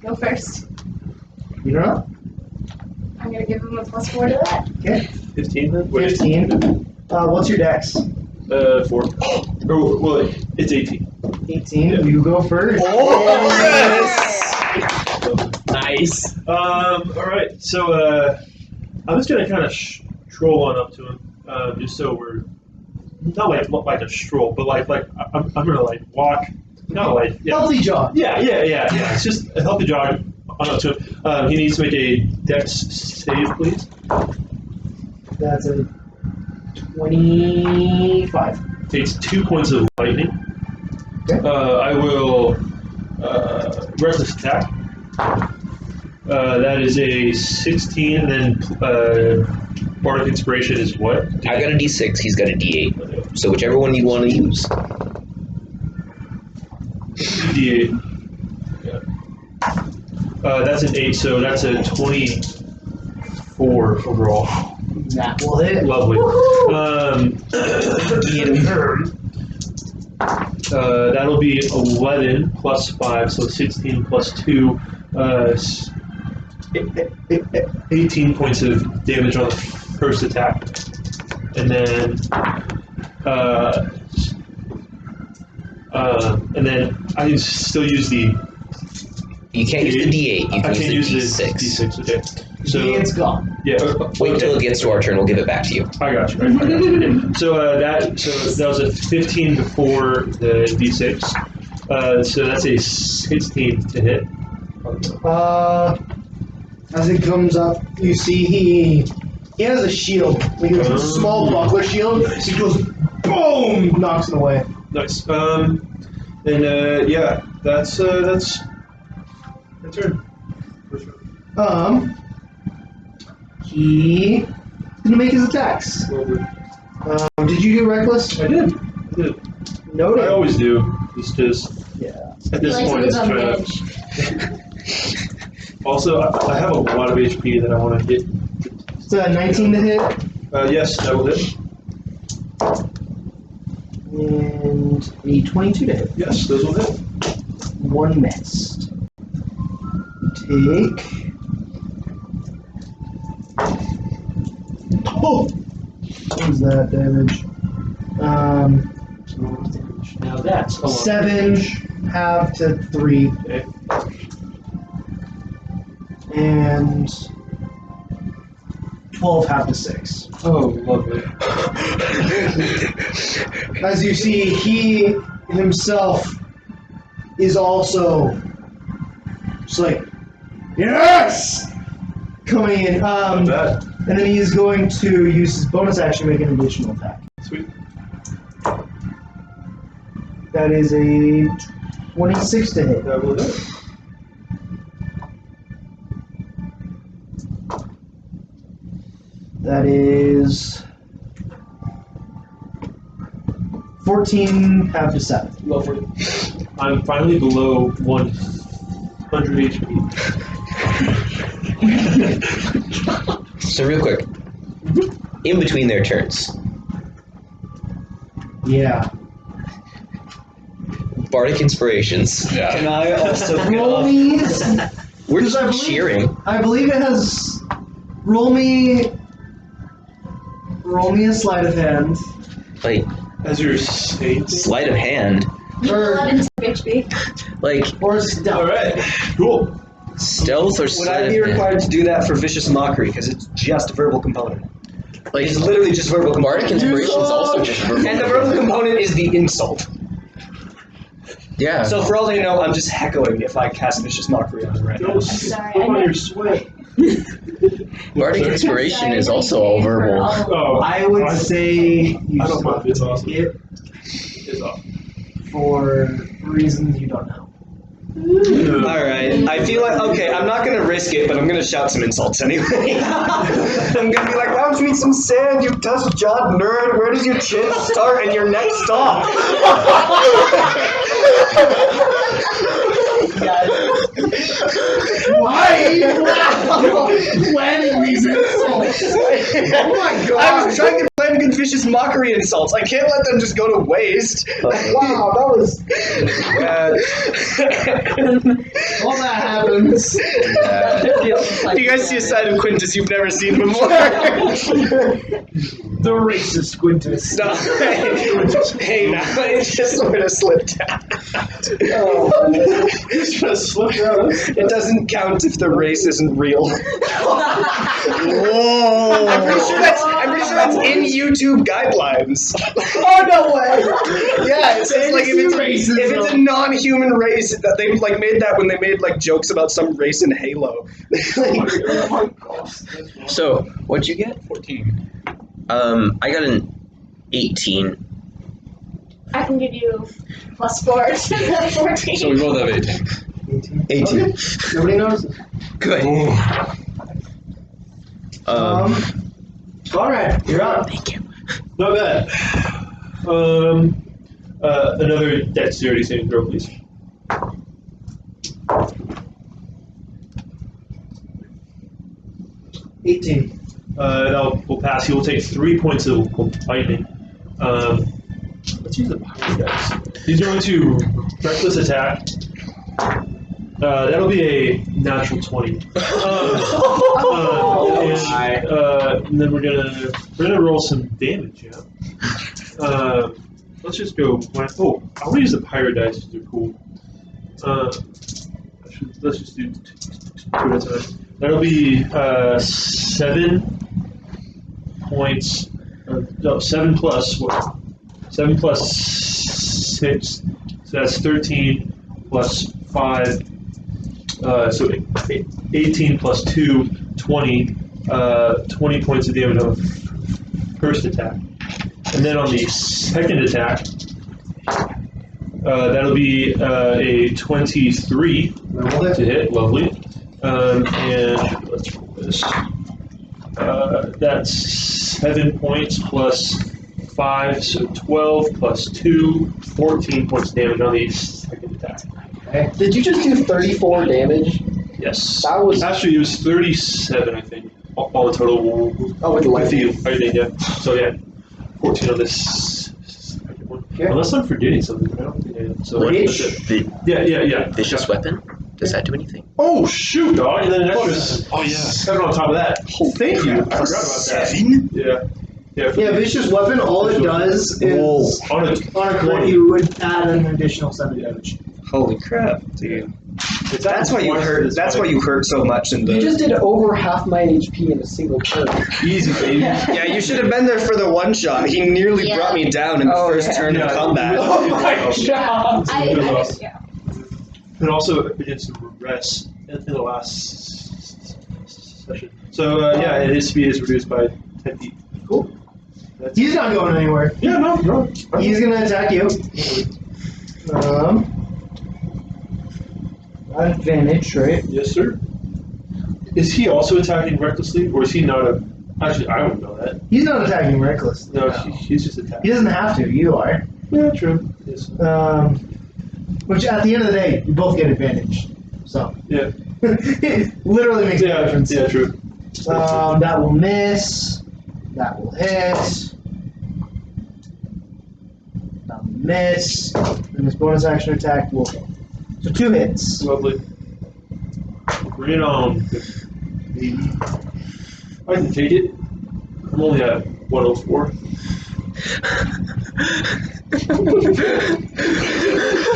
go first? You don't know? I'm gonna give him a +4 to that. Okay. 15 then? 15. What's your dex? 4. Oh, well, it's 18. 18. You go first. Nice. All right. So I'm just gonna kind of stroll on up to him, just so we're not like a stroll, but like I'm gonna like walk, not like Healthy job. yeah. It's just a healthy jog on up to him. He needs to make a dex save, please. That's a 25. Takes 2 points of lightning. Okay. I will reckless attack. That is a 16, and then Bardic Inspiration is what? I got a D6, he's got a D8. So whichever one you want to use. D8. Yeah. That's an 8, so that's a 24 overall. That will hit. Lovely. That'll be 11 plus 5, so 16 plus 2. 18 points of damage on the first attack. And then I can still use the. You can't use the D8, you I can can't use use the the D6. D6. Okay. So It's gone. yeah. Wait till it gets to our turn, we'll give it back to you. I got you. Yeah. So that was a 15 before the D6. So that's a 16 to hit. As it comes up, you see he has a shield, like a small buckler shield. So he goes, boom, knocks it away. Nice. Yeah, that's my turn. He's gonna make his attacks. Did you do reckless? I did. Noted. I always do. It's just Yeah. at this point, it's on the trying edge. to. Also, I have a lot of HP that I want to hit. It's a 19 to hit, Yes, that will hit. and a 22 to hit. Yes, those will hit. One missed. Take. Oh! What was that damage? Now that's a lot. 7 half to 3. Okay. And 12 half to 6. Oh, lovely. As you see, he himself is also just like, yes! Coming in. Not bad. And then he's going to use his bonus action to make an additional attack. Sweet. That is a 26 to hit. That will hit. That is 14 half to 7. Lovely. I'm finally below 100 HP. So real quick, in between their turns, Yeah. bardic inspirations. Yeah. Can I also get Roll off? me. We're Because I just believe- cheering. I believe it has. Roll me a sleight of hand. Like As you're saying. sleight of hand. Or, 11 HP. Like or stealth. All right. Cool. stealth or Would sleight I be of hand. required to do that for vicious mockery? Because it's just a verbal component. Like It's literally just verbal component. bardic inspiration is also just verbal. And the verbal component is the insult. Yeah. So for all they know, I'm just heckling if I cast vicious mockery on them right now. Don't Sorry, slip I on know. your sweat. bardic Sorry? inspiration is also all verbal. Oh, I would say you I don't know. stop It's awesome. it It's off. for reasons you don't know. Alright, I feel like, okay, I'm not gonna risk it, but I'm gonna shout some insults anyway. I'm gonna be like, lounge me some sand, you tusk-jawed nerd, where does your chin start and your neck stop? Planning these insults. Oh my god. I was trying to plan good vicious mockery insults. I can't let them just go to waste. Wow, that was. All that happens. You guys see a side of Quintus you've never seen before. The racist Quintus. No, hey, now it just sort of slipped out. Just slipped out. It doesn't count if the race isn't real. Whoa. I'm pretty sure that's in YouTube guidelines. Oh no way! Yeah, it says like if it's Racism. a non-human race that they like made that when they made like jokes about some race in Halo. So what'd you get? 14. I got an 18. I can give you +4 to the 14. So we both have 18. 18. Okay. Nobody knows. Good. Alright, you're up. Thank you. Not bad. Another dexterity saving throw, please. Will pass. He will take 3 points of lightning. Let's use the power dice. He's going to reckless attack. That'll be a natural 20. And then we're gonna roll some damage. Yeah. Let's just go. I want to use the pyro dice because they're cool. Let's just do 2 at a time. That'll be 7 points. No, 7 plus what? 7 plus 6. So that's 13 plus 5. So 18 plus 2, 20. 20 points of damage on the first attack. And then on the second attack, that'll be a 23 to hit. Lovely. And let's roll this. That's 7 points plus 5, so 12 plus 2, 14 points of damage on the second attack. Okay. Did you just do 34 damage? Yes. That was Actually, it was 37, I think. All the total. Oh, with the with you, lightning. everything, yeah. So yeah, 14 on this second one. Okay. Unless I'm forgetting something, but I don't think I am. So Reach. that's it. Yeah. Vicious weapon? Does that do anything? Oh shoot, dog! And then an extra 7 on top of that. Oh, thank you. I forgot about that. 7? Yeah. Yeah, vicious weapon. All it does is On a on a crit you would add an additional 7 damage. Holy crap, dude. It's That's why you hurt. That's why you hurt so much in the. You just did over half my HP in a single turn. easy, baby. Yeah, you should have been there for the one shot. He nearly Yeah. brought me down in the first turn of combat. Oh my god! Yeah. And also against the rest in the last session. So yeah, his speed is reduced by 10 feet. Cool. He's not going anywhere. Yeah, no. He's gonna attack you. Advantage, right? Yes, sir. Is he also attacking recklessly, or is he not a? Actually, I don't know that. He's not attacking recklessly. No, he's just He attacking. doesn't have to. You are. Yeah, true. Yes. Which at the end of the day, you both get advantage. So Yeah. it literally makes no difference. Yeah, true. That will miss. That will hit. That will miss. And this bonus action attack will hit. So 2 hits. Lovely. Bring it on. I can take it. I'm only at 104.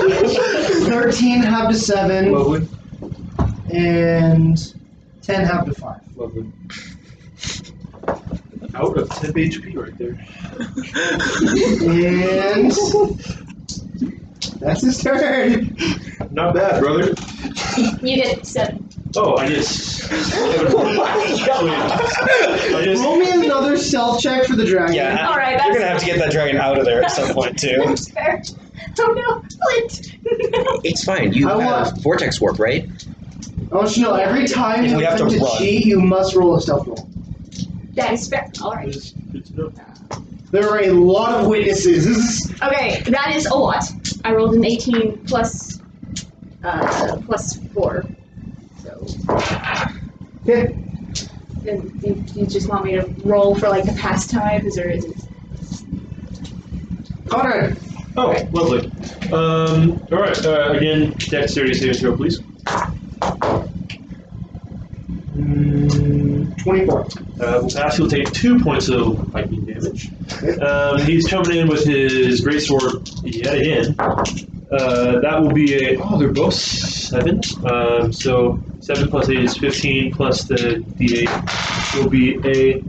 13 half to 7, Lovely. and 10 half to 5. Lovely. Out of 10 HP right there. And that's his turn. Not bad, brother. You get 7. Oh, I get 7. I just, Roll me another stealth check for the dragon. Yeah, All right, you're that's- gonna have to get that dragon out of there at some point too. That's fair. Oh no, Flint! It's fine. You I have want- Vortex Warp, right? I want you to know every time If you we have to attempt to run. cheat, you must roll a stealth roll. That is fair. Alright. it's good to know. There are a lot of witnesses. Okay, that is a lot. I rolled an 18 plus 4. So, Okay. and you just want me to roll for like the past times, or is it? Conrad. Oh, lovely. Alright, again, dexterity saving throw, please. 24. Will pass, he'll take 2 points of lightning damage. He's coming in with his greatsword yet again. That will be a. Oh, they're both 7. So 7 plus 8 is 15, plus the d8 will be a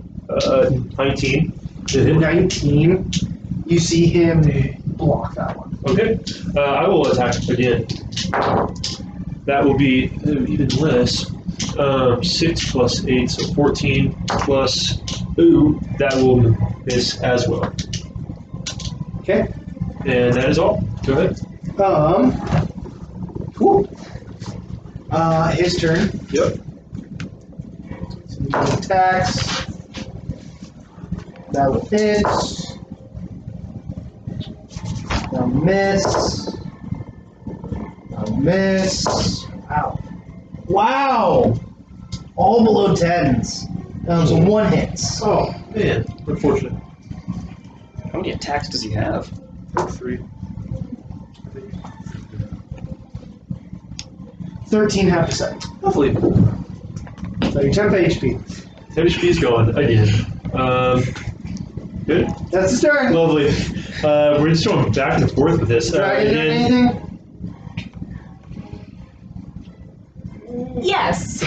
19 to hit. 19. You see him block that one. Okay, I will attack again. That will be even less. 6 plus 8, so 14 plus. Ooh, that will miss as well. Okay. And that is all. Go ahead. Cool. His turn. Yep. So he attacks. That will hit. That'll miss. That'll miss. Wow. Wow! All below 10s. So 1 hit. Oh, man. Unfortunate. How many attacks does he have? 3. 13 half to 7. Lovely. So your temp HP. HP is gone again. Good. That's his turn. Lovely. We're just going back and forth with this. Dragon doing Again, anything? Yes.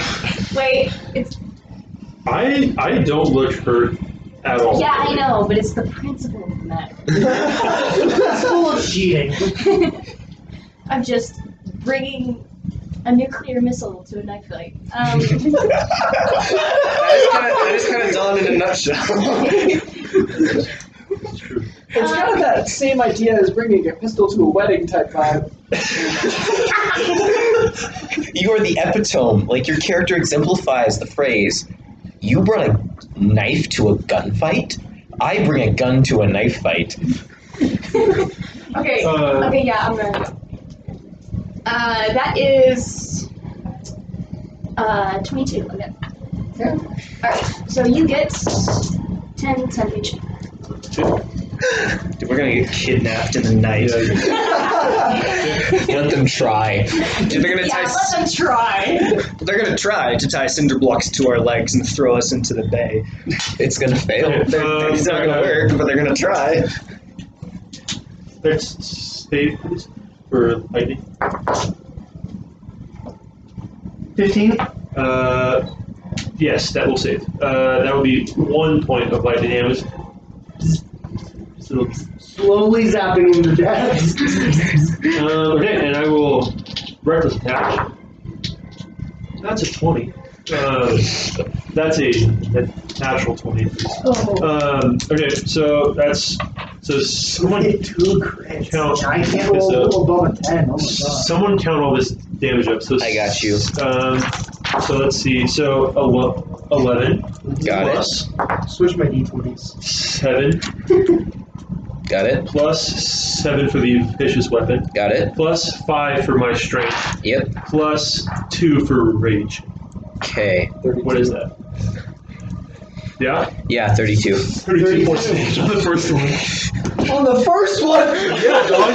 Wait. It's I don't look hurt at all. yeah, I know, but it's the principle of the matter. That's full of cheating. I'm just bringing a nuclear missile to a knife fight. That is kind of done in a nutshell. It's kind of that same idea as bringing a pistol to a wedding type vibe. You are the epitome. Like, your character exemplifies the phrase, you bring a knife to a gunfight? I bring a gun to a knife fight. Okay. Okay. Yeah, I'm ready to go. That is 22. Okay. Yeah. All right. So you get 10 HP. Dude, we're gonna get kidnapped in the night. Let them try. Dude, they're gonna Yeah, let them try. They're gonna try to tie cinder blocks to our legs and throw us into the bay. It's gonna fail. It's not gonna work, but they're gonna try. Let's save please for lightning. 15. Yes, that will save. That will be 1 point of lightning damage. So, Slowly zapping him to death. okay, and I will reckless attack. That's a 20. That's a natural 20. Okay, so that's someone Hit 2 crits. count. I can't roll above a 10. Oh my god. Someone count all this damage up. So I got you. So let's see. So 11 Got it. plus Switch my d20s. 7 Got it. plus 7 for the vicious weapon Got it. plus 5 for my strength Yep. plus 2 for rage. Okay. What is that? Yeah? Yeah, 32. 32 points damage on the first one. On the first one! Yeah, dog.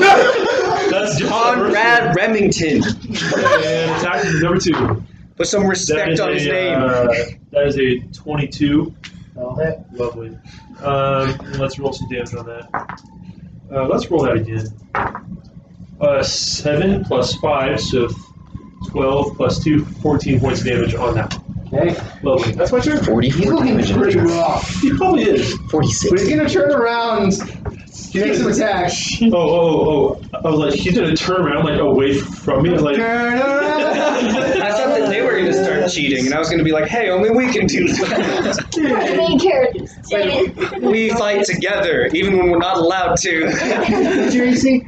That's just Conrad Remington. And attack number 2. Put some That respect is on his name. That is a 22. That'll hit. Lovely. Let's roll some damage on that. Let's roll that again. 7 plus 5, so 12 plus 2, 14 points of damage on that. Okay. Lovely. That's my turn. 44 He's looking damage in pretty turn. rough. He probably is. 46. But he's gonna turn around, make some attacks. Oh. I was like, he's gonna turn around, like, away from me. I was like, Turn around. I thought that they were gonna start cheating, and I was gonna be like, "Hey, only we can do that. The main characters. Dang it. We fight together, even when we're not allowed to." What's your AC?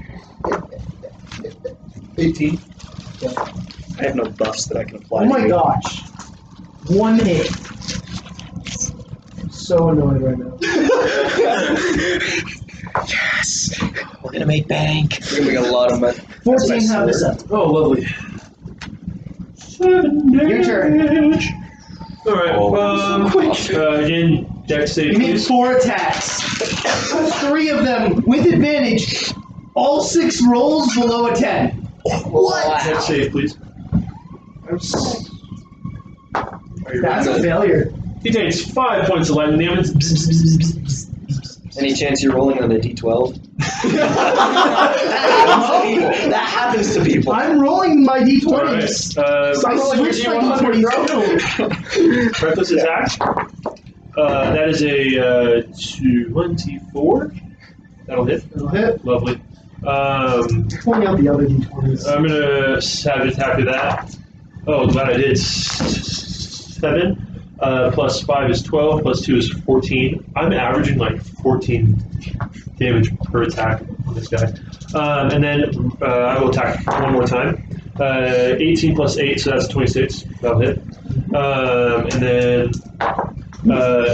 18. I have no buffs that I can apply. Oh my to you. gosh. 1 hit. So annoyed right now. Yes. We're gonna make bank. We're gonna make a lot of money. 14 That's half my to 7. Oh, lovely. 7 Your turn. damage. Alright, again, dex save, You need please. 4 attacks. 3 of them with advantage. All 6 rolls below a 10. What? Dex save, please. Are you That's ready? a failure. He takes 5 points of lightning damage. Any chance you're rolling on a d12? That happens to people. I'm rolling my d20s. Alright, So I switched my d20s. reckless attack. That is a 24. That'll hit. It'll hit. Lovely. Pulling out the other d20s. I'm gonna savage attack with that. Oh, glad I did. 7 plus 5 is 12, plus 2 is 14. I'm averaging like 14 damage per attack on this guy. And then I will attack one more time. 18 plus 8, so that's 26. That'll hit. And then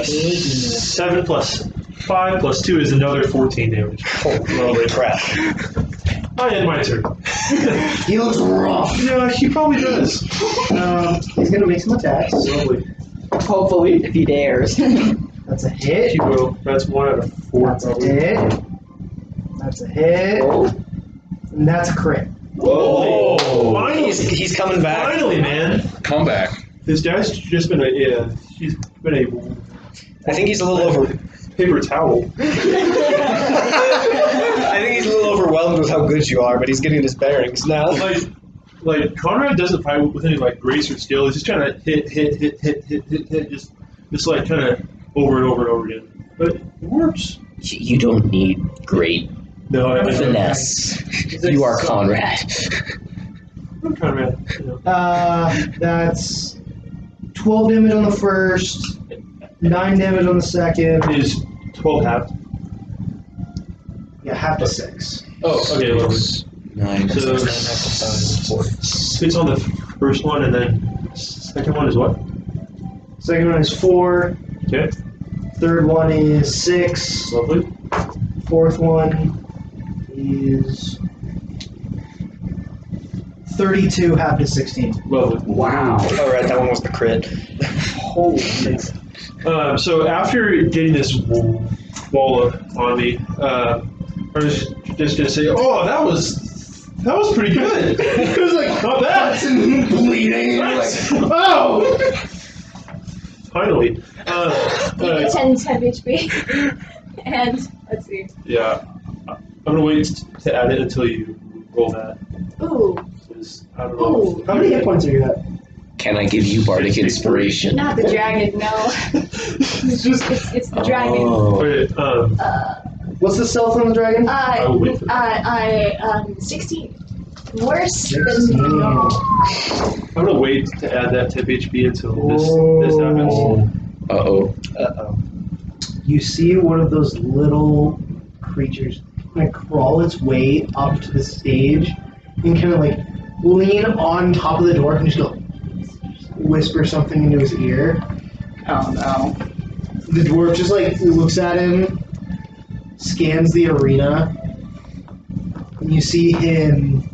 7 plus 5 plus 2 is another 14 damage. Lovely. Crap. I end my turn. He looks rough. Yeah, he probably does. He's gonna make some attacks. Lovely. Hopefully, if he dares. That's a hit. He will. That's 1 out of 4. That's a probably. hit. That's a hit. And that's a crit. Whoa! Finally, He's coming back. finally, man. Come back. This guy's just been he's been a I think he's a little over. paper towel. I think he's a little overwhelmed with how good you are, but he's getting his bearings now. Like Conrad doesn't fight with any like grace or skill. He's just kind of hit, just like kind of over and over and over again. But it works. You don't need great No, I finesse. You are Conrad. I'm trying to. That's 12 damage on the first, 9 damage on the second. Is 12 half? Yeah, half to 6. Oh, okay. Lovely. 9. So 6 on the first one, and then second one is what? Second one is 4. Okay. Third one is 6. Lovely. Fourth one is 32, half to 16. Lovely. Wow. All right, that one was the crit. Holy. So after getting this wall up on me, I was just gonna say, "Oh, that was pretty good." It was like not bad. Bleeding. Nice. Oh! Finally. You get 10 HP. And let's see. Yeah. I'm gonna wait to add it until you roll that. Ooh. 'Cause I don't know. Ooh. How many hit points are you at? Can I give you bardic inspiration? Not the dragon, no. it's the dragon. Oh. Okay, What's the stealth on the dragon? I will wait for that. 16. Worse 16. than normal. I'm gonna wait to add that temp HP until this happens. Uh-oh. Uh-oh. You see one of those little creatures kind of crawl its way up to the stage and kind of like lean on top of the door and just go whisper something into his ear. Oh no. The dwarf just like looks at him, scans the arena, and you see him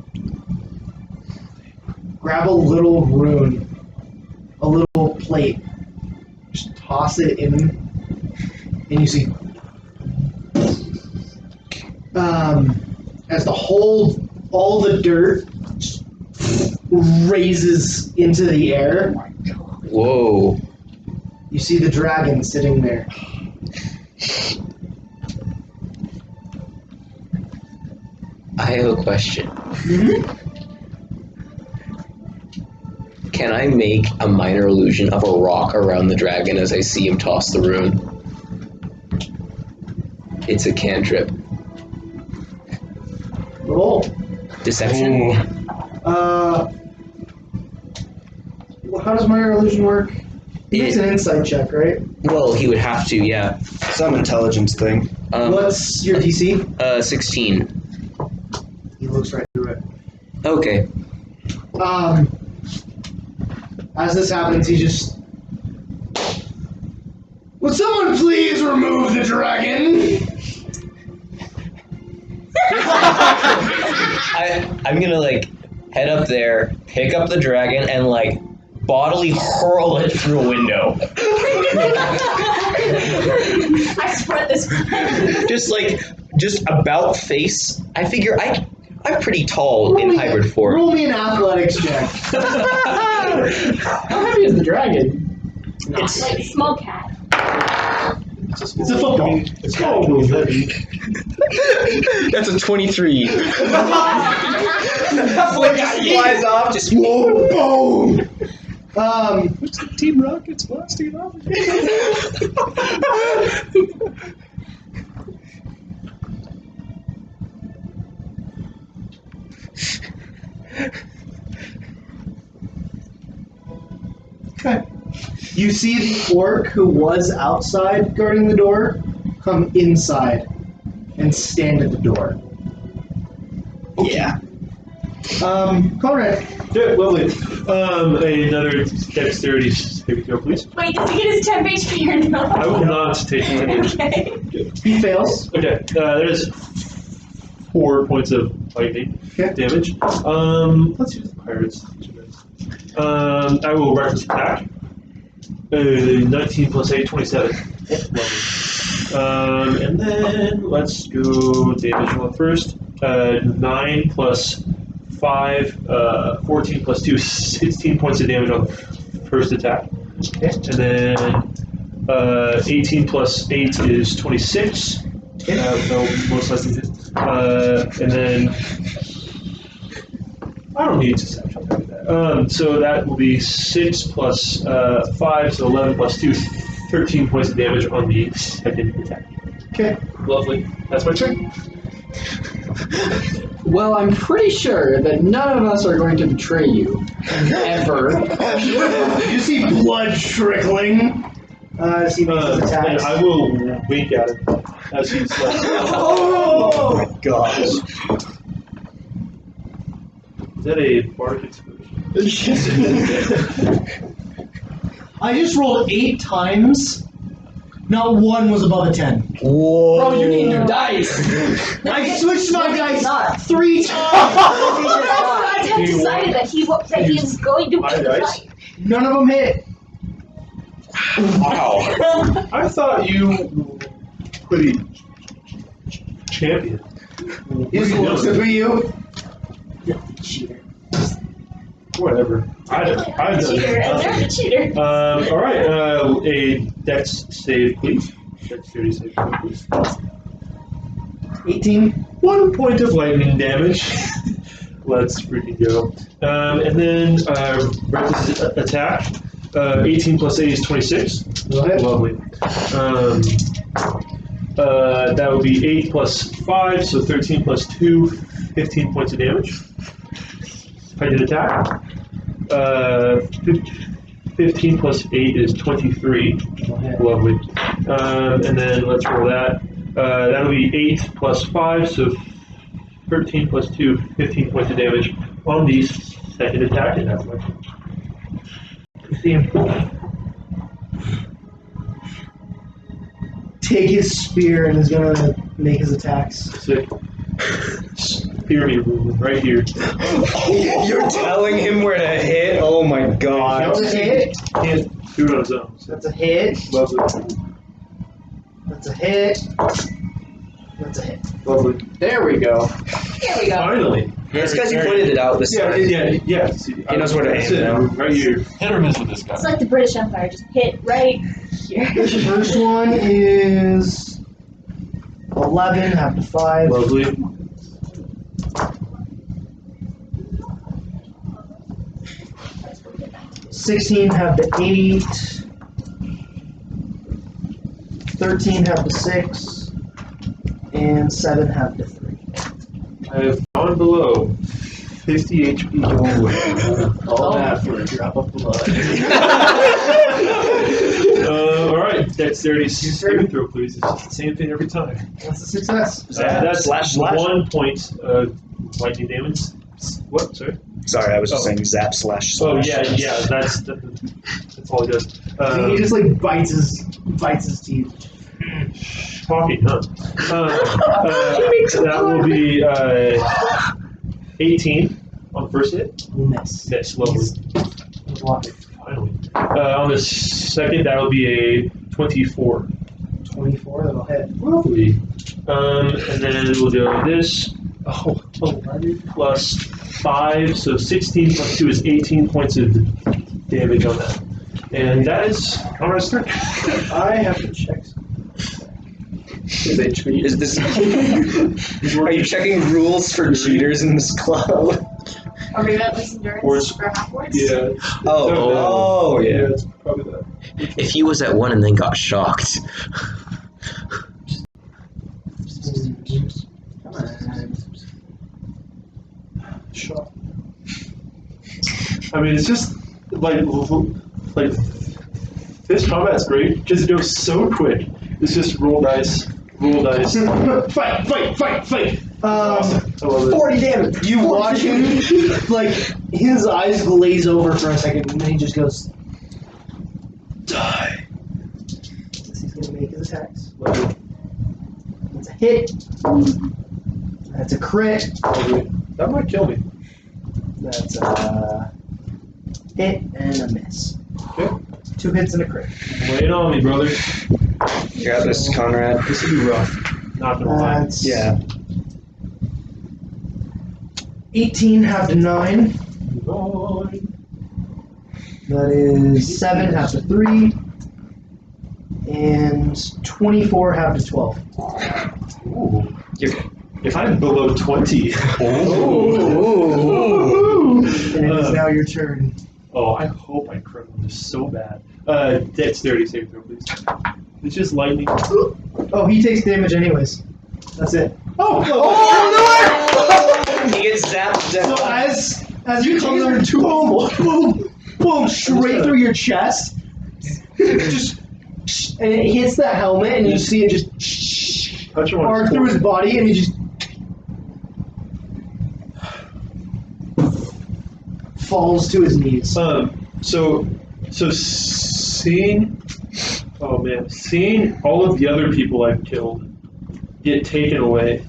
grab a little rune, a little plate, just toss it in, and you see as all the dirt raises into the air. Whoa. You see the dragon sitting there. I have a question. Can I make a minor illusion of a rock around the dragon as I see him toss the rune? It's a cantrip. Roll. Deception? How does minor illusion work? It's It- an insight check, right? Well, he would have to, yeah. Some intelligence thing. What's your DC? 16. He looks right through it. Okay. As this happens, he just... Would someone please remove the dragon? I'm gonna, like, head up there, pick up the dragon, and, like, bodily hurl it through a window. I spread this. just about face. I figure I'm pretty tall in hybrid form. Roll me an athletics check. How heavy is the dragon? It's Like a small cat. It's a football. It's probably heavy. that's a 23. Flies off, just Boom! Team Rocket's blasting off. Okay. You see the orc who was outside guarding the door come inside and stand at the door. Yeah. Conrad. Yeah, lovely. Another dexterity saving throw, please. Wait, does he get his 10 HP or no? I will not take damage. Okay. He fails. Okay, that is 4 points of lightning damage. Let's use the pirates. I will reckless attack. 19 plus 8, 27. Lovely. And then let's go damage roll first. 9 plus 5, 14 plus 2, 16 points of damage on the first attack. Okay. And then 18 plus 8 is 26. No, most likely hit. And then I don't need to satchel do that. So that will be 6 plus 5, so 11 plus 2, 13 points of damage on the second attack. Okay. Lovely. That's my turn. Well, I'm pretty sure that none of us are going to betray you. Ever. You see blood trickling as he makes his And attacks. I will wink at him as he's like, Oh my gosh. is that a bardic explosion? I just rolled 8 times. Not one was above a 10. Whoa. Bro, you need new dice. I switched my dice not. 3 times. I have decided that he is going to My win the dice? fight. None of them hit. Wow. I thought you were pretty champion. He just looks up at you. Cheater. Whatever. I've done Cheater, and they're the cheater. all right. A dex save, please. Dexterity save, please. 18. 1 point of lightning damage. Let's freaking go. And then reckless attack. 18 plus 8 is 26. Go ahead. Lovely. That would be 8 plus 5, so 13 plus 2, 15 points of damage. If I did attack. 15 plus 8 is 23. Go ahead. Lovely. And then let's roll that. That'll be 8 plus 5, so 13 plus 2, 15 points of damage on the second attack, and that's my turn. Take his spear and is gonna make his attacks. Sick. Spear me right here. You're telling him where to hit? Oh my god. That's a hit. Can't do it on his own. So. That's a hit. Lovely. That's a hit. That's a hit. Lovely. There we go. Here we go. Finally. It's because you pointed it out this Yeah, time. yeah. See, He knows where to that's aim it, now. right here. Hit or miss with this guy. It's like the British Empire, just hit right here. The first one is 11, half to 5. Lovely. $16, half to 8. 13, half to 6. And 7, half to 3. I have gone below 50 HP. All that for a drop of blood. All right, dexterity saving throw, please. It's just the same thing every time. That's a success. That's slash. 1 point of lightning damage. What? Sorry. Sorry, I was just Oh. saying zap slash. Oh slash. yeah. That's all he does. He just like bites his teeth. Talking, huh? That will be 18 on the first hit. Miss. Miss, lovely. Block it. Finally. On the second, that will be a 24. 24, that'll hit. Lovely. And then we'll do this. Oh, 11 plus 5, so 16 plus 2 is 18 points of damage on that. And that is Conrad's turn. I have to check. Is this? Are you checking rules for cheaters in this club? Or maybe at least endurance Words. for half-words? Yeah. Oh, yeah. It's probably that. If he was at 1 and then got shocked. Come on. Shot. I mean, it's just like this combat's great because it goes so quick. It's just roll dice. Fight! Awesome. I love it. 40 damage. You watch him, like, his eyes glaze over for a second, and then he just goes, die. He's gonna make his attacks. That's a hit. That's a crit. That might kill me. That's a hit and a miss. Okay. 2 hits and a crit. Lay it on me, brother. You got this, Conrad. This will be rough. Not gonna lie. That's Yeah. 18, half to 9. That is 7, half to 3. And 24, half to 12. Ooh. If I'm below 20. Ooh. And it is now your turn. Oh, I hope I crit on this so bad. Dexterity saving throw, please. It's just lightning. Oh, he takes damage anyways. That's it. Oh He gets zapped down. So as you come there, boom, boom, boom, straight through your chest, just, and it hits the helmet, and you see it just Touch him on arc his through his forehead. body, and he just falls to his knees. So seeing all of the other people I've killed get taken away,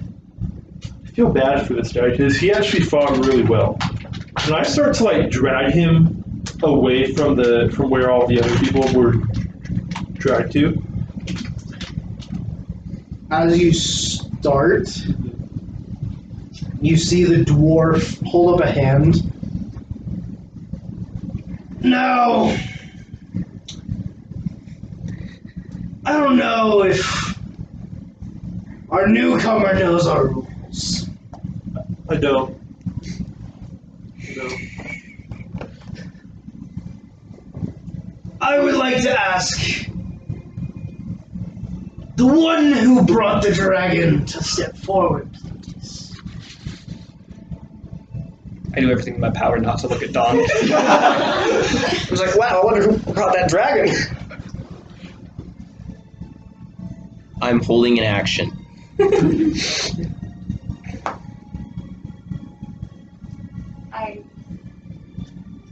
I feel bad for this guy because he actually fought really well. And I start to like drag him away from where all the other people were dragged to. As you start, you see the dwarf hold up a hand. No! I don't know if our newcomer knows our rules. I don't. I would like to ask the one who brought the dragon to step forward, please. I do everything in my power not to look at Don. I was like, wow, I wonder who brought that dragon. I'm holding an action.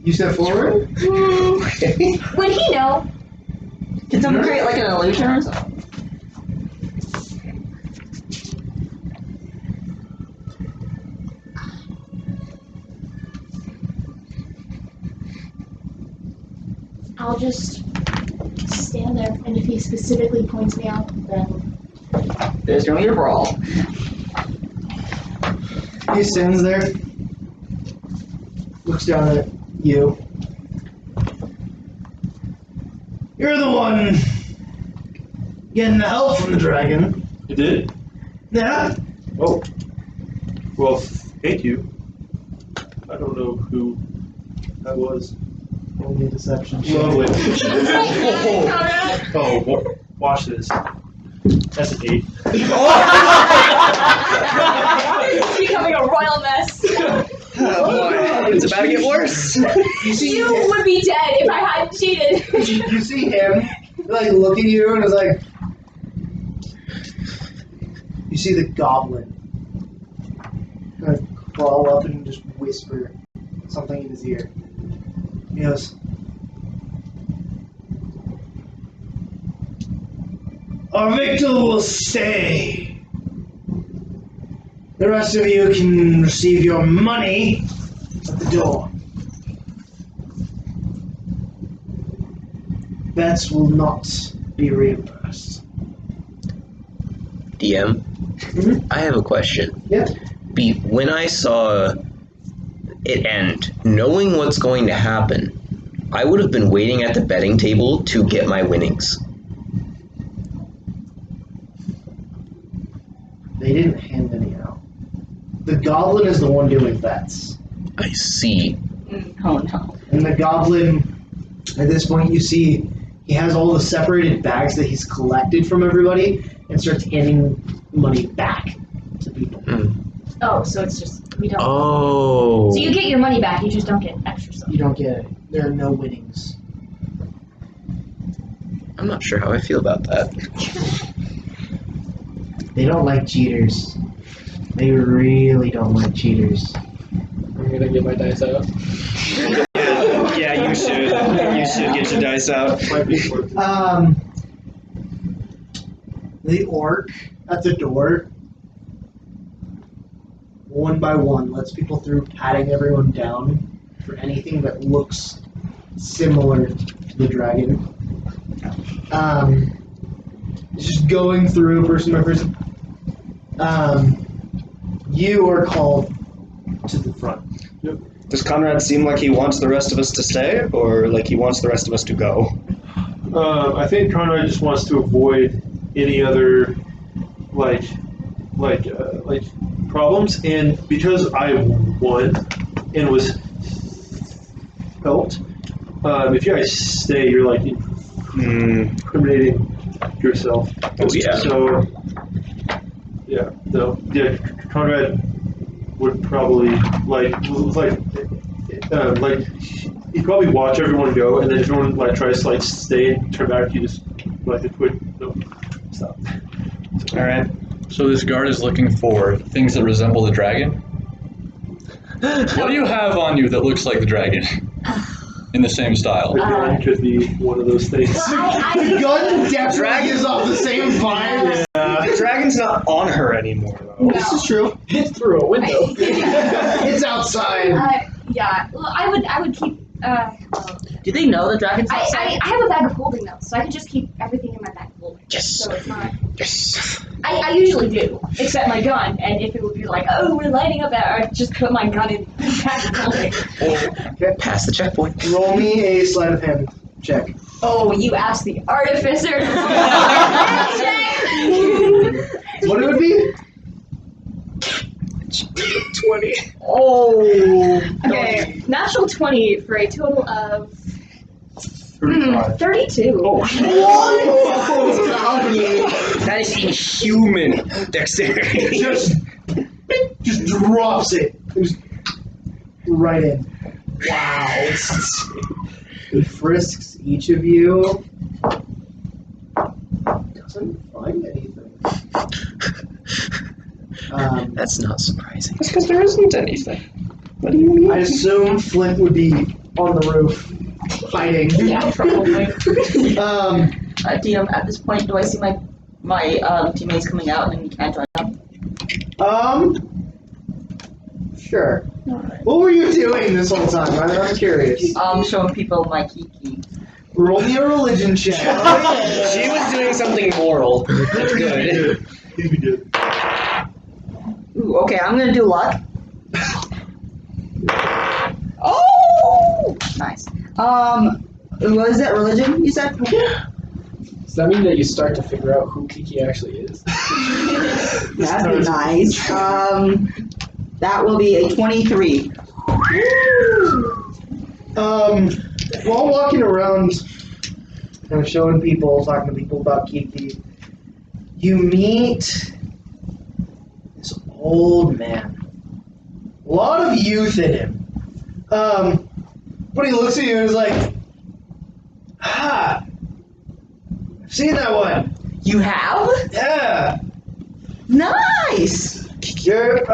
You step forward? Would he know? Can someone create like an illusion or something? I'll just stand there, and if he specifically points me out, then There's gonna be a brawl. He stands there, looks down at you. You're the one getting the help from the dragon. You did? Yeah? Oh. Well, thank you. I don't know who that was. Only deception. Lovely. Watch this. That's an 8. it's becoming a royal mess. Oh boy, it's about to get worse. You would be dead if I hadn't cheated. You see him, like, look at you and is like, you see the goblin kind of crawl up and just whisper something in his ear. He goes, our victor will stay. The rest of you can receive your money at the door. Bets will not be reimbursed. DM, I have a question. Yeah. When I saw it end, knowing what's going to happen, I would have been waiting at the betting table to get my winnings. They didn't hand any out. The goblin is the one doing bets. I see. Oh no. And the goblin, at this point, you see he has all the separated bags that he's collected from everybody and starts handing money back to people. Oh, so it's just, we don't. Oh. So you get your money back, you just don't get extra stuff. You don't get it. There are no winnings. I'm not sure how I feel about that. They don't like cheaters. They really don't like cheaters. I'm gonna get my dice out. Yeah, you should. You should get your dice out. The orc at the door, one by one, lets people through, patting everyone down for anything that looks similar to the dragon. Just going through person by person. You are called to the front. Does Conrad seem like he wants the rest of us to stay, or like he wants the rest of us to go? I think Conrad just wants to avoid any other like problems, and because I won and was helped, if you guys stay, you're like incriminating yourself. Oh, yeah. So yeah, no, yeah, Conrad would probably he'd probably watch everyone go, and then if everyone tries to stay and turn back, he just a quick no, stop. All right. So this guard is looking for things that resemble the dragon. What do you have on you that looks like the dragon? In the same style. The gun could be one of those things. The gun definitely gives off the same vibe. The dragon's not on her anymore, though. This is true. It's through a window. It's outside. Yeah. Well, I would keep. Do they know the dragon's outside? I have a bag of holding though, so I can just keep everything in my bag of holding. Yes. So it's not. Yes. I usually do, except my gun. And if it would be like, oh, we're lighting up that, I'd just put my gun in the bag of holding. Pass the checkpoint. Roll me a sleight of hand check. Oh, you asked the artificer. What it would be? 20. Oh. Okay, natural 20 for a total of 35. 32. Oh, That is inhuman dexterity. Just drops it. Just right in. Wow. It frisks each of you. Doesn't find anything. That's not surprising. That's because there isn't anything. What do you mean? I assume Flint would be on the roof, hiding. Yeah, probably. Um, At this point, do I see my teammates coming out and can I join them? Sure. What were you doing this whole time? I'm curious. Showing people my kiki. Roll me a religion check. She was doing something moral. That's good. he'd be good. Ooh, okay, I'm gonna do luck. Oh, nice. What is that? Religion? You said? Does that mean that you start to figure out who Kiki actually is? That'd be nice. That will be a 23. While walking around, kind of showing people, talking to people about Kiki, you meet this old man. A lot of youth in him. But he looks at you and is like, I've seen that one. You have? Yeah. Nice. You're,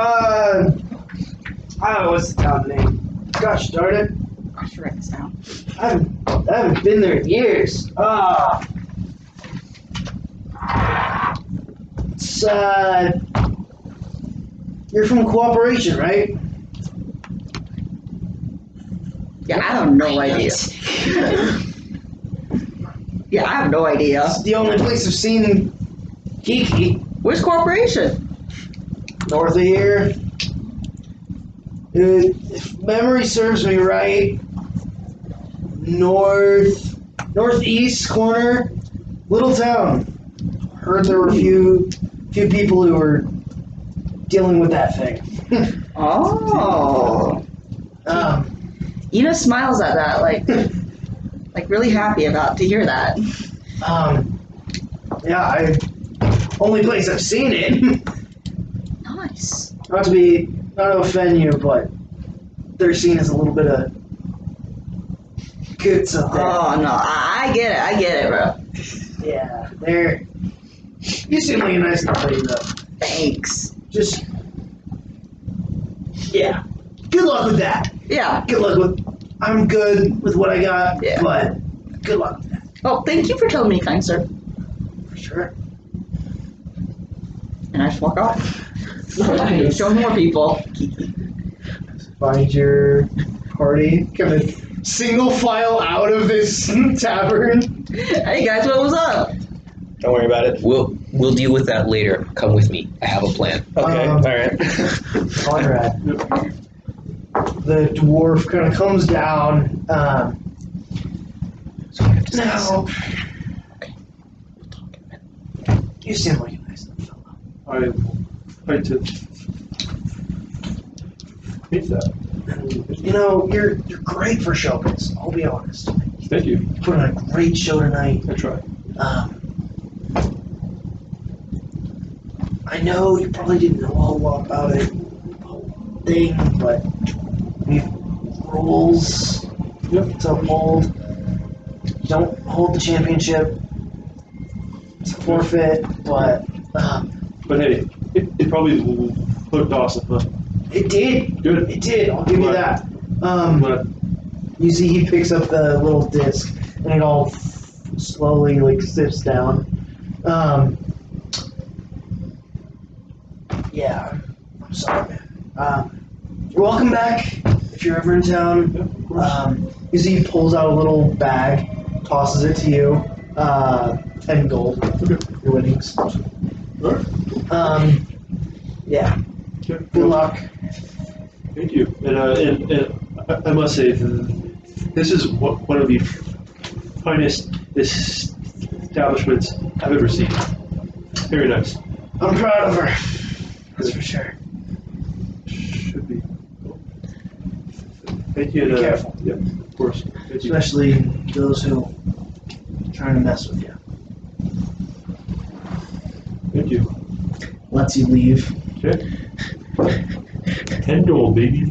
what's the town name? Gosh darn it. I should write this down. I haven't been there in years. It's, you're from Cooperation, right? Yeah, I have no idea. Yeah, I have no idea. It's the only place I've seen Kiki. Where's Corporation? North of here. If memory serves me right, northeast corner, little town. Heard there were a few people who were dealing with that thing. Oh. Ina smiles at that, like really happy to hear that. Yeah, only place I've seen it. Nice. Not to offend you, but they're seen as a little bit of goods up there. Oh no, I get it, bro. Yeah, you seem like a nice lady though. Thanks. Just, yeah. Good luck with that. Yeah. I'm good with what I got, Yeah. but good luck with that. Oh, thank you for telling me, kind sir. For sure. And I just walk off. Show more people. Find your party, kind of single file out of this tavern. Hey guys, what was up? Don't worry about it. We'll deal with that later. Come with me. I have a plan. Okay, all right. Conrad. The dwarf kind of comes down. So we have to Now, Okay. We'll talk in a minute. you seem like a nice little fellow. I like to hate that. You know, you're great for showbiz, I'll be honest. Thank you. You put on a great show tonight. I try. I know you probably didn't know a whole lot about it, thing, but we've rules to uphold. Don't hold the championship. It's a forfeit, but But hey, it probably looked awesome, huh? it did. Good. It did. I'll give you that. But You see, he picks up the little disc, and it all slowly sifts down. Yeah, I'm sorry, man. Welcome back if you're ever in town. You see, he pulls out a little bag, tosses it to you. 10 gold. Your winnings. Yeah. Good luck. Thank you. And I must say, this is one of the finest establishments I've ever seen. Very nice. I'm proud of her. That's for sure. Should be. Thank you. Be careful. Yeah, of course. Thank you. Especially those who are trying to mess with you. Thank you. Lets you leave. Okay. 10 gold, baby.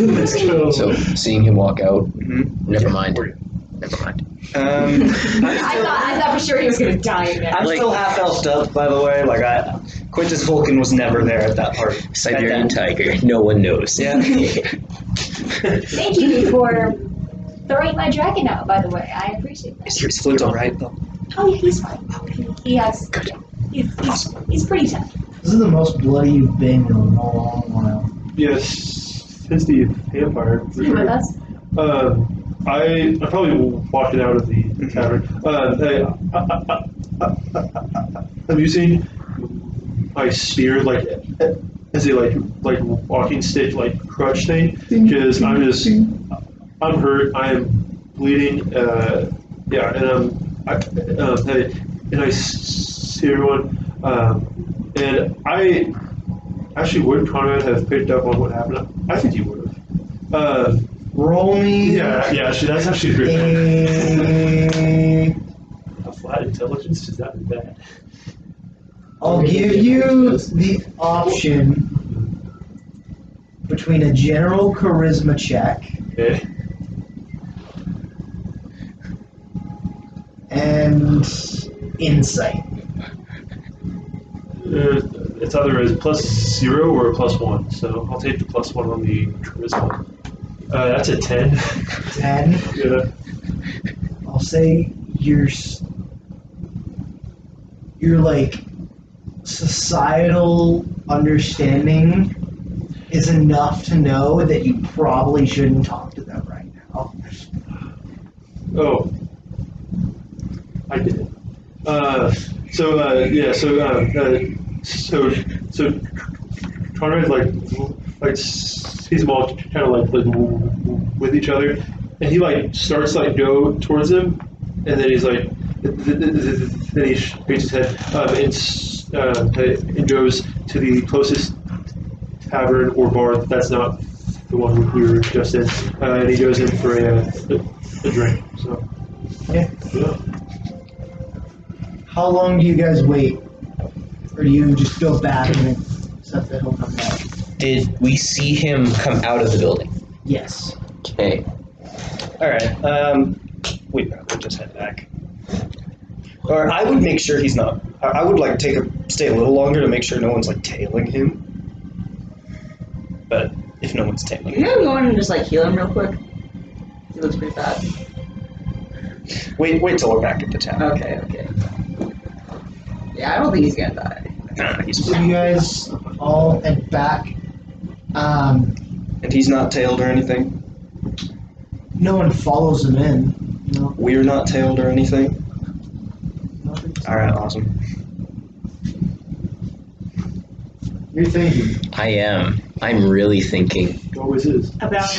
Let's go. So seeing him walk out, never mind. I thought for sure he was gonna die again. I'm still half elfed up, by the way. Quintus Vulcan was never there at that party. Siberian tiger. No one knows. Yeah. Thank you for throwing my dragon out, by the way. I appreciate that. Is your flute alright, though? Oh, yeah, he's fine. He has. He's pretty tough. This is the most bloody you've been in a long while. Yes, since the vampire. for You with sure. us? I probably walking out of the tavern. Have you seen my spear as a walking stick crutch thing? Because I'm hurt. I am bleeding. And I see everyone. And I actually would Conrad have picked up on what happened? I think he would have. Roll me. Yeah, actually, that's actually great. a- A flat intelligence is that bad? I'll give you the option between a general charisma check Okay. and insight. It's either a +0 or a +1, so I'll take the +1 on the charisma. That's a 10. 10. Yeah. I'll say your societal understanding is enough to know that you probably shouldn't talk to them right now. Oh. I did it. So Conrad sees them all kind of with each other, and he starts go towards them, and then he's then he shakes his head and goes to the closest tavern or bar that's not the one we were just in, and he goes in for a drink. So Yeah. yeah. How long do you guys wait? Or do you just go back and accept that he'll come back? Did we see him come out of the building? Yes. Okay. Alright, we probably just head back. Or I would make sure he's not. I would stay a little longer to make sure no one's tailing him. But if no one's tailing You him. gonna go in and just heal him real quick? He looks pretty bad. Wait till we're back at the town. Okay. Yeah, I don't think he's gonna die. Nah, he's So you guys all head back. And he's not tailed or anything? No one follows him in. No. We're not tailed or anything? Alright, awesome. You're thinking. I am. I'm really thinking. Always is. About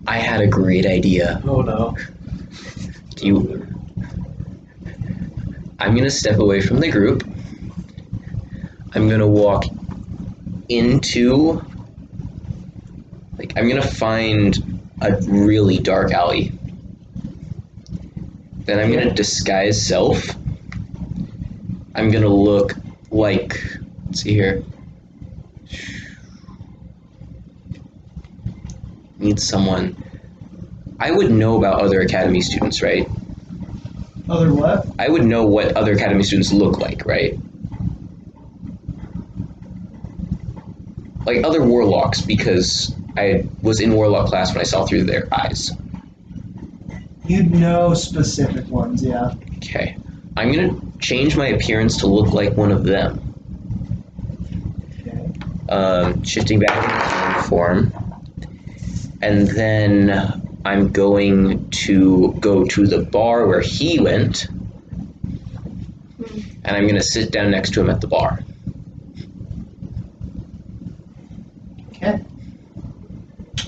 I had a great idea. Oh no. I'm gonna step away from the group. I'm gonna walk into, I'm gonna find a really dark alley. Then I'm gonna disguise self. I'm gonna look like Let's see here. Need someone. I would know about other academy students, right? Other what? I would know what other academy students look like, right? Like other warlocks, because I was in warlock class when I saw through their eyes. You'd know specific ones, yeah. Okay. I'm gonna change my appearance to look like one of them. Okay. Shifting back into human form. And then I'm going to go to the bar where he went. And I'm gonna sit down next to him at the bar. Okay.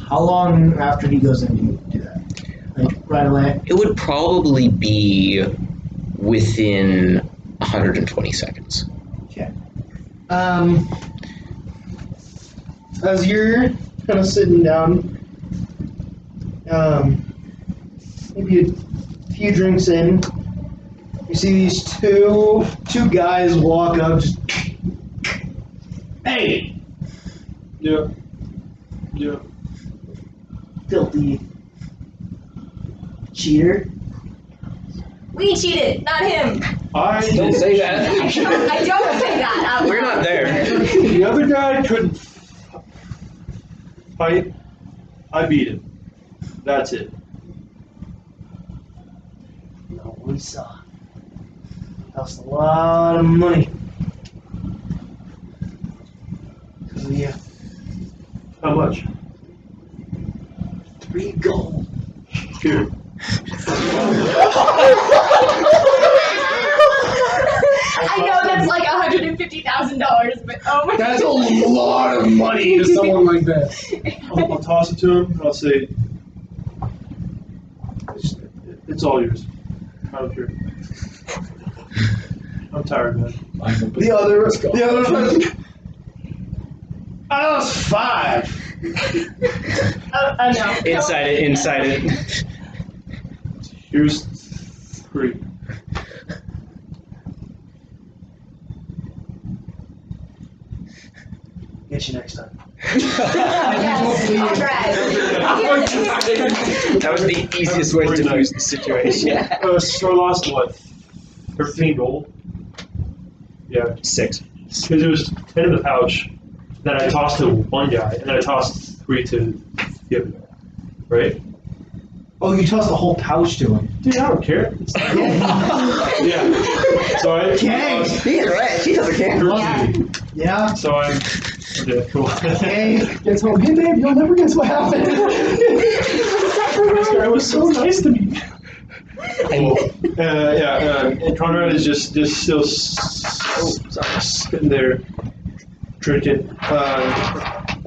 How long after he goes in do you do that? Like right away? It would probably be within 120 seconds. Okay. As you're kind of sitting down, maybe a few drinks in, you see these two guys walk up, just, hey, Yeah. Yeah. filthy cheater. We cheated, not him. I Don't say that. I don't say that. Out We're loud. not there. The other guy couldn't fight. I beat him. That's it. No, we saw. Cost a lot of money. Because of you. How much? 3 gold. Here. I know that's like $150,000, but oh my That's a lot of money to someone like that. I'll toss it to him. And I'll say, it's all yours. I don't care. I'm tired, man. The other person. I lost 5. I know. Inside it. Here's 3. Get you next time. Yes, alright. That was the easiest way to diffuse the situation. So I lost what? 13 gold? Yeah. 6. Because it was 10 in the pouch. Then I tossed to one guy, and then I tossed 3 to the other guy. Right? Oh, you tossed the whole pouch to him. Dude, I don't care. Yeah. So I. Okay. He's right. She doesn't care. Yeah. So I'm. Okay, cool. Okay. Gets home. Hey babe, you'll never guess what happened. This guy was so nice to me. And Conrad is just still sitting there drinking.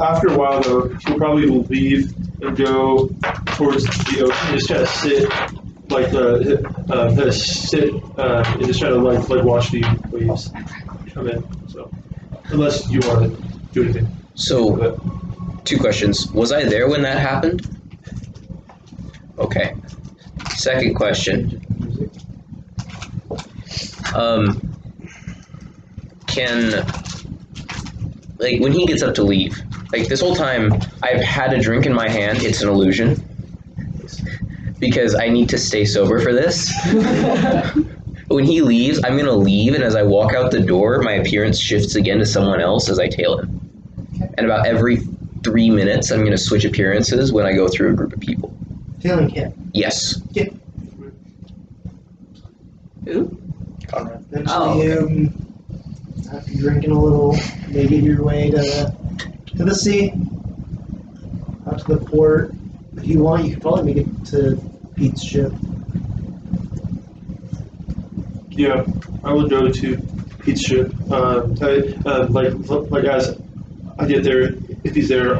After a while, though, he'll probably leave and go towards the ocean. Just try to sit, like, sit and just try to like watch the waves come in. So, unless you want to do anything. So, But 2 questions. Was I there when that happened? Okay. Second question. Can, like, when he gets up to leave, like, this whole time, I've had a drink in my hand, it's an illusion. Because I need to stay sober for this. When he leaves, I'm gonna leave, and as I walk out the door, my appearance shifts again to someone else as I tail him. And about every 3 minutes, I'm gonna switch appearances when I go through a group of people. Tailing kid. Yes. Who? Conrad. Eventually, after drinking a little, make it your way to the sea, out to the port. If you want, you could probably make it to Pete's ship. yeah, I would go to Pete's ship. Like as I get there, if he's there,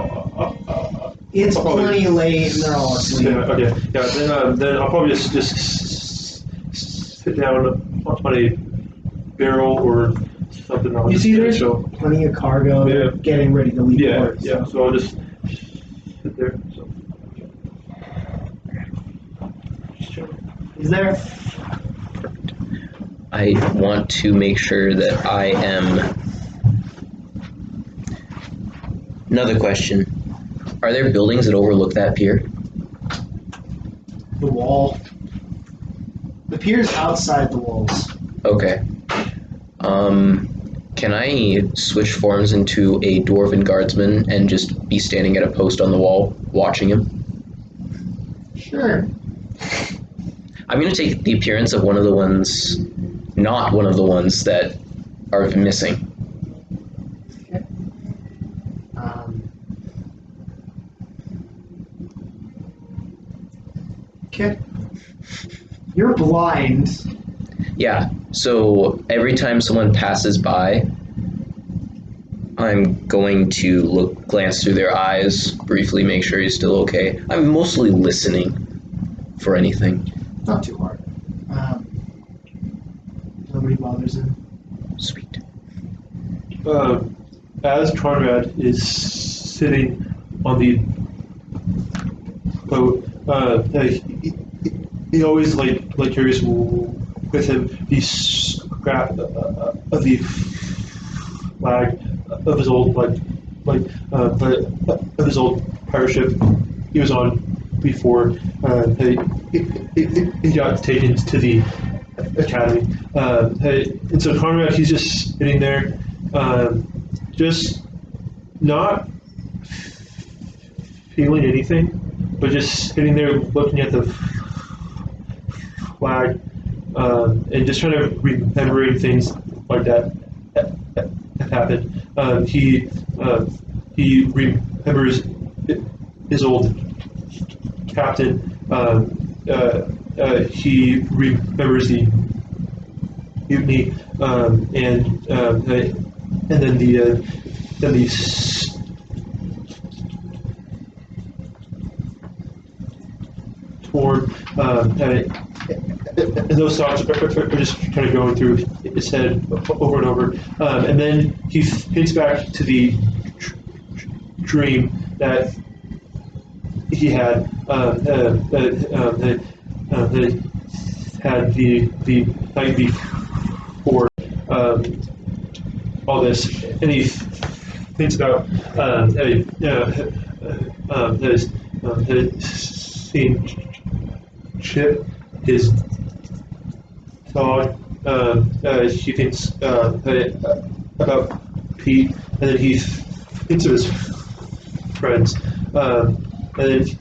It's I'll probably- plenty late, and they're all asleep. yeah, okay, yeah. Then I'll probably just sit down on a barrel or something. I'll You just see, there's chill. plenty of cargo. Yeah. They're getting ready to leave Yeah, port. yeah. So. So I'll just sit there. So. Just chill. He's there. I want to make sure that I am Another question. Are there buildings that overlook that pier? The wall. The pier's outside the walls. Okay. Can I switch forms into a dwarven guardsman and just be standing at a post on the wall watching him? Sure. I'm going to take the appearance of one of the ones, not one of the ones that are missing. Okay. You're blind. Yeah, so every time someone passes by, I'm going to glance through their eyes, briefly make sure he's still okay. I'm mostly listening for anything. Not too hard. Nobody bothers him. Sweet. As Conrad is sitting on the boat, he always carries with him the scrap of the flag of his old of his old pirate ship he was on before he got taken to the academy. And so Conrad, he's just sitting there, just not feeling anything, but just sitting there looking at the flag, and just trying to remembering things like that happened. He remembers his old captain. He remembers the mutiny, and then the storm. And those thoughts are just kind of going through his head over and over. And then he thinks back to the dream that he had, had the night before all this, and he thinks about his seeing Chip, his dog. He thinks about Pete, and then he thinks of his friends. And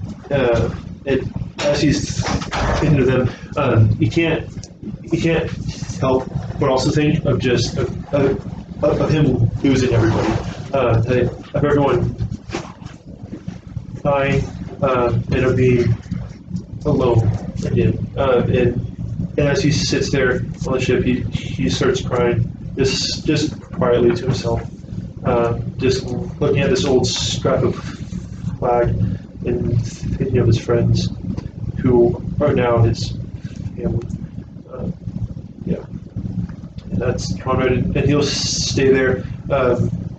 as he's thinking of them, he can't help but also think of just of him losing everybody, of everyone dying, and of being alone again. And as he sits there on the ship, he starts crying, just quietly to himself, just looking at this old scrap of flag and thinking of his friends who are now his family. Yeah, and that's Conrad, and he'll stay there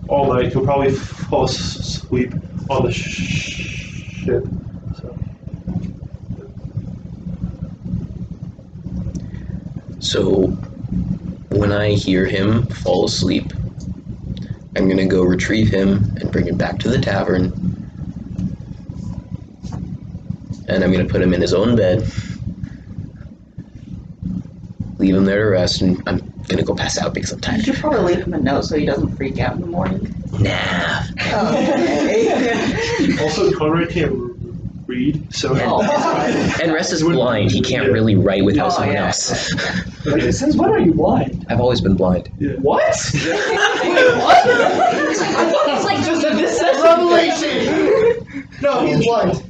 all night. He'll probably fall asleep on the ship. So when I hear him fall asleep, I'm going to go retrieve him and bring him back to the tavern. And I'm going to put him in his own bed, leave him there to rest, and I'm going to go pass out because I'm You tired. should probably leave him a note so he doesn't freak out in the morning. Nah. Okay. Also, Conrad can't read, so And Rest is blind. He can't really write without someone yeah. else. Since when are you blind? I've always been blind. What? Wait, what? It's like just a Revelation! No, he's blind.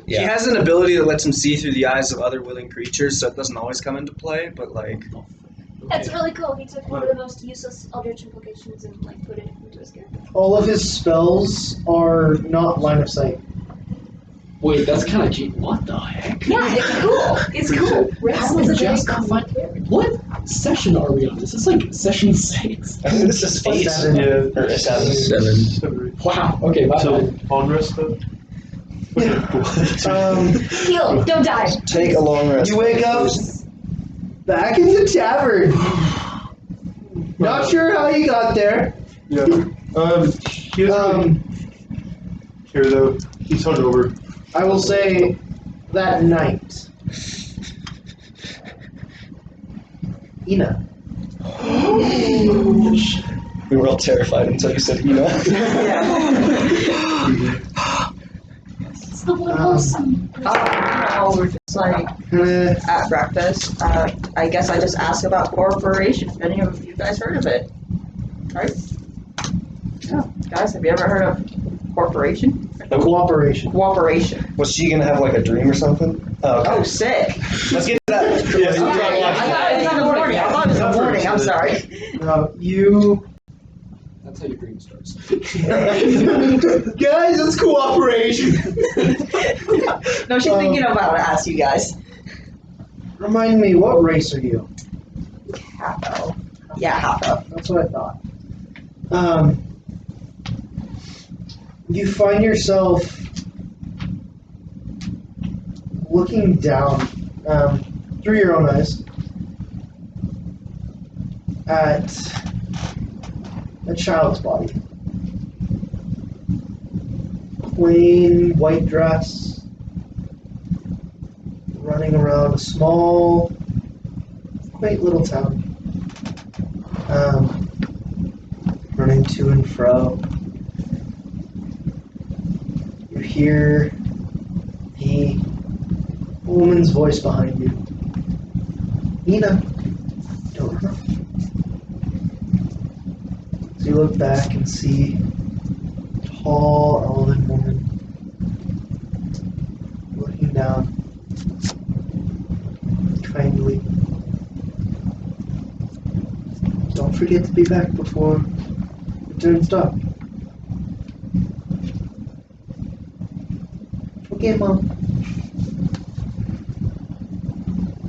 He has an ability that lets him see through the eyes of other willing creatures, so it doesn't always come into play, but like... That's really cool. He took one of the most useless Eldritch invocations and like put it into his character. All of his spells are not line of sight. Wait, that's kind of cheap. What the heck? Yeah, it's cool. It's cool. How did I just find? What session are we on? Is this like session 6? This is 8. yeah, Or 7. 7. Wow. Okay, my So bad. on rest though. Heal, don't die. Take a long rest. You wake up back in the tavern. Not sure how you got there. Yeah. He doesn't Here though, he's hungover. I will say that night, Ina. We were all terrified until you said Ina. It's the one wholesome. We're just like Kinda, at breakfast. I guess I just asked about corporation. If any of you guys heard of it, right? Yeah. Guys, have you ever heard of corporation? cooperation. Cooperation. Was she gonna have like a dream or something? Oh, okay. Oh, sick. Let's get to that. Yes, I thought it was in the morning. I thought it was in the morning. I'm sorry. You That's how your dream starts. guys, it's cooperation. No, she's thinking about to ask you guys. Remind me, what race are you? Half-elf. Yeah, half-elf. That's what I thought. You find yourself looking down through your own eyes at a child's body. Plain white dress, running around a small, quaint little town. Running to and fro. You hear the woman's voice behind you. Nina, don't run. So you look back and see a tall, elven woman looking down kindly. Don't forget to be back before it turns dark. Okay, Mom.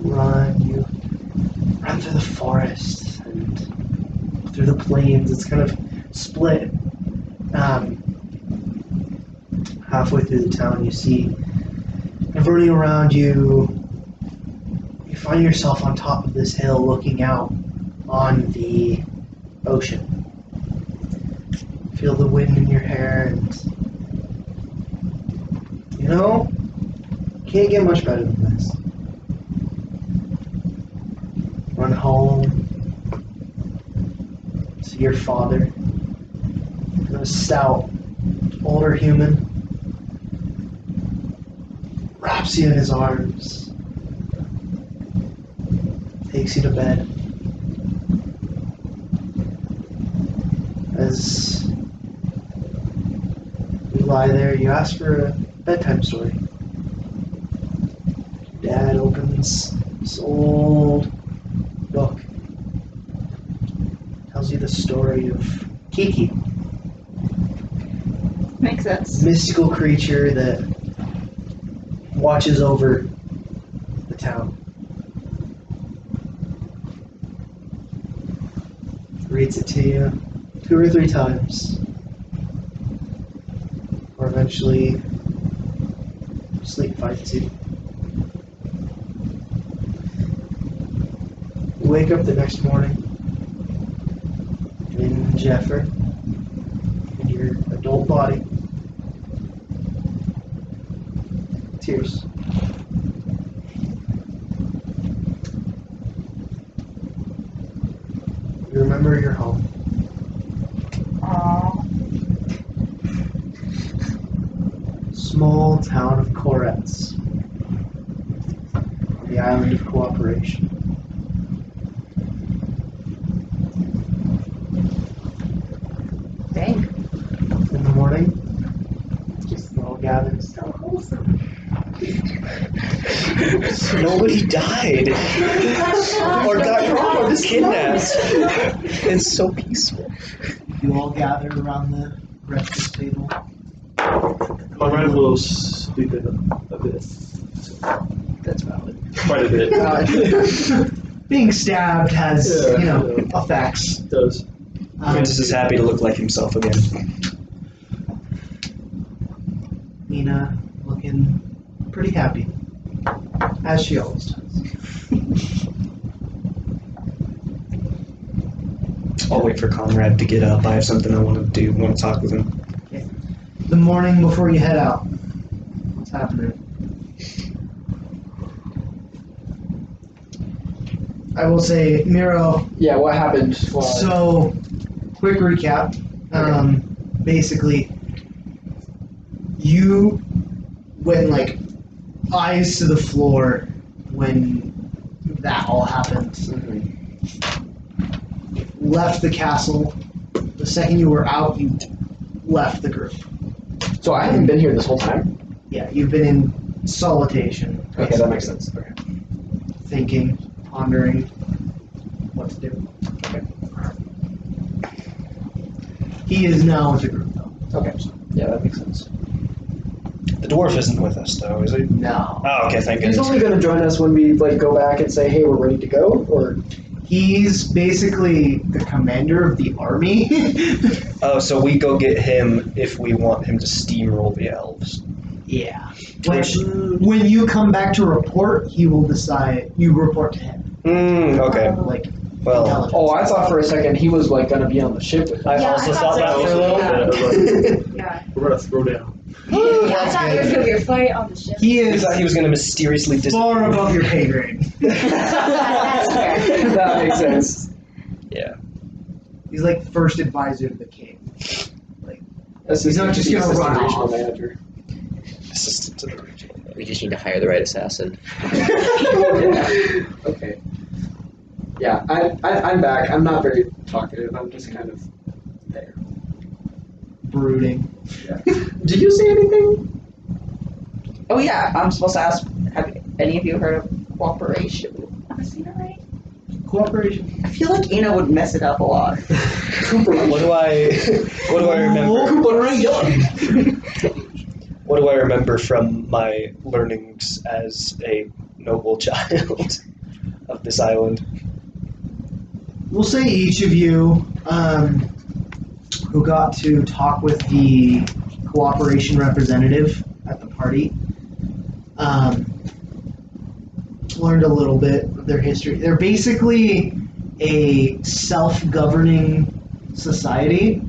You run through the forest and through the plains. It's kind of split. Halfway through the town, you see, and running around you, you find yourself on top of this hill looking out on the ocean. Feel the wind in your hair, and you know, can't get much better than this. Run home, see your father, a stout, older human, wraps you in his arms, takes you to bed. As you lie there, you ask for a bedtime story. Dad opens this old book. Tells you the story of Kiki. Makes sense. Mystical creature that watches over the town. Reads it to you 2 or 3 times. Or eventually sleep finds you. You wake up the next morning in Jeffrey, in your adult body. Tears. You remember your home. Aww. Small town of Koretz on the island of Cooperation. Dang. In the morning, just all gathered. So wholesome. Nobody died. Or got robbed or kidnapped. It's so peaceful. You all gather around the breakfast table. Conrad will sleep in a bit. That's valid. Quite a bit. Being stabbed has, Yeah. effects. It does. Francis is happy to look like himself again. Nina looking pretty happy, as she always does. I'll wait for Conrad to get up. I have something I want to do. Want to talk with him. The morning before you head out, what's happening? I will say, Miro. Yeah, what happened? So, quick recap. Basically, you went like eyes to the floor when that all happened. Left the castle. The second you were out, you left the group. So I haven't been here this whole time? Yeah, you've been in solitation. Okay, that makes sense. Okay. Thinking, pondering what to do. Okay. He is now with the group, though. Okay. Yeah, that makes sense. The dwarf isn't with us, though, is he? No. Oh, okay, thank He's goodness. only going to join us when we like go back and say, "Hey, we're ready to go," or He's basically the commander of the army. Oh, so we go get him if we want him to steamroll the elves. Yeah. Which, when you come back to report, he will decide. You report to him. Okay. Like, Well, intelligence. oh, I thought for a second he was like going to be on the ship with us. I Yeah, also I thought that thought for a so. little bit. Yeah. We're gonna throw down. I thought there was gonna be a fight on the ship. He I is thought he was going to mysteriously far above your pay grade. That's fair. That makes sense. Yeah. He's like first advisor to the king. He's not just gonna run regional off. manager. Assistant to the regional. We just need to hire the right assassin. Okay. Yeah, I'm back. I'm not very talkative. I'm just kind of there. Brooding. Did you say anything? Oh yeah, I'm supposed to ask, have any of you heard of cooperation? Am I saying it right? Cooperation. I feel like Ina would mess it up a lot. What do I remember? What do I remember from my learnings as a noble child of this island? We'll say each of you who got to talk with the cooperation representative at the party learned a little bit of their history. They're basically a self-governing society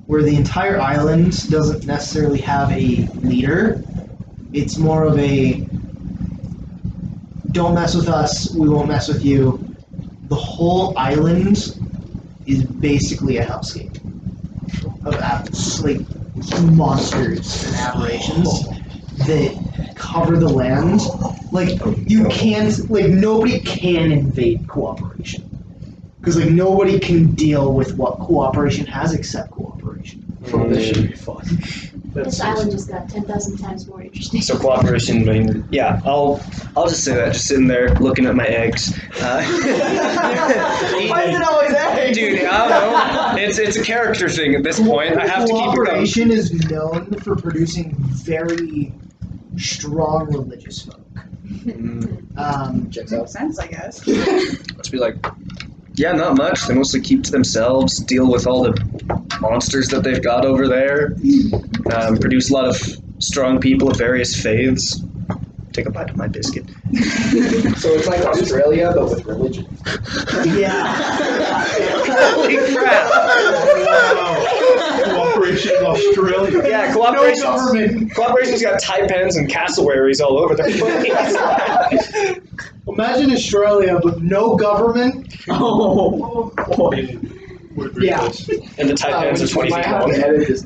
where the entire island doesn't necessarily have a leader. It's more of a don't mess with us, we won't mess with you. The whole island is basically a hellscape of like monsters and aberrations that cover the land. Like you can't, like nobody can invade cooperation because like nobody can deal with what cooperation has except cooperation. This should be fun. This island just got 10,000 times more interesting. So cooperation, I mean, yeah, I'll just say that, just sitting there looking at my eggs. Why is it always eggs? Dude, I don't know. It's a character thing at this point. I have to keep it going. Cooperation is known for producing very strong religious folk. Checks out. Makes sense, I guess. Let's be like, yeah, not much. They mostly keep to themselves, deal with all the monsters that they've got over there, produce a lot of strong people of various faiths. Take a bite of my biscuit. So it's like Australia, but with religion. Yeah. Holy crap! Cooperation in Australia. Yeah, cooperation's got taipans and cassowaries all over their place. Imagine Australia with no government. Oh boy. Yeah. And the taipans are 20 We might feet have long. to edit this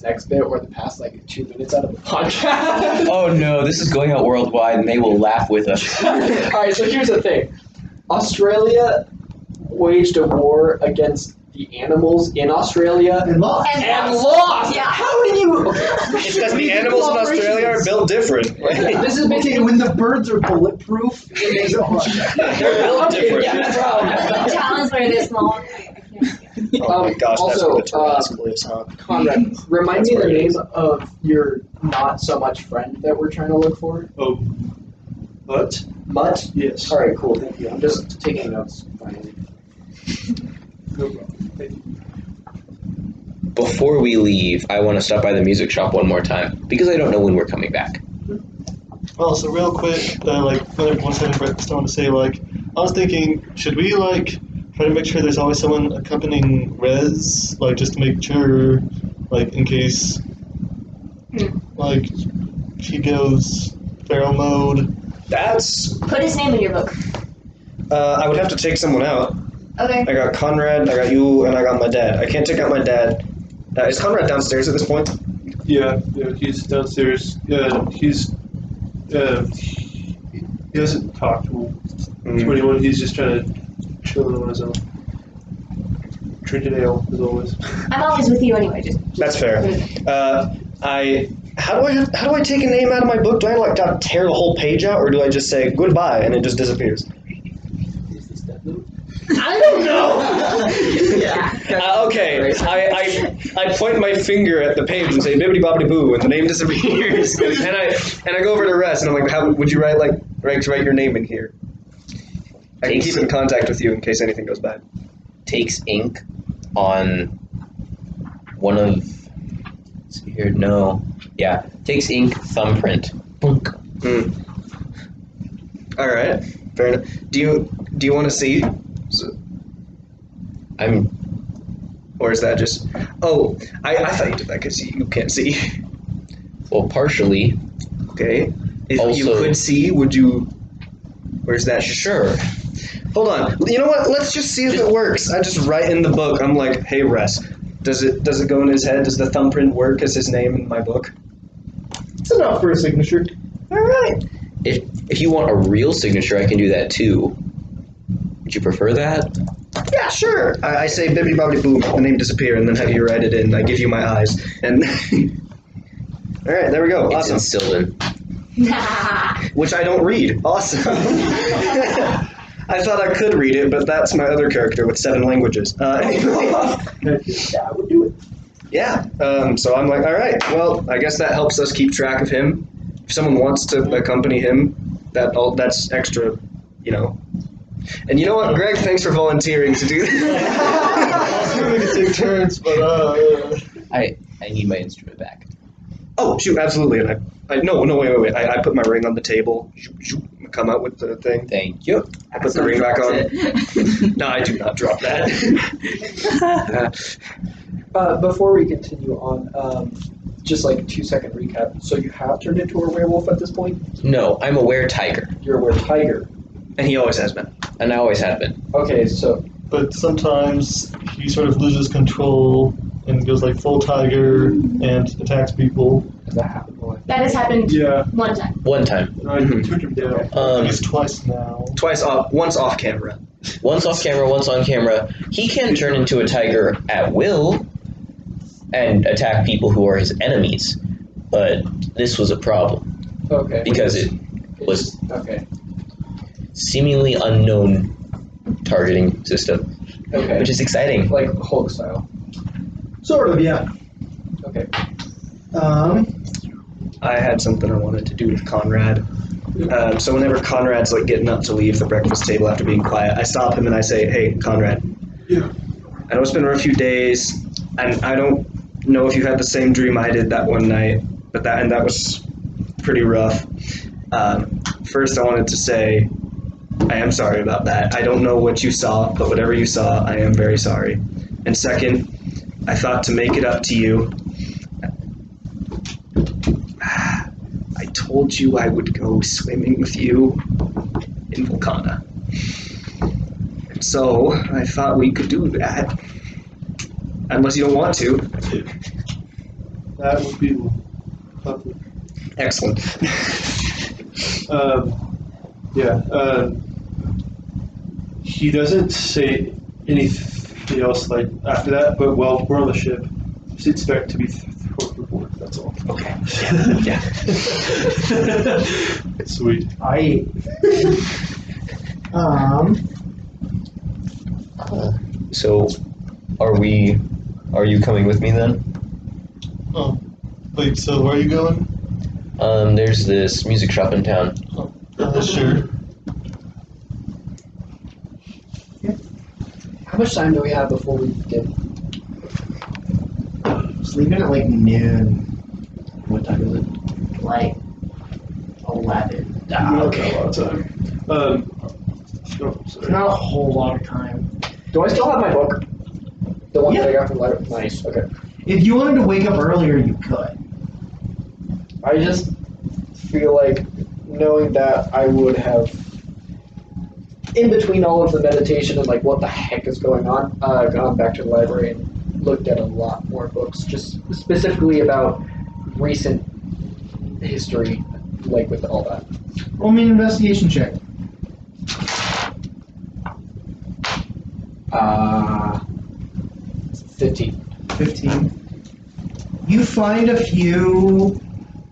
next bit or the past like 2 minutes out of the podcast. Oh no, this is going out worldwide and they will laugh with us. Alright, so here's the thing. Australia waged a war against the animals in Australia And lost. and lost! Yeah. How do you... It's because the animals in Australia are built different. This is Okay, basically... when the birds are bulletproof, it makes it hard. They're built Okay, different. yeah, that's how... The talons are this long. I can't see it. Oh my gosh, that's Also, where the Tarrasque lives, huh? Conrad, remind That's me the where it name is. of your not so much friend that we're trying to look for. Oh, what? Mutt? Yes. Alright, cool, thank you. I'm just taking notes finally. No problem. Thank you. Before we leave, I want to stop by the music shop one more time because I don't know when we're coming back. Well, so real quick, once having breakfast, I want to say, like, I was thinking, should we, like, try to make sure there's always someone accompanying Rez, like, just to make sure, like in case, like he goes feral mode. That's. Put his name in your book. I would have to take someone out. Okay. I got Conrad, I got you, and I got my dad. I can't take out my dad. Is Conrad downstairs at this point? Yeah, he's downstairs. He hasn't talked to anyone. He's just trying to chill on his own. Drinking ale, as always. I'm always with you anyway. Just That's fair. How do I take a name out of my book? Do I like tear the whole page out, or do I just say goodbye and it just disappears? I don't know. Okay, I point my finger at the page and say bibbidi bobbidi boo, and the name disappears. and I go over to Rest, and I'm like, how would you write your name in here? I can keep in contact with you in case anything goes bad. Takes ink on one of. Let's see here. No. Yeah. Takes ink, thumbprint. Boink. All right, fair enough. Do you want to see? Or is that just? Oh, I thought you did that because you can't see. Well, partially. Okay. If Also, you could see, would you? Where's that? Sure. Hold on. You know what? Let's just see if it works. I just write in the book. I'm like, hey, Russ. Does it go in his head? Does the thumbprint work as his name in my book? It's enough for a signature. All right. If you want a real signature, I can do that too. Would you prefer that? Yeah, sure. I say bibbidi bobbidi boom, the name disappear, and then have you write it in. I give you my eyes, and all right, there we go. It's Awesome. instilled in. Which I don't read. Awesome. I thought I could read it, but that's my other character with 7 languages. Anyway. Yeah, I would do it. Yeah. So I'm like, all right. Well, I guess that helps us keep track of him. If someone wants to accompany him, that's extra, you know. And you know what, Greg? Thanks for volunteering to do that. I was gonna make it take turns, but I need my instrument back. Oh, shoot, absolutely. And no, wait. I put my ring on the table. Come out with the thing. Thank you. I put the ring back on. No, I do not drop that. Before we continue on, just like a 2-second recap. So you have turned into a werewolf at this point? No, I'm a were-tiger, You're a were-tiger. And he always has been. and I always have been. Okay, so but sometimes he sort of loses control and goes like full tiger and attacks people. has that happened? That has happened Yeah. one time. One time. I took him down. I guess twice now. Once off camera. Once off camera, once on camera. He can turn into a tiger at will and attack people who are his enemies, but this was a problem Okay. because it was Okay. seemingly unknown targeting system, Okay. which is exciting. Like Hulk style. Sort of, yeah. Okay. I had something I wanted to do with Conrad. So whenever Conrad's like getting up to leave the breakfast table after being quiet, I stop him and I say, "Hey, Conrad. Yeah. I know it's been a few days, and I don't know if you had the same dream I did that one night, but that was pretty rough. First, I wanted to say I am sorry about that. I don't know what you saw, but whatever you saw, I am very sorry. And second, I thought to make it up to you, I told you I would go swimming with you in Volcana. And so I thought we could do that. Unless you don't want to. That would be lovely. Excellent. He doesn't say anything else like after that, but while we're on the ship, just expect to be thrown overboard. That's all. Okay. Yeah. Sweet. So, are you coming with me then? Oh, wait. So where are you going? There's this music shop in town. Sure. How much time do we have before we get? Just leaving at like noon. What time is it? Like 11. Okay. A lot of time. Sorry. Not a whole lot of time. Do I still have my book? The one that I got from Letter? Nice. Okay. If you wanted to wake up earlier, you could. I just feel like knowing that I would have, in between all of the meditation and like what the heck is going on, gone back to the library and looked at a lot more books, just specifically about recent history, like with all that. Roll me an investigation check. 15. 15. You find a few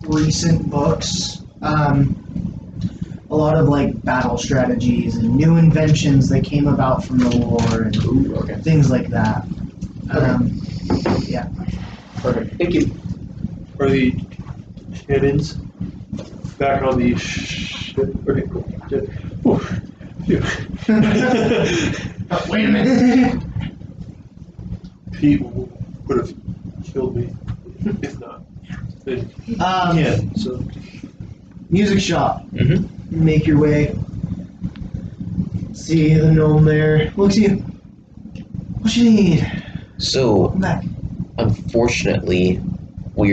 recent books, a lot of like battle strategies and new inventions that came about from the war and things like that. Yeah. Perfect. Thank you. Are the cannons back on the ship? Okay, cool. Good. Whew. Phew. Wait a minute. Pete would have killed me if not. Yeah, so. Music shop. Mm-hmm. Make your way. See the gnome there. Looks at you. What you need? So, Come back. unfortunately, we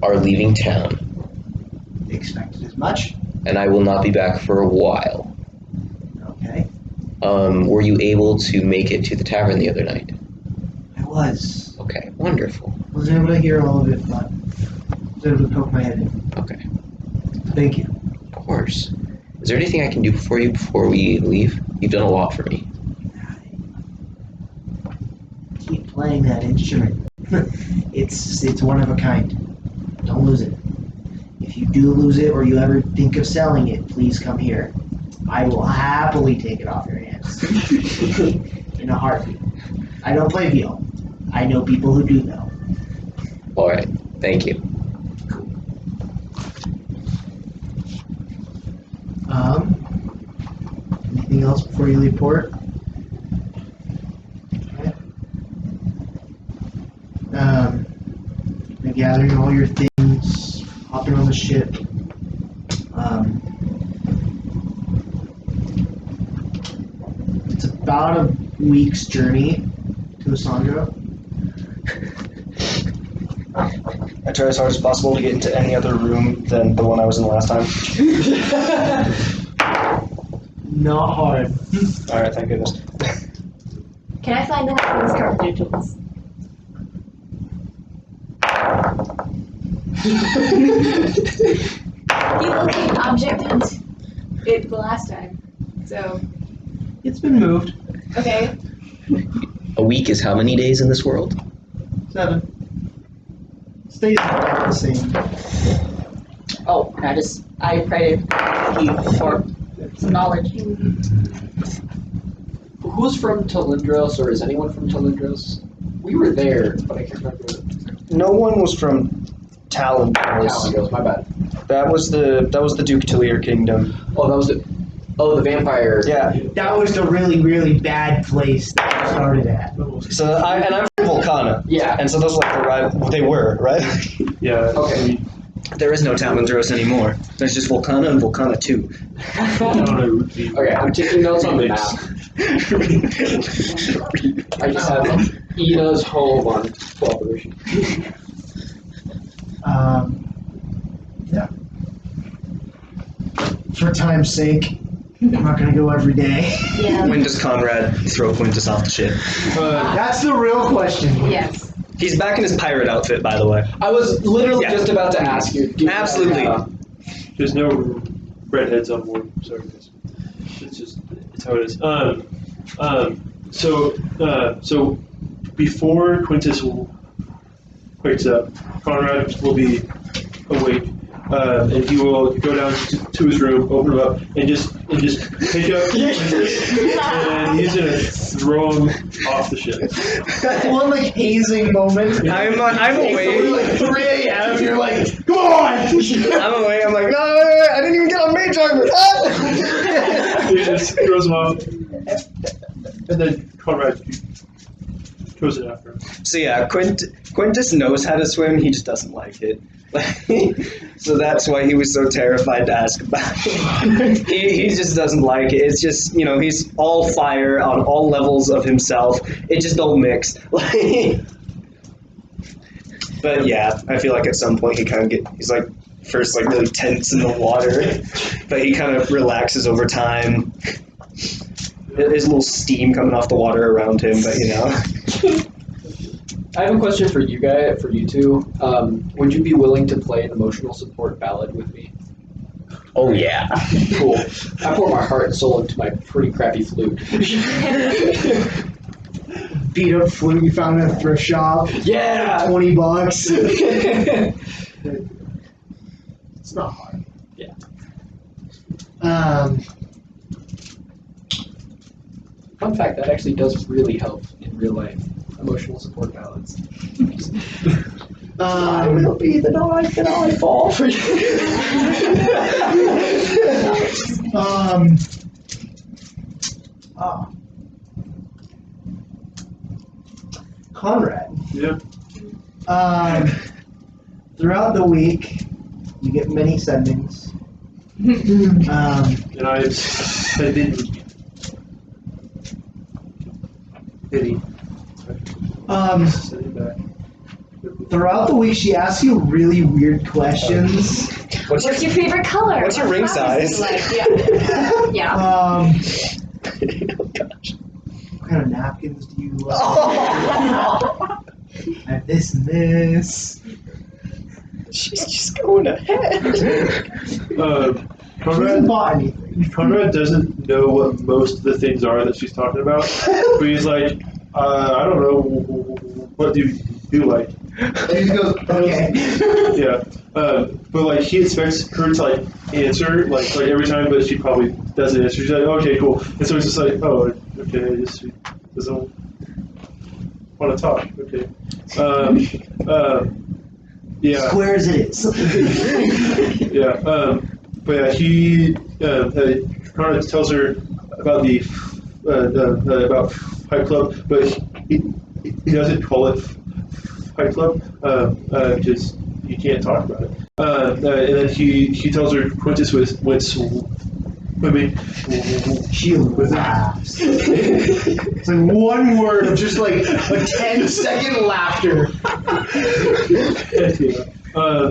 are leaving town, Expected as much. and I will not be back for a while. Okay. Were you able to make it to the tavern the other night? I was. Okay, wonderful. Wasn't able to hear all of it, but was able to poke my head in. Okay, Thank you. of course. Is there anything I can do for you before we leave? You've done a lot for me. Keep playing that instrument. It's one of a kind. Don't lose it. If you do lose it or you ever think of selling it, please come here. I will happily take it off your hands. In a heartbeat. I don't play viol. I know people who do though. Alright, thank you. Anything else before you leave port? Okay. Gathering all your things, hopping on the ship. It's about a week's journey to Asandra. I try as hard as possible to get into any other room than the one I was in last time. Not hard. Alright, thank goodness. Can I find the Humpherys carpenter tools? You located object hunt it the last time. So, It's been moved. okay. A week is how many days in this world? 7. Stays about the same. Oh, I prayed you for some knowledge. Who's from Talindros, or is anyone from Talindros? We were there, but I can't remember. No one was from Talon. Talindros, my bad. That was the Duke Talir Kingdom. Oh, that was the vampire. Yeah. That was the really, really bad place that we started at. So I'm from Volcana. Yeah. And so those are like the rival. They were right. Yeah. Okay. There is no Talindros anymore. There's just Volcana and Volcana 2. Okay, I'm taking notes on the map. I just have Ina's home on 12th edition. Yeah. For time's sake, I'm not gonna go every day. Yeah. When does Conrad throw Quintus off the ship? That's the real question. Yes. He's back in his pirate outfit, by the way. I was literally Yeah. just about to ask you. Absolutely. There's no redheads on board. Sorry, guys. It's how it is. So before Quintus wakes up, Conrad will be awake, and he will go down to his room, open him up, and just pick up Quintus, and he's gonna throw him off the ship. One like hazing moment. I'm It's awake. like 3 a.m. You're like, come on! I'm awake. I'm like, no, I didn't even get on mage armor. He just throws him off, and then Conrad throws it after him. So yeah, Quintus knows how to swim. He just doesn't like it. So that's why he was so terrified to ask about it. he just doesn't like it. It's just, he's all fire on all levels of himself. It just don't mix. But yeah, I feel like at some point he's like first like really tense in the water, but he kind of relaxes over time. There's a little steam coming off the water around him, but I have a question for you two. Would you be willing to play an emotional support ballad with me? Oh yeah. Cool. I pour my heart and soul into my pretty crappy flute. Beat up flute you found at a thrift shop. Yeah! $20. It's not hard. Yeah. Fun fact, that actually does really help in real life. Emotional support ballads. I will be the knife and I fall for you. Conrad. Yeah. Throughout the week, you get many sendings. And I didn't. Pity. Send it back. Throughout the week, she asks you really weird questions. What's your favorite color? What's your ring flowers size? do you like? Yeah. Yeah. Oh gosh. What kind of napkins do you like? I have this and this. She's just going ahead. She hasn't Conrad, bought anything. Conrad doesn't know what most of the things are that she's talking about, but he's like, I don't know, what do you like? And he goes, okay. Yeah, but like he expects her to like answer like every time, but she probably doesn't answer. She's like, okay, cool, and so he's just like, oh, okay, I guess she doesn't want to talk. Okay, yeah, Square as it is. yeah, but yeah, he Conrad tells her about the about Fight Club, but he doesn't call it Fight Club because he can't talk about it. And then he tells her Quintus went swimming. She laughs. It's like one word of just like a 10-second laughter.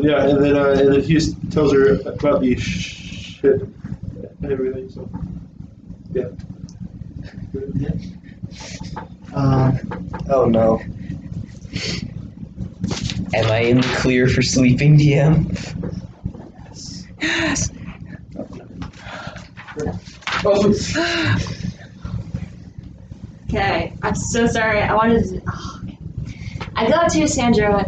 Yeah, and then he just tells her about the ship and everything. So yeah. Oh no. Am I in the clear for sleeping, DM? Yes. Okay, I'm so sorry. I wanted to. I go to Sandro, I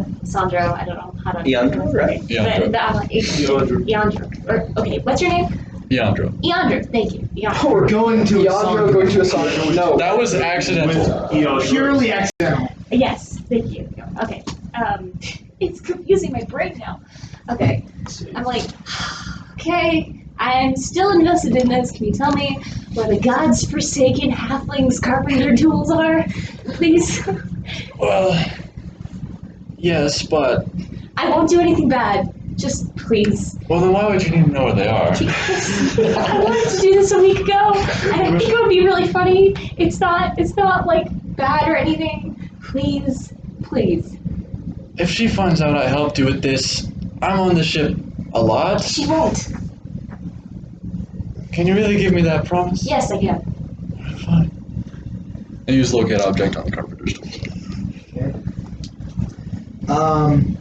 don't know how to. Leandro, right? But I'm like, Leandro. Okay, what's your name? Leandro. Leandro, thank you. Leandro. We're going to Leandro going to a song. No. That was accidental. Purely accidental. Yes, thank you. Okay. It's confusing my brain now. Okay. I'm like, okay, I'm still invested in this. Can you tell me where the God's forsaken halflings carpenter tools are? Please. Well, yes, but I won't do anything bad. Just please. well, then why would you need to know where they are? Because I wanted to do this a week ago, and I think it would be really funny. It's not like bad or anything. Please. If she finds out I helped you with this, I'm on the ship a lot. She won't. Can you really give me that promise? Yes, I can. Fine. And use locate object on the carpenter's tool. Okay.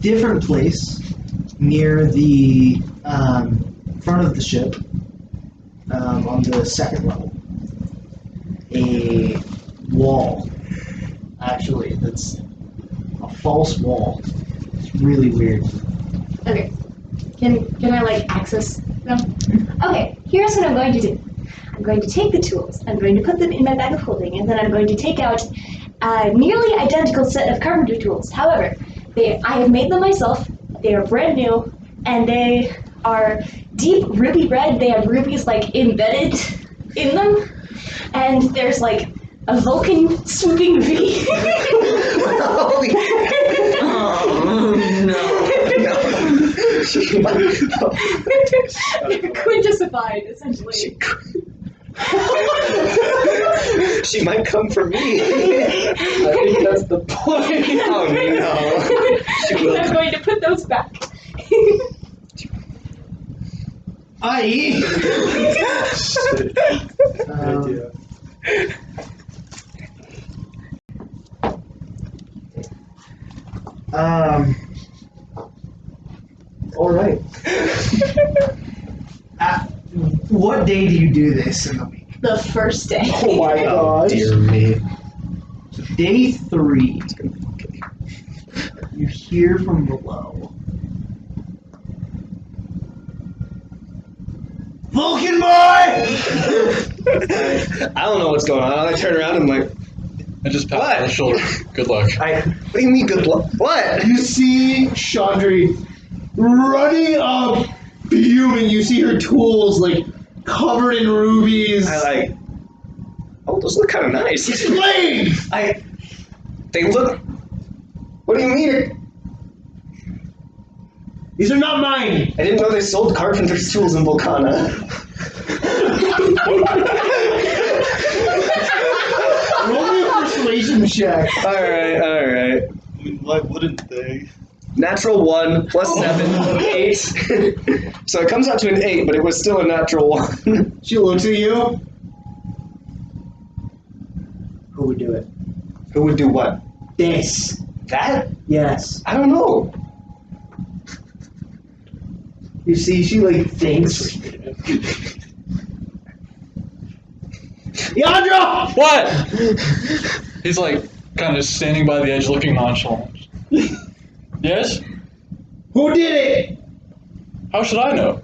Different place near the front of the ship, on the second level. A wall. Actually, that's a false wall. It's really weird. Okay. Can I like access them? Okay, here's what I'm going to do. I'm going to take the tools, I'm going to put them in my bag of holding, and then I'm going to take out a nearly identical set of carpenter tools. However, I have made them myself, they are brand new, and they are deep ruby red. They have rubies like embedded in them, and there's like a Vulcan swooping V. They're quintessified, essentially. She might come for me. I think that's the point. Oh no. She will. I'm going to put those back. All right. What day do you do this in the week? The first day. Oh my Oh gosh. dear me. Day 3. You hear from below. Vulcan boy! I don't know what's going on. I turn around and I'm like, I just pat What? her shoulder. Good luck. what do you mean good luck? What? You see Chandri running up, fuming. You see her tools like covered in rubies. Oh, those look kind of nice. Explain! They look. What do you mean? These are not mine. I didn't know they sold carpenter's tools in Volcana. Roll me a persuasion check. Alright. I mean, why wouldn't they? Natural 1 plus 7, 8. So it comes out to an 8, but it was still a natural 1. She looks at you. Who would do it? Who would do what? This. That? Yes. I don't know. You see, she like thinks. Yandra! What? He's like kind of standing by the edge looking nonchalant. Yes? Who did it? How should I know?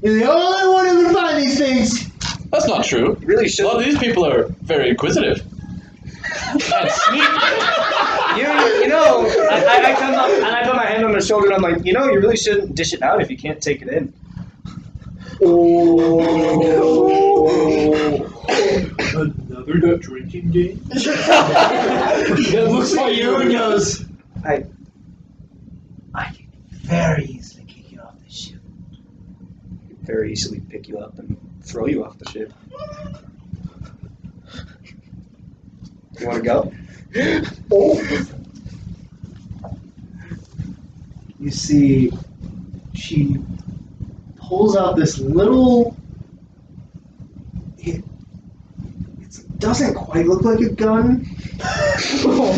You're the only one who can find these things. That's not true. You really A should. lot of these people are very inquisitive. And sneaky. You know, I come up and I put my hand on her shoulder and I'm like, you really shouldn't dish it out if you can't take it in. Another gut drinking game? It looks at you and goes, I can very easily kick you off the ship. very easily pick you up and throw you off the ship. You want to go? You see, she pulls out this little. It doesn't quite look like a gun. Ooh,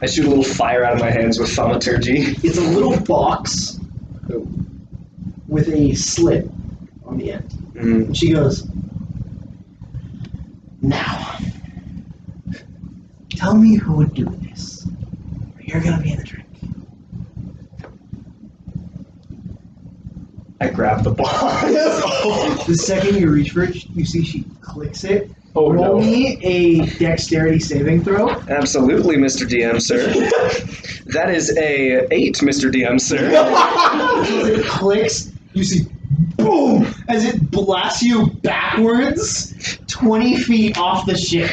I shoot a little fire out of my hands with thaumaturgy. It's a little box with a slit on the end. Mm. And she goes, "Now, tell me who would do this, or you're gonna be in the drink." I grab the box. The second you reach for it, you see she clicks it. Oh, Roll no. me a dexterity saving throw. Absolutely, Mr. DM, sir. That is a 8, Mr. DM, sir. As it clicks, you see boom as it blasts you backwards 20 feet off the ship.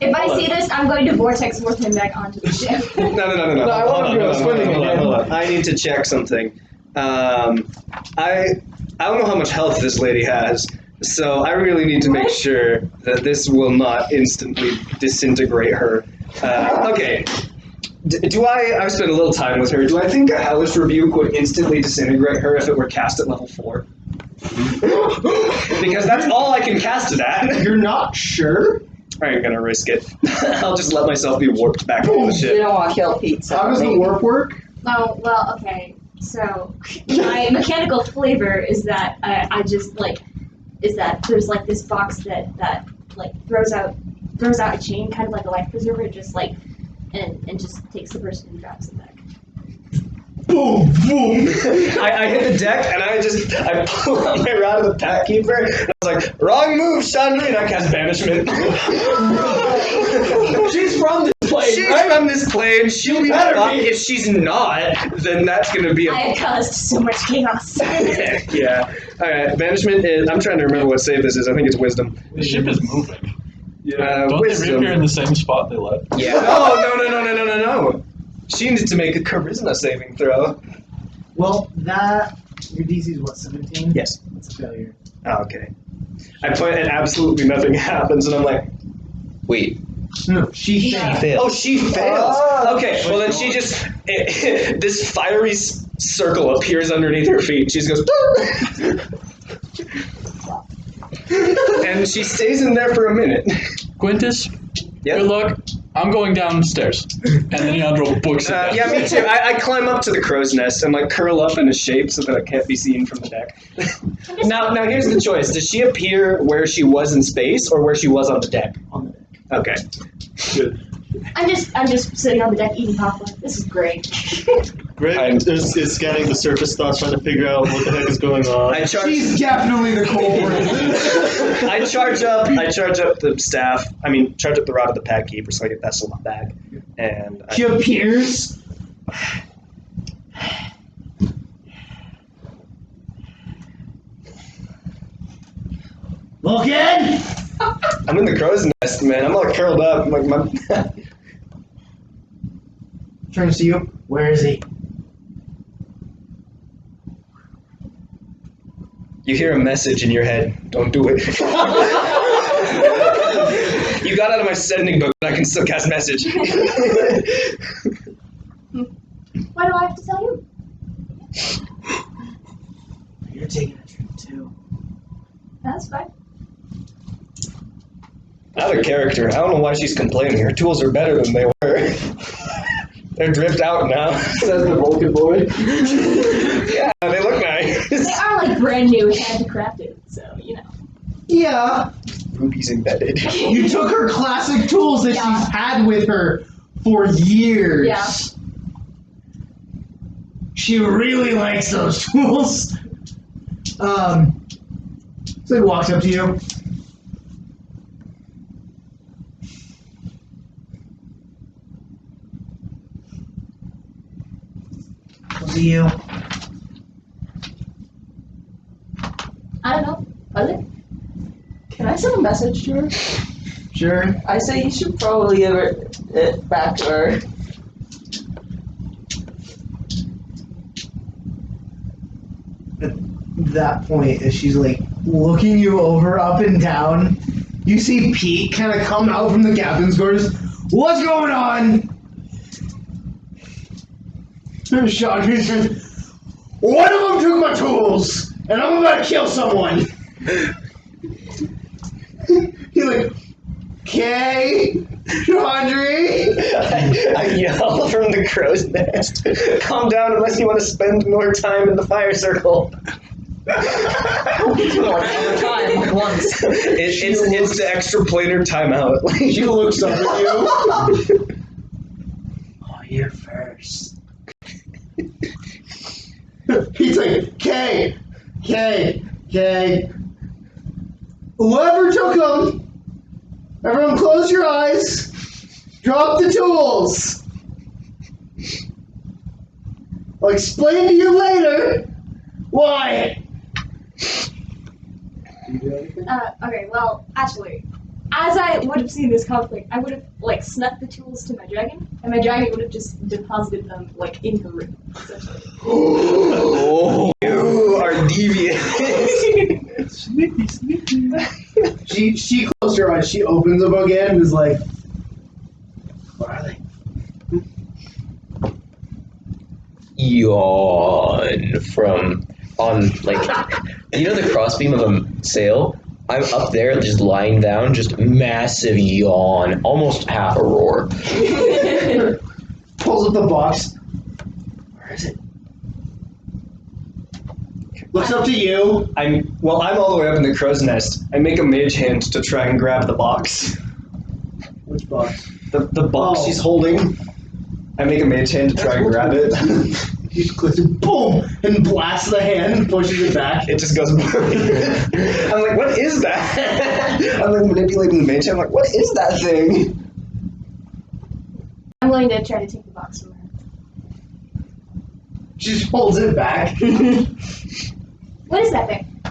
If I see this, I'm going to vortex force him back onto the ship. No. I want to go swimming again. Hold on. I need to check something. I don't know how much health this lady has, so I really need to make sure that this will not instantly disintegrate her. Okay. I've spent a little time with her. Do I think a Hellish Rebuke would instantly disintegrate her if it were cast at level 4? Because that's all I can cast it at. You're not sure? I ain't gonna risk it. I'll just let myself be warped back into the You ship. don't want to kill Pete, so How does the maybe. warp work? Well, okay. So my mechanical flavor is that there's like this box that like throws out a chain, kind of like a life preserver, just like and just takes the person and drops it back. Boom, boom. I hit the deck and I pull out my rod of the Pack Keeper. And I was like, wrong move, Chandri, and I cast Banishment. She's from this place, She's right? from this plane. She'll be better fucked. be. If she's not, then that's gonna be I have caused so much chaos. yeah. Alright, Banishment is. I'm trying to remember what save this is. I think it's Wisdom. The ship is moving. Yeah, Don't Wisdom. they reappear in the same spot they left? Yeah. No. She needs to make a Charisma saving throw. Well, your DC is what, 17? Yes. That's a failure. Oh, okay. I point and absolutely nothing happens, and I'm like, Wait, No, she failed. oh, she fails. Okay, well then she just this fiery circle appears underneath her feet. She just goes, and she stays in there for a minute. Quintus, Yep. good luck. I'm going downstairs. And then Leandro books it down. Yeah, me too. I climb up to the crow's nest and like curl up in a shape so that it can't be seen from the deck. Now here's the choice. Does she appear where she was in space or where she was on the deck? On the deck. Okay. Good. I'm just sitting on the deck eating popcorn. This is great. Greg is scanning the surface thoughts, trying to figure out what the heck is going on. She's definitely the culprit. I charge up the staff. I mean, charge up the rod of the pad keeper so I get that still in my bag. And She appears. Vulcan! I'm in the crow's nest, man. I'm like curled up. I'm like my. Turns to you. Where is he? You hear a message in your head. Don't do it. You got out of my sending book, but I can still cast message. Why do I have to tell you? You're taking a trip too. That's fine. Out of character. I don't know why she's complaining. Her tools are better than they were. They're dripped out now. Says the Vulcan boy. Yeah, they look nice. They are like brand new and handcrafted, so you know. Yeah. Ruby's embedded. You took her classic tools that Yeah. she's had with her for years. Yeah. She really likes those tools. So he walks up to you. Was it you? I don't know. Was it? Can I send a message to her? Sure. I say you should probably give it back to her. At that point, as she's like looking you over up and down, you see Pete kind of come out from the captain's quarters. What's going on? Sean, one of them took my tools, and I'm about to kill someone. He's like, okay, Chandri. I yell from the crow's nest. Calm down unless you want to spend more time in the fire circle. It's the extra planar timeout. She looks up at you. Oh, you're first. He's like, K. Whoever took them, everyone close your eyes. Drop the tools. I'll explain to you later why. Okay, well, actually, as I would have seen this conflict, I would have, like, snuck the tools to my dragon, and my dragon would have just deposited them, like, in her room, essentially. Oh, you are devious. Sneaky. She closed her eyes. She opens them again and is like, what are they? yawn from on like you know the crossbeam of a sail. I'm up there just lying down, just massive yawn, almost half a roar. Pulls up the box. Where is it? Looks up to you. I'm all the way up in the crow's nest. I make a mage hand to try and grab the box. Which box? The box Oh. she's holding. I make a mage hand to try and grab it. He just clicks it, boom, and blasts the hand and pushes it back. It just goes. I'm like, what is that? I'm like manipulating the mage hand. I'm like, what is that thing? I'm going to try to take the box from her. She just holds it back. What is that thing?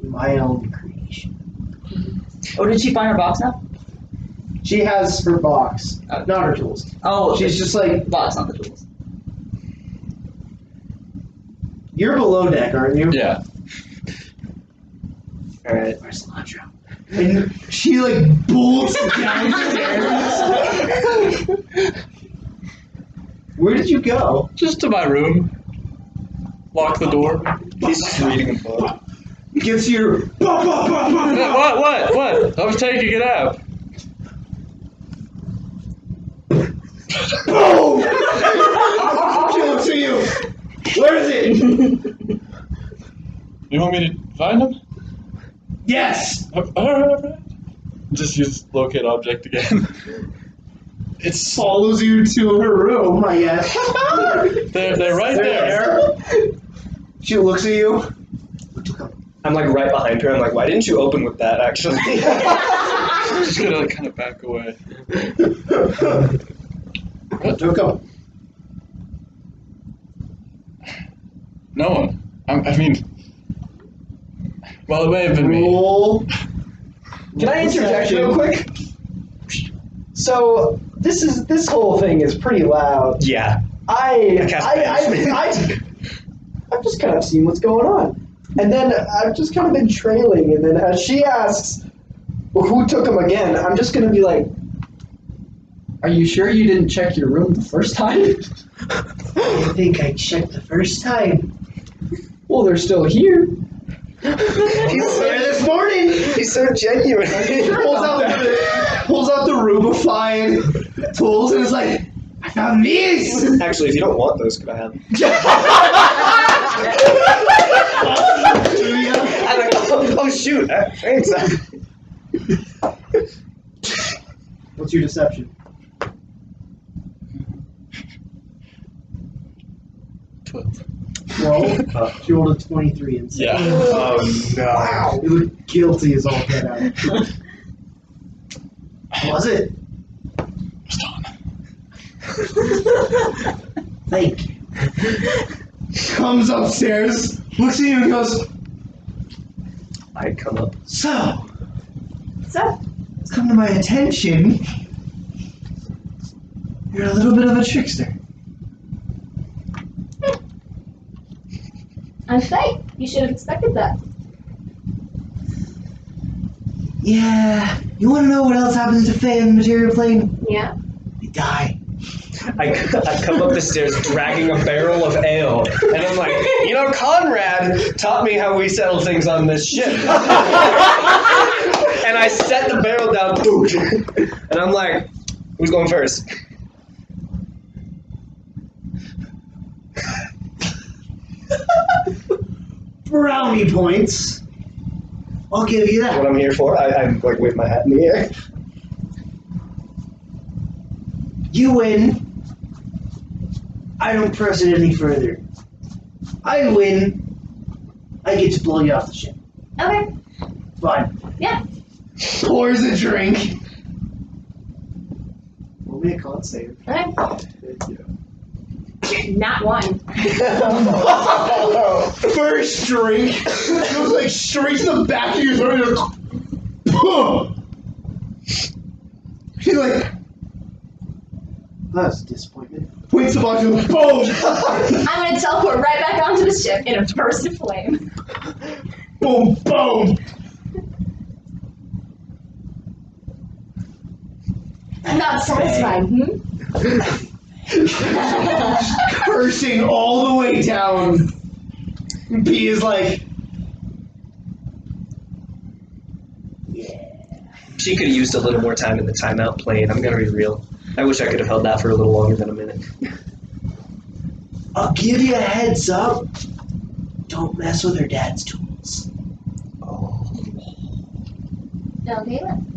My own creation. Oh, did she find her box now? She has her box, not her tools. Oh, She's just like, box, not the tools. you're below deck, aren't you? Yeah. Alright. Where's cilantro? And she like bolts downstairs. Where did you go? Just to my room. Lock the door. He's just reading a book. Gets your What? I was taking a nap. boom. She looks at you. Where is it? You want me to find him? Yes. Just use locate object again. It follows you to her room, I guess. They're right there. She looks at you. I'm like right behind her. I'm like, why didn't you open with that actually? Just gonna like, kind of back away. What took him? No one. I mean, well, it may have been me. Roll. Can I interject real quick? So this whole thing is pretty loud. Yeah. I've cast just kind of seen what's going on, and then I've just kind of been trailing, and then as she asks, well, "Who took him again?" I'm just gonna be like, "Are you sure you didn't check your room the first time?" I think I checked the first time. Well, they're still here. He's there this morning. He's so genuine. Pulls out the Rubifying tools and is like, I found these. Actually, if you don't want those, could I have them? I'm like, oh shoot. Thanks. What's your deception? 12. 12? She rolled a 23 and Yeah. Oh no. Wow. You look guilty as all get out. What was it? Thank you. Comes upstairs, looks at you and goes, I come up. So, it's come to my attention. You're a little bit of a trickster. I'm fake. You should have expected that. Yeah. You want to know what else happens to Faye in the material plane? Yeah. They die. I come up the stairs dragging a barrel of ale, and I'm like, you know, Conrad taught me how we settle things on this ship. And I set the barrel down, and I'm like, who's going first? Brownie points. I'll give you What that. I'm here for? I'm like wave my hat in the air. You win. I don't press it any further. I win. I get to blow you off the ship. Okay. Fine. Yeah. Pours a drink. Roll me a con save. Okay. Not one. First drink. It was like straight to the back of your throat. You're like, boom. She's like, that's a disappointment. Points the box and boom. I'm gonna teleport right back onto the ship in a burst of flame. Boom, boom. I'm not satisfied. Cursing all the way down. P is like, She could have used a little more time in the timeout playing. I'm gonna be real. I wish I could have held that for a little longer than a minute. I'll give you a heads up. Don't mess with her dad's tools. Okay, then.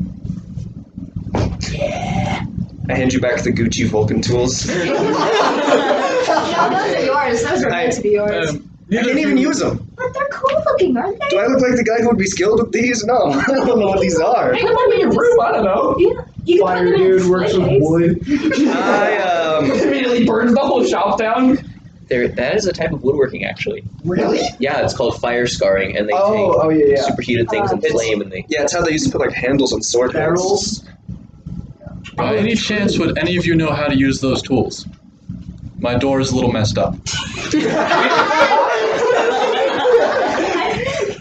Yeah. I hand you back the Gucci Vulcan tools. No, those are yours. Those were meant to be yours. I didn't even use them. But they're cool looking, aren't they? Do I look like the guy who would be skilled with these? No, I don't know what these are. Put them in your room. I don't know. Yeah. You can Fire put them in dude a works with display wood. Immediately burns the whole shop down. That is a type of woodworking, actually. Really? Yeah, it's called fire scarring, and they Oh, take yeah. superheated things and It's- flame, and they. Yeah, it's how they used to put like handles on sword hilts. Barrels. By any chance, would any of you know how to use those tools? My door is a little messed up.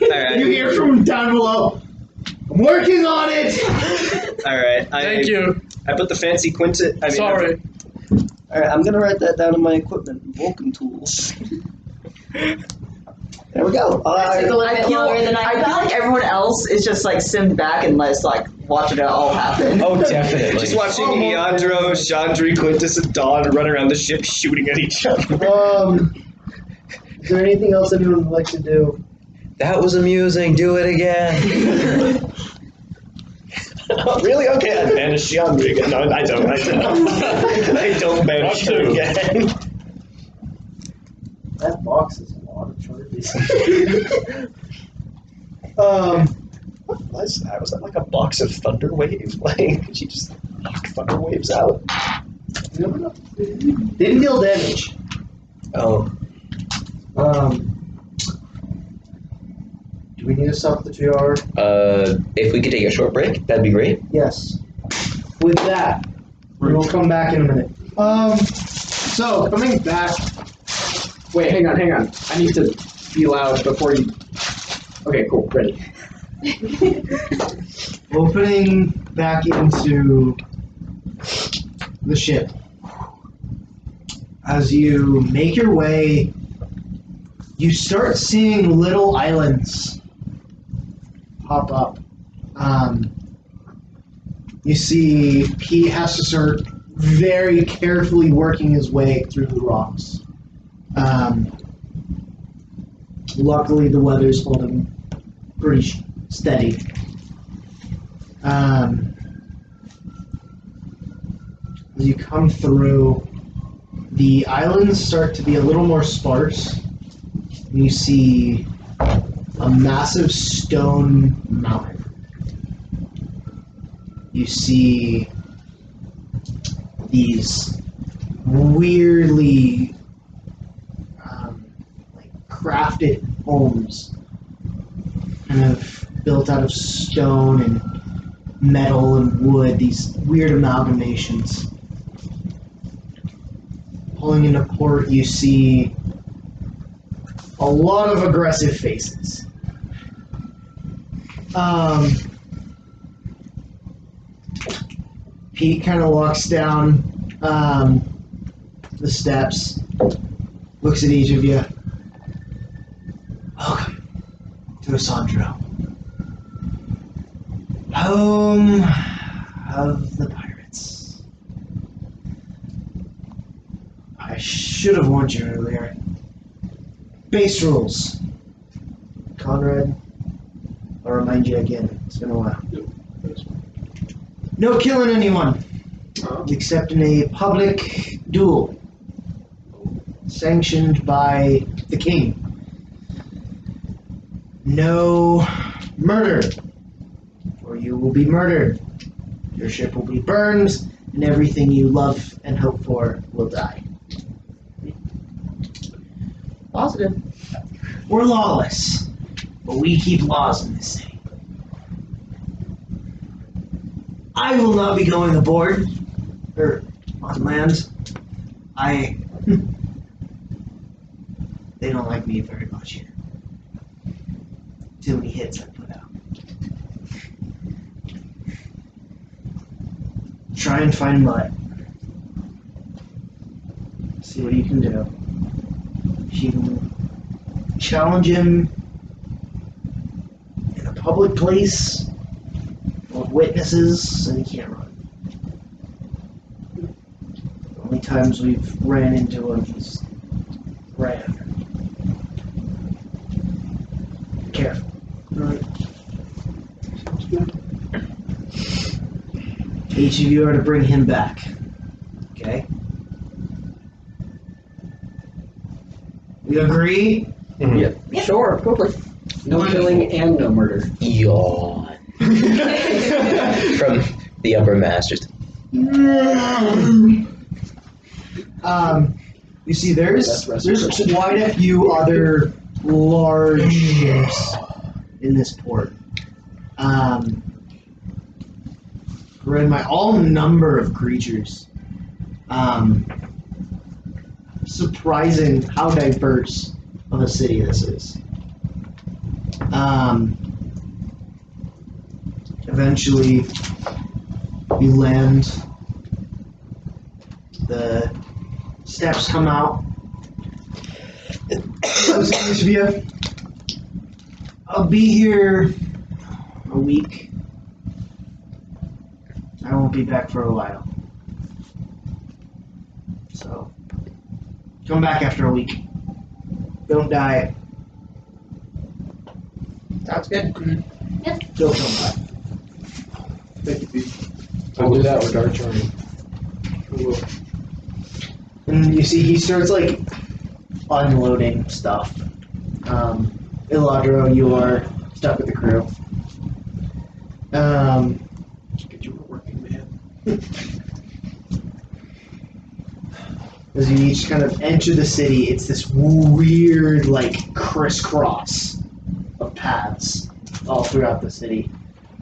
Alright. You hear from down below. I'm working on it. All right. Thank you. I put the fancy quintet. Sorry. All right, I'm gonna write that down in my equipment. Vulcan tools. There we go. Took a little I bit feel- longer than I feel like everyone else is just like simmed back and just like watching it all happen. Oh, definitely. Just watching Eandro, Chandri, Quintus, and Dawn run around the ship shooting at each other. Is there anything else anyone would like to do? That was amusing. Do it again. Really? Okay, I banish Chandri again. No, I don't. I don't banish her again. That box is a lot of charges. Was that like a box of thunder waves? Like, could she just knock thunder waves out? You never know. Didn't deal damage. Oh. Do we need to stop the 2 hour? If we could take a short break, that'd be great. Yes. With that, we will come back in a minute. So coming back. Wait, hang on. I need to be loud before you. Okay, cool. Ready. Opening back into the ship. As you make your way, you start seeing little islands pop up. You see Pete has to start very carefully working his way through the rocks. Luckily, the weather's holding pretty steady. As you come through, the islands start to be a little more sparse. You see a massive stone mountain. You see these weirdly crafted homes, kind of built out of stone and metal and wood, these weird amalgamations. Pulling into port, you see a lot of aggressive faces. Pete kind of walks down the steps, looks at each of you. Welcome to Asandro, home of the pirates. I should have warned you earlier. Base rules. Conrad, I'll remind you again. It's been a while. No killing anyone, except in a public duel, sanctioned by the king. No murder, or you will be murdered. Your ship will be burned, and everything you love and hope for will die. Positive. We're lawless, but we keep laws in this city. I will not be going aboard, or on land. They don't like me very much here. Too many hits I put out. Try and find Mutt. See what you can do. If you can challenge him in a public place with witnesses, then he can't run. The only times we've ran into him, he's ran. Careful. Right. Each of you are to bring him back. Okay? We agree? Yeah. Sure, quickly. No killing and no murder. Yawn. From the upper masters. You see, there's quite a few other large ships in this port. Read my all number of creatures. Surprising how diverse of a city this is. Eventually, you land. The steps come out. Each of you. I'll be here a week. I won't be back for a while. So, come back after a week. Don't die. Sounds good. Don't die. Thank you, Pete. I'll do that with our journey. And you see, he starts like unloading stuff. Iladro, you are stuck with the crew. Get you a working man. As you each kind of enter the city, it's this weird, like, crisscross of paths all throughout the city.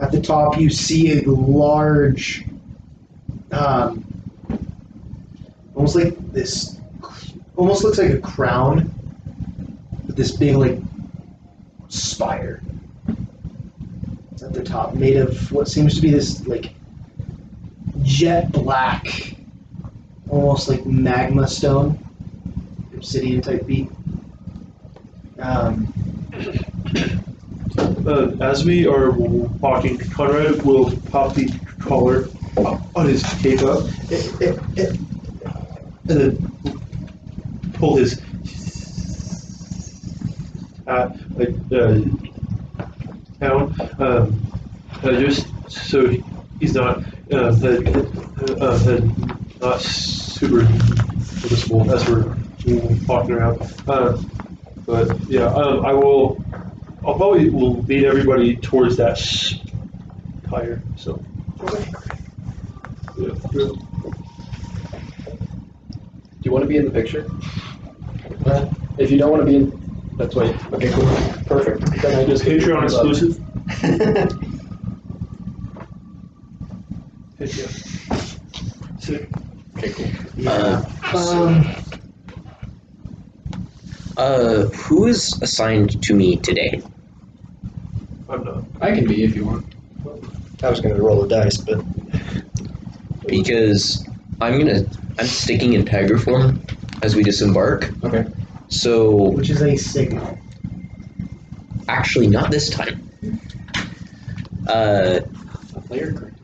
At the top, you see a large, almost like this, almost looks like a crown, with this big, like, spire at the top, made of what seems to be this, like, jet black, almost like magma stone, obsidian type beat. As we are walking, Conrad will pop the collar on his cape up and then pull his hat down, just so he's not not super noticeable as we're walking around. But yeah, I'll probably will lead everybody towards that tire. So. Yeah. Do you want to be in the picture? If you don't want to be in, that's why. Okay, cool, perfect. Then I just Patreon exclusive. Yeah. Sick. Okay, cool. Who is assigned to me today? I'm not. I can be if you want. I was going to roll the dice, but Because I'm sticking in tiger form as we disembark. Okay. So Which is a signal. actually, not this time. Player correct.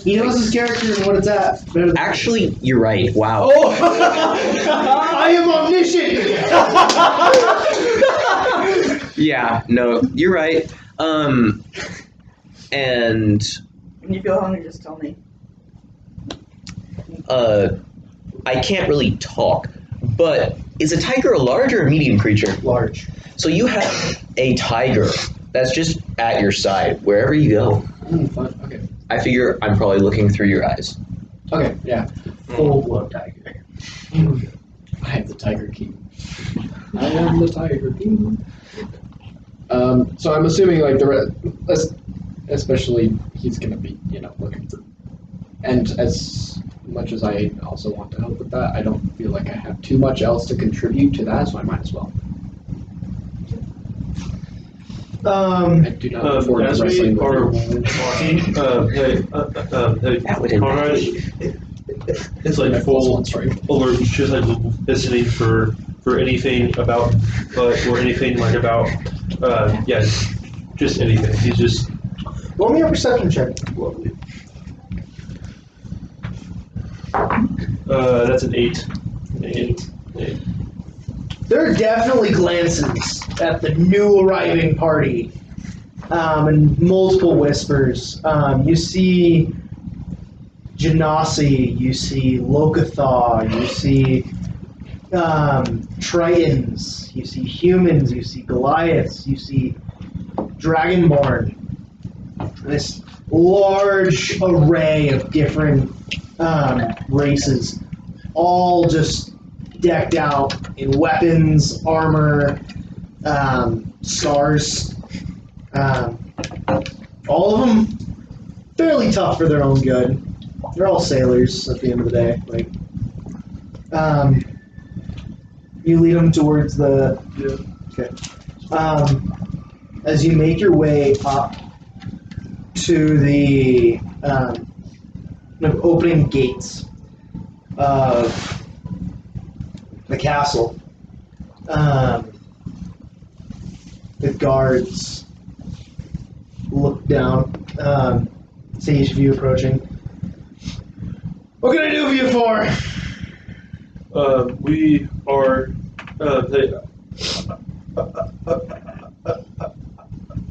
He knows his character and what it's at. Better than Actually, you're right. Wow. Oh! I am omniscient! Yeah. No, you're right. And When you feel hungry, just tell me. I can't really talk, but is a tiger a large or a medium creature? Large. So you have a tiger that's just at your side wherever you go. Fun. Okay. I figure I'm probably looking through your eyes. Okay. Yeah. Full blood tiger. I am the Tiger King. I am the Tiger King. So I'm assuming like especially he's gonna be looking for, and as much as I also want to help with that, I don't feel like I have too much else to contribute to that, so I might as well. I do not look forward As to we wrestling are with you. walking, That would Conrad is like full alert, just like listening for anything about, or anything like about, yeah, just anything. He's just. Roll me a perception check. That's an 8. Eight. There are definitely glances at the new arriving party, and multiple whispers. You see Genasi, you see Lokathaw, you see Tritons, you see humans, you see Goliaths, you see Dragonborn. This large array of different races, all just decked out in weapons, armor, scars. All of them fairly tough for their own good. They're all sailors at the end of the day. Like, you lead them towards the. Okay. as you make your way up to the kind of opening gates of the castle, the guards look down, see each of you approaching. What can I do for you for? We are.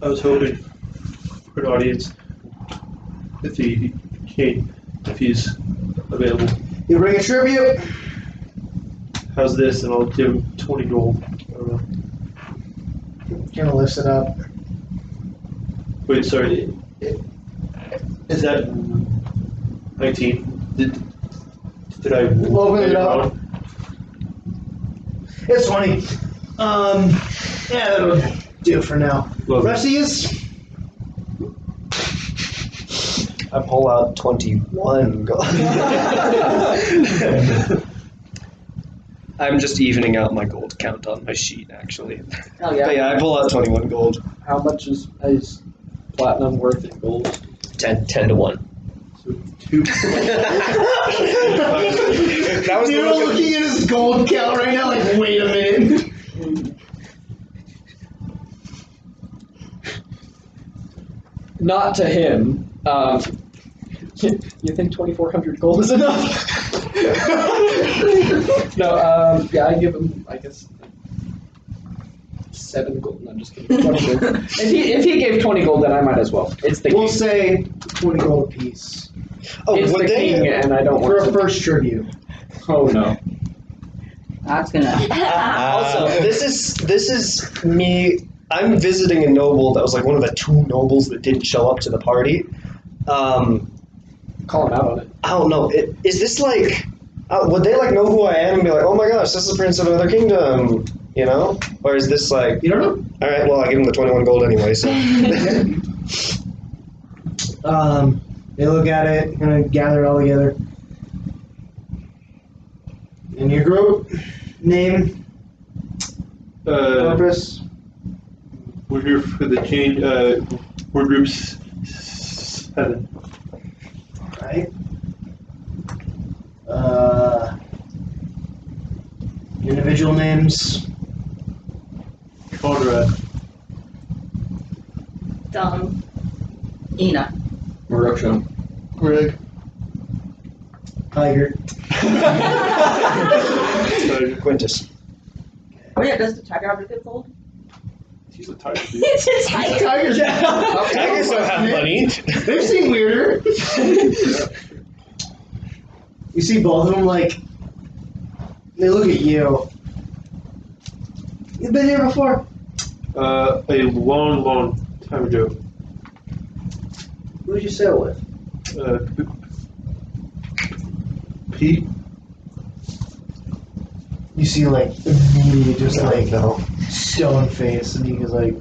I was hoping for an audience if he came, if he's available. You bring a tribute? How's this? And I'll give him 20 gold. I don't know. Kind of lifts it up. Wait, sorry. Is that 19? Did I Open it up. wrong? It's 20. Yeah, that'll do for now. Lovely. Rest of yous? I pull out 21 gold. I'm just evening out my gold count on my sheet, actually. Oh yeah. But yeah, I pull out 21 gold. How much is platinum worth in gold? 10 to 1. So 2. That was the You're look of- looking at his gold count right now, like, wait a minute. Not to him. You think 2,400 gold is enough? No, yeah, I give him, I guess, 7 gold. No, I'm just kidding. 20 gold. If he gave 20 gold, then I might as well. It's the We'll king. say 20 gold apiece. Oh, It's would the they? king, and I don't For want a to. first tribute. Oh no. That's gonna. Also, this is me. I'm visiting a noble that was like one of the 2 nobles that didn't show up to the party. Call him out on it. I don't know. Is this like? Would they like know who I am and be like, oh my gosh, this is the prince of another kingdom, you know? Or is this like? You don't know? All right, well I give him the 21 gold anyway. So. They look at it, kind of gather it all together. In your group, name, purpose. We're here for the change. We're group 7. Right. Individual names. Conrad. Dumb. Ina. Marusha. Greg. Tiger. Quintus. Oh yeah, does the tiger have to get gold? He's a tiger, dude. It's a tiger. Tigers. Tigers don't have money. They've seen weirder. You see both of them like, they look at you. You've been here before. A long time ago. Who did you sail with? Pete. You see like immediate, just like no. stone face, and he goes like,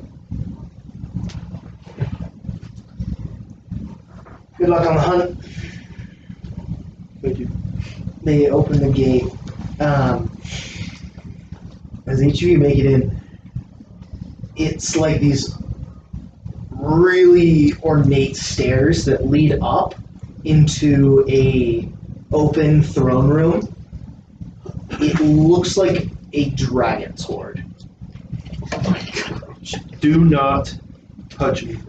"Good luck on the hunt." Thank you. They open the gate. As each of you make it in, it's like these really ornate stairs that lead up into a open throne room. It looks like a dragon's hoard. Do not touch me.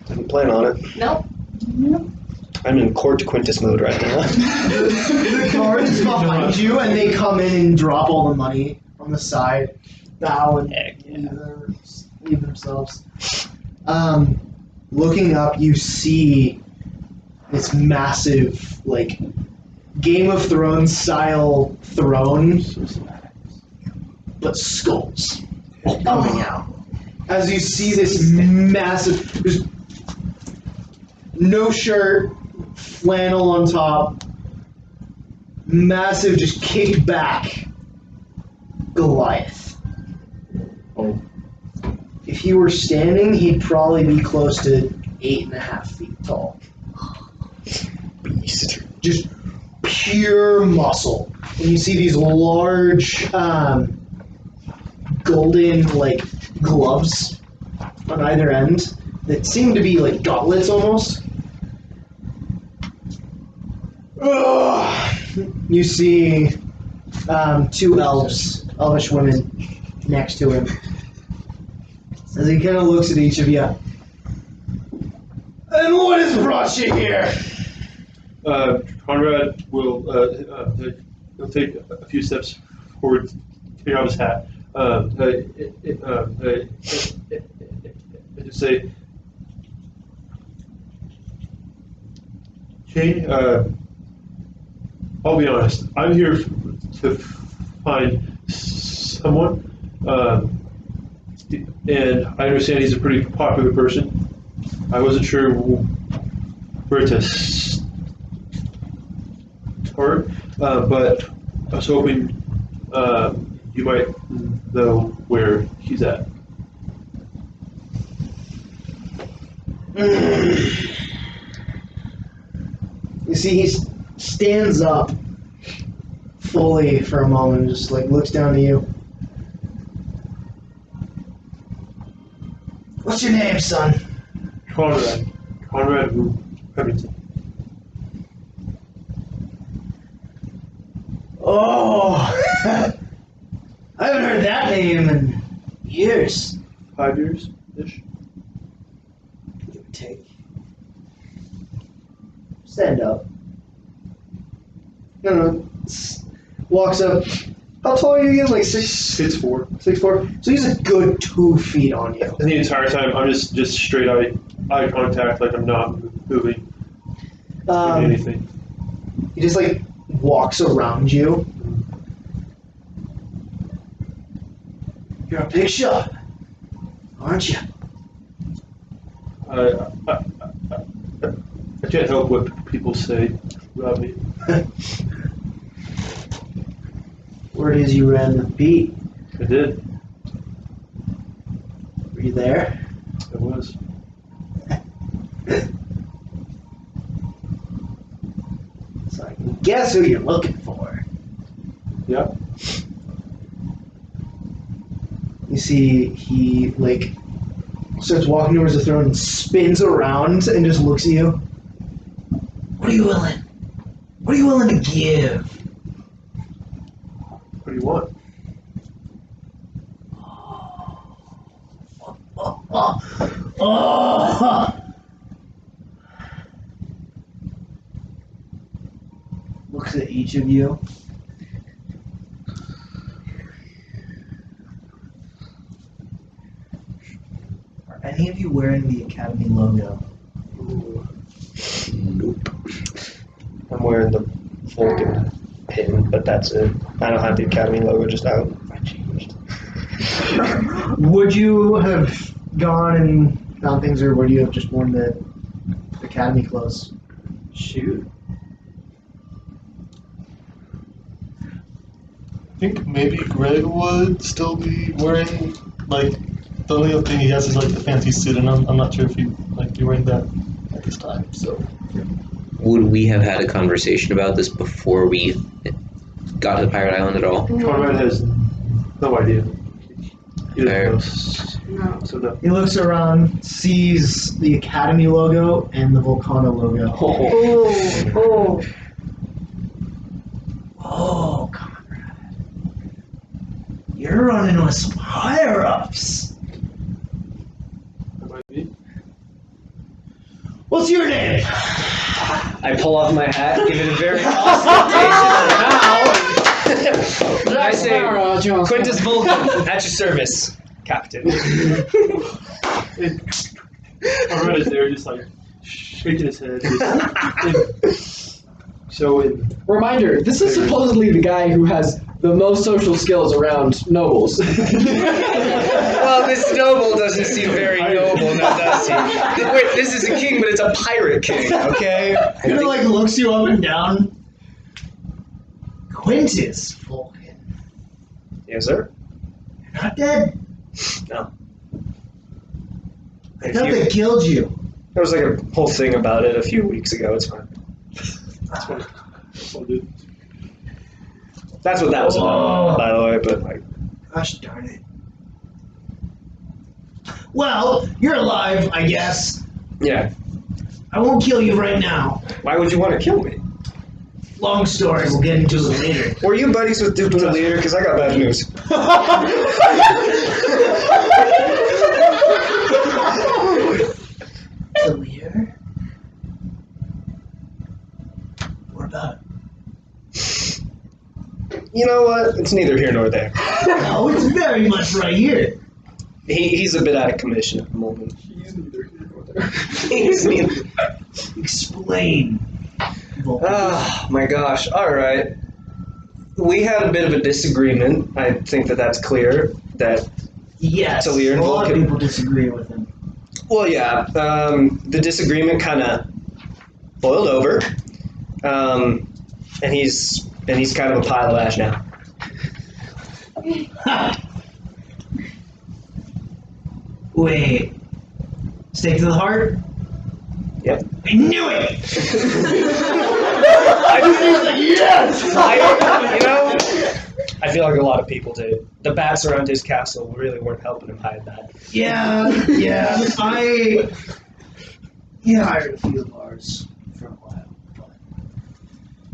Didn't plan on it. Nope. I'm in court Quintus mode right now. The guards behind you, and they come in and drop all the money on the side, bow and leave themselves. Looking up, you see this massive, like, Game of Thrones style throne, but skulls coming out. As you see this massive, there's no shirt, flannel on top, massive, just kicked back Goliath. Oh. If he were standing, he'd probably be close to 8.5 feet tall. Beast. Just pure muscle. And you see these large golden like gloves on either end that seem to be like gauntlets almost. You see two elvish women next to him. As he kind of looks at each of you. And what has brought you here? Conrad will he'll take a few steps forward to take off his hat. Just say, Shane, I'll be honest. I'm here to find someone, and I understand he's a pretty popular person. I wasn't sure where to start, but I was hoping you might know where he's at. You see, he stands up fully for a moment and just like looks down at you. What's your name, son? Conrad Remington. Oh, I haven't heard that name in years. 5 years-ish. Give or take. Stand up. No. Walks up. How tall are you again? Like 6'4". 6'4"? So he's a good 2 feet on you. And the entire time, I'm just straight eye contact, like I'm not moving, doing anything. He just like walks around you. You're a big shot, aren't you? I can't help what people say about me. Word is you ran the beat. I did. Were you there? I was. So I can guess who you're looking for. Yeah. You see, he like starts walking towards the throne and spins around and just looks at you. What are you willing? What are you willing to give? What do you want? Looks at each of you. Are any of you wearing the Academy logo? Nope. I'm wearing the Vulcan pin, but that's it. I don't have the Academy logo just out. I changed. Would you have gone and found things, or would you have just worn the Academy clothes? Shoot. I think maybe Greg would still be wearing, like, the only other thing he has is like the fancy suit, and I'm not sure if he'd like be wearing that at this time. So Would we have had a conversation about this before we got to the pirate island at all? Conrad has no idea. He Fair. doesn't know. So no. He looks around, sees the Academy logo and the Volcano logo. Oh, Conrad. You're running with some higher-ups. That might be. What's your name? I pull off my hat, give it a very ostentatious bow. I say, Quintus Vulcan, at your service, Captain. Conrad is there just like shaking his head. Showing. Reminder, this is supposedly the guy who has the most social skills around nobles. Well, this noble doesn't seem very noble now, does he? Wait, this is a king, but it's a pirate king, okay? He like looks you up and down. Quintus Vulcan. Yes, sir? You're not dead. No. I thought they killed you. There was like a whole thing about it a few weeks ago. It's fine. That's what dude. That's what that was about, by the way, but like. Gosh darn it. Well, you're alive, I guess. Yeah. I won't kill you right now. Why would you want to kill me? Long story, we'll get into it later. Were you buddies with Duke the Leader? Because I got bad news. The leader? What about him? You know what? It's neither here nor there. No, it's very much right here. He's a bit out of commission at the moment. He's neither here nor there. He's neither. Explain. Oh my gosh. All right. We had a bit of a disagreement. I think that's clear. That Yes, So you're a lot of Vulcan. people disagree with him. well, yeah. The disagreement kind of boiled over, and he's kind of a pile of ash now. Wait. Stake to the heart? Yep. I knew it! I feel like a lot of people did. The bats around his castle really weren't helping him hide that. Yeah. I hired a few of ours for a while, but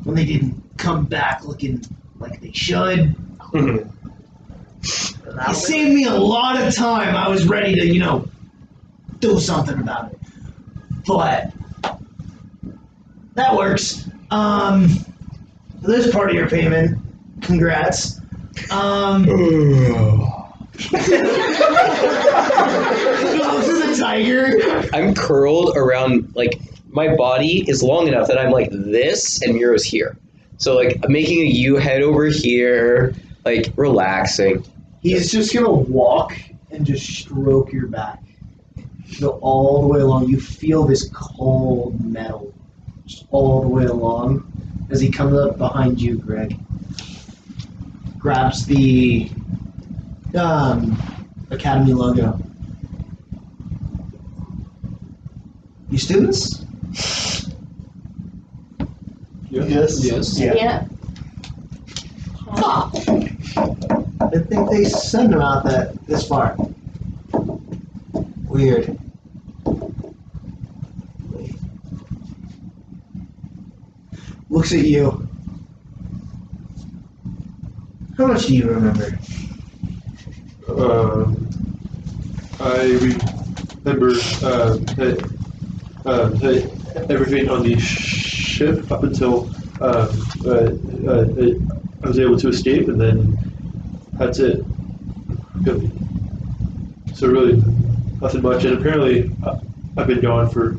when they didn't come back looking like they should, Mhm. it saved me a lot of time. I was ready to, do something about it. But that works. This part of your payment, congrats. Goes to the tiger. I'm curled around, like, my body is long enough that I'm like this and Miro's here. So, like, I'm making a U head over here, like, relaxing. He's just gonna walk and just stroke your back. Go all the way along. You feel this cold metal just all the way along as he comes up behind you, Greg. Grabs the Academy logo. You students? Yes. Yeah. I didn't think they send them out this far. Weird. Wait. Looks at you. How much do you remember? I remember everything on the ship up until I was able to escape, and then that's it. So really, nothing much. And apparently, I've been gone for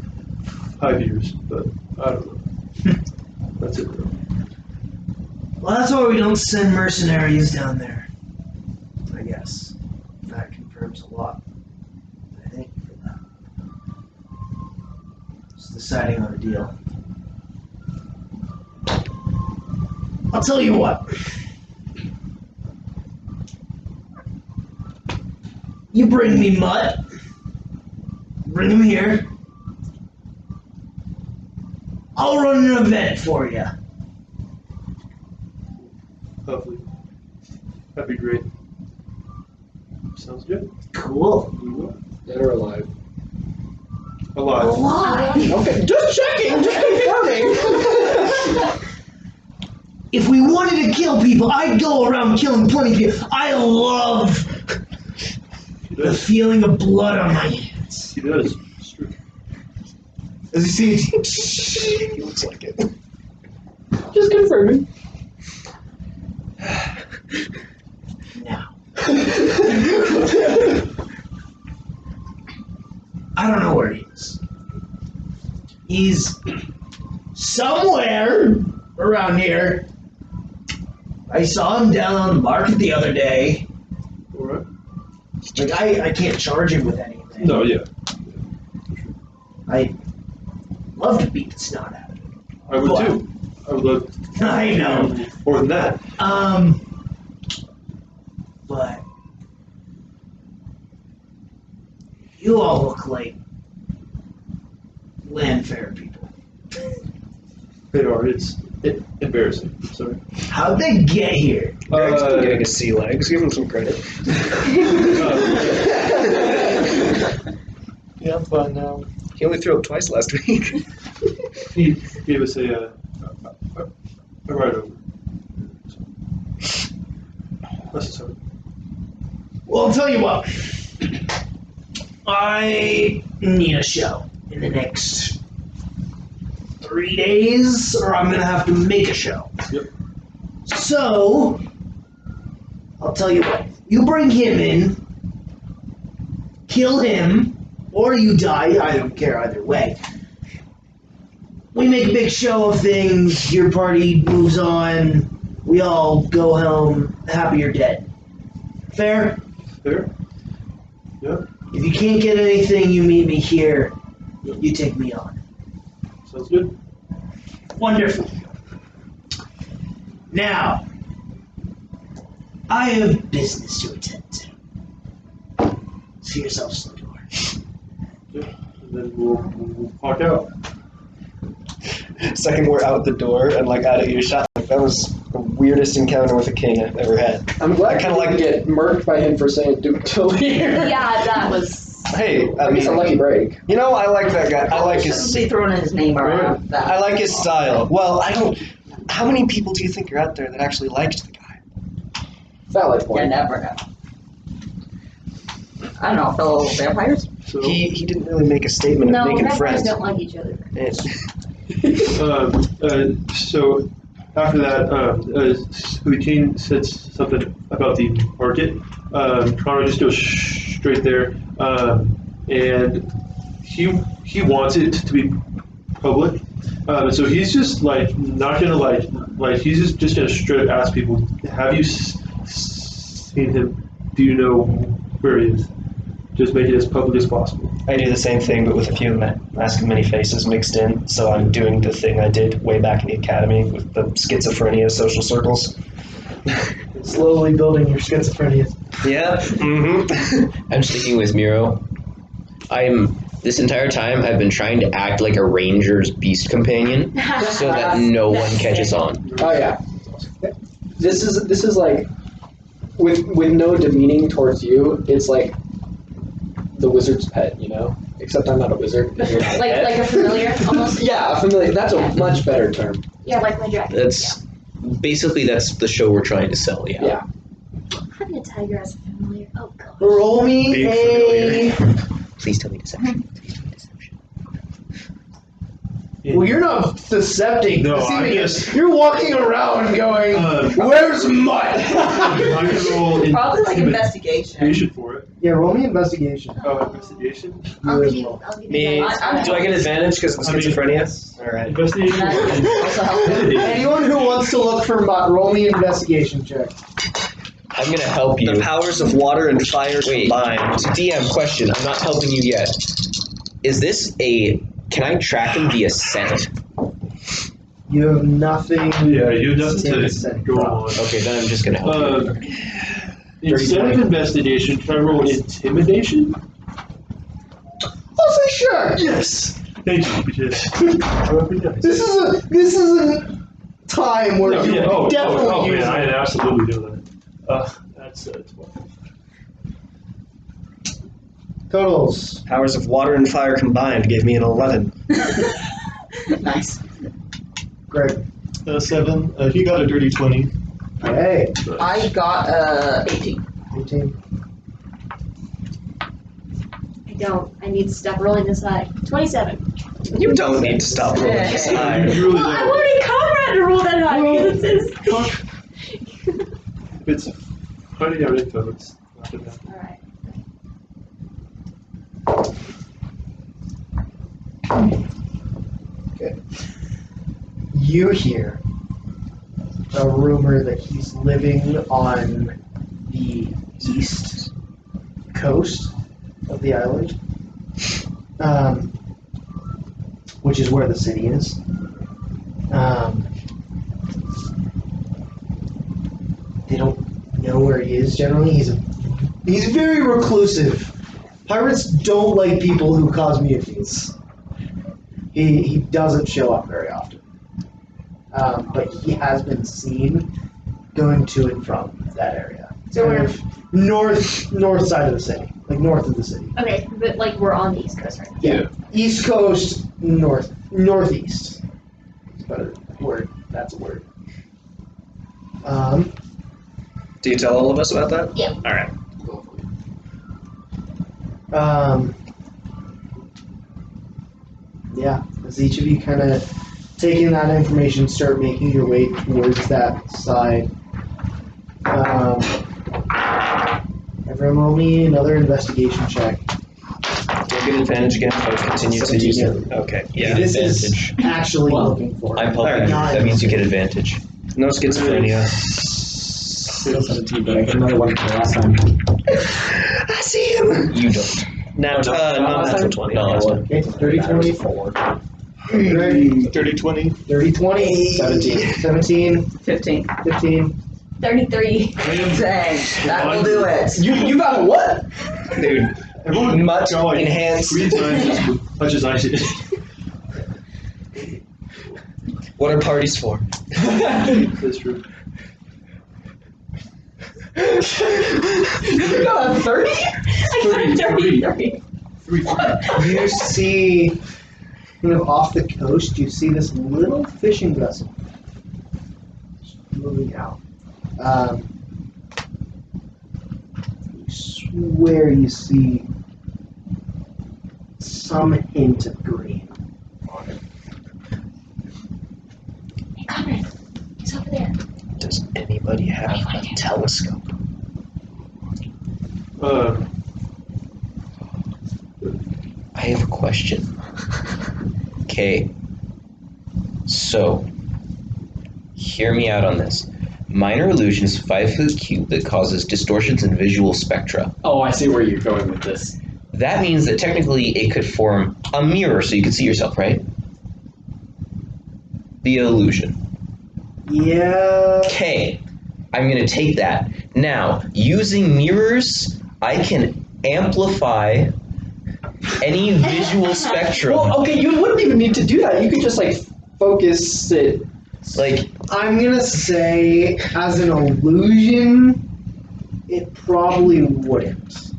5 years, but I don't know. That's it. Well, that's why we don't send mercenaries down there. I guess. That confirms a lot. I thank you for that. Just deciding on a deal. I'll tell you what. You bring me Mutt. Bring him here. I'll run an event for you. Lovely. That'd be great. Sounds good. Cool. We will. Dead or alive? Alive. Okay, just checking, just confirming. If we wanted to kill people, I'd go around killing plenty of people. I love He the does. feeling of blood on my hands. He does. It's true. As you see, He looks like it. Just confirming. now. I don't know where he is. He's somewhere around here. I saw him down on the market the other day. Alright. Like, I can't charge him with anything. No, yeah. I'd love to beat the snot out of him. I would too. I would love I know. more than that. But you all look like landfare people. They are. It's embarrassing. Sorry. How'd they get here? Greg's been getting his sea legs. Give him some credit. Yeah, I'm fine now. He only threw up twice last week. He gave us a ride over. Necessary. Well, I'll tell you what. I need a show in the next 3 days, or I'm gonna have to make a show. Yep. So, I'll tell you what. You bring him in, kill him, or you die. I don't care either way. We make a big show of things. Your party moves on. We all go home happy or dead. Fair? There? Yeah, If you can't get anything, you meet me here. You take me on. sounds good. Wonderful. Now, I have business to attend to. See yourself, slow door. Yeah. And then we'll walk out. Second we're out the door and like out of earshot, like that was the weirdest encounter with a king I've ever had. I'm glad I kinda you didn't get murked by him for saying Duke till here. Yeah, that was. Hey, I It's a lucky mean, break. you know, I like that guy. I like Shouldn't his. be throwing his name around. That. I like his style. Well, I don't. How many people do you think are out there that actually liked the guy? Valid You point. never know. I don't know, fellow vampires? So, He didn't really make a statement No, of making vampires friends. don't like each other. so after that, Hurricane said something about the market. Connor just goes straight there, and he wants it to be public. So he's just like not gonna like he's just gonna straight up ask people, have you seen him? Do you know where he is? Just make it as public as possible. I do the same thing, but with a few Mask of Many Faces mixed in. So I'm doing the thing I did way back in the academy with the schizophrenia social circles. Slowly building your schizophrenia. Yeah. Mm-hmm. I'm sticking with Miro. This entire time I've been trying to act like a ranger's beast companion so that no one catches on. Oh yeah. This is like with no demeaning towards you. It's like the wizard's pet, you know. Except I'm not a wizard. And you're not a pet. Like a familiar, almost. Yeah, a familiar. That's a much better term. Yeah, like my dragon. That's the show we're trying to sell. Yeah. Yeah. Having a tiger as a familiar. Oh god. Roll me Big a. Please tell me deception. Well, you're not decepting. No, deceiving I'm us. just- You're walking around going, "Where's mud?" I'm gonna roll Probably like investigation. investigation for it. Yeah, roll me investigation. Investigation. I'll You give as you. well. I'll give you. Me, guys- do I get advantage because of the I mean- schizophrenia? All right. Investigation. Also help. Anyone who wants to look for mud, roll me an investigation check. I'm gonna help you. The powers of water and fire Wait. combined. So DM question. I'm not helping you yet. Is this a? Can I track him via scent? You have nothing. Yeah, you have nothing to to say. go on. Okay, then I'm just gonna help you. Instead of investigation, can I roll intimidation? I'll say sure. Yes. Thank you, because that would be nice. This is a time where No, you yeah, definitely use man, I it. absolutely do that. That's 12. Totals. Powers of water and fire combined gave me an 11. Nice. Greg. 7. He got a dirty 20. Hey. I got 18. 18. I don't. I need to stop rolling this high. 27. You don't need to stop rolling this high. You really Well, I don't. wanted Conrad to roll that high because it's It's finding out info. It's not good enough. Alright. Good. You hear a rumor that he's living on the east coast of the island, which is where the city is. They don't know where he is generally. He's very reclusive. Pirates don't like people who cause mutinies. He doesn't show up very often. But he has been seen going to and from that area. So Kind of north side of the city. like north of the city. Okay, but like we're on the East Coast, right? Yeah. East Coast, northeast. It's a better word. That's a word. Do you tell all of us about that? Yeah. All right. Yeah, as each of you kind of taking that information, start making your way towards that side. Everyone roll me another investigation check. We'll get advantage again if I continue to use it. Okay. Yeah. This is advantage. actually looking for. I'm helping you. Not That means you get advantage. No schizophrenia. Still 17, but I got another one from last time. I see him. You don't. Natural 20. No, last time. Okay, 30, 20. 30-20. 30, 20. 17. 17. 15. 15. 33. Dang, that will do it. You got a what? Dude, Everyone much got like enhanced. 3 times as much as I did. What are parties for? That's true. You got a 30? I got 33. You see, kind of off the coast, you see this little fishing vessel moving out. You swear you see some hint of green on it. Hey, Conrad, he's over there. Does anybody have a telescope? I have a question. Okay. So, hear me out on this. Minor illusion is a 5-foot cube that causes distortions in visual spectra. Oh, I see where you're going with this. That means that technically it could form a mirror so you can see yourself, right? The illusion. Yeah. Okay, I'm gonna take that. Now, using mirrors, I can amplify any visual spectrum. Well, okay, you wouldn't even need to do that. You could just like focus it. Like, I'm gonna say, as an illusion, it probably wouldn't.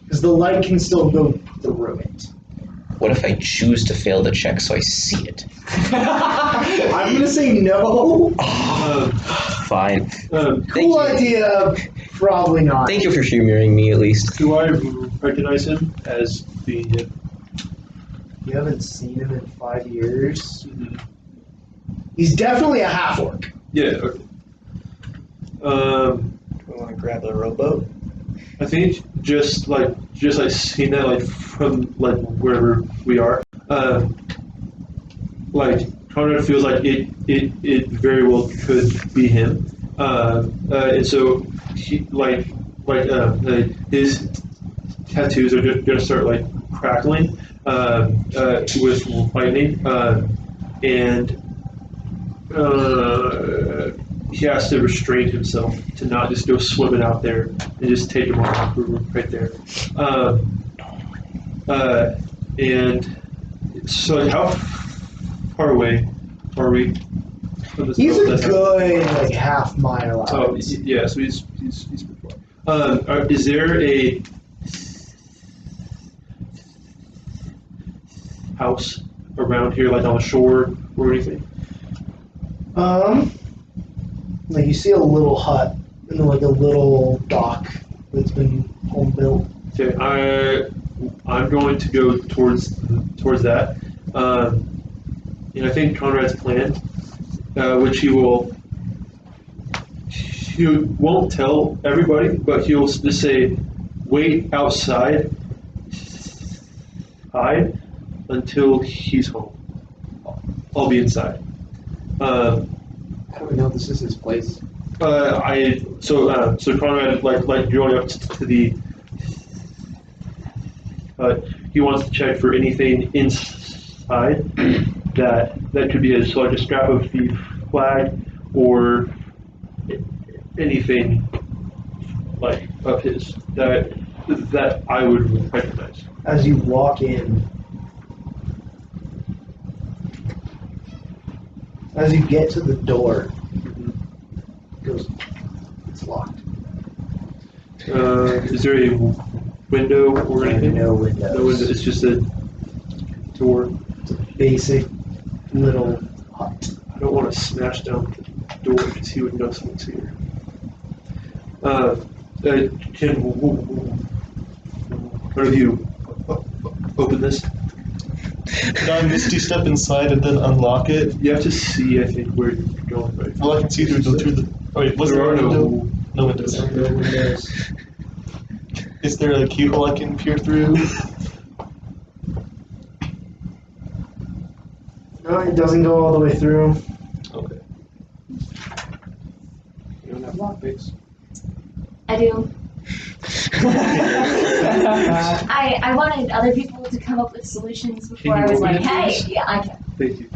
Because the light can still go through it. what if I choose to fail the check so I see it? I'm gonna say no. Fine. Cool idea, probably not. Thank you for humoring me, at least. Do I recognize him as being him? You haven't seen him in 5 years. He's definitely a half-orc. Yeah, okay. We want to grab the rowboat. I think just seeing that like from like wherever we are, like Conrad feels like it very well could be him, and so he his tattoos are gonna start like crackling with lightning, and he has to restrain himself to not just go swimming out there and just take him off right there. And so, like, how far away are we from this? He's boat? a good like half mile out. Oh, yeah. So he's pretty far. Is there a house around here, like on the shore or anything? Like you see a little hut and then like a little dock that's been home built. Okay, I'm going to go towards that, and I think Conrad's plan, which he won't tell everybody, but he'll just say, wait outside, hide until he's home. I'll be inside. How do we know this is his place? So Conrad like going up to the. He wants to check for anything inside that could be like a scrap of the flag or anything like of his that I would recognize. As you walk in, as you get to the door, it goes, it's locked. Is there a window or anything? No windows. No window. It's just a door. Basic little hut. I don't want to smash down the door because he would know someone's here. Can one of you open this? Can I Misty step inside and then unlock it? You have to see, I think, where you're going, right? Well, I can see through the. Oh wait, was there a window? No windows. No windows. Is there a keyhole I can peer through? No, it doesn't go all the way through. Okay. You don't have lockpicks. I do. I wanted other people to come up with solutions before Can I you was open like, it, hey, please? yeah, I can. Thank you.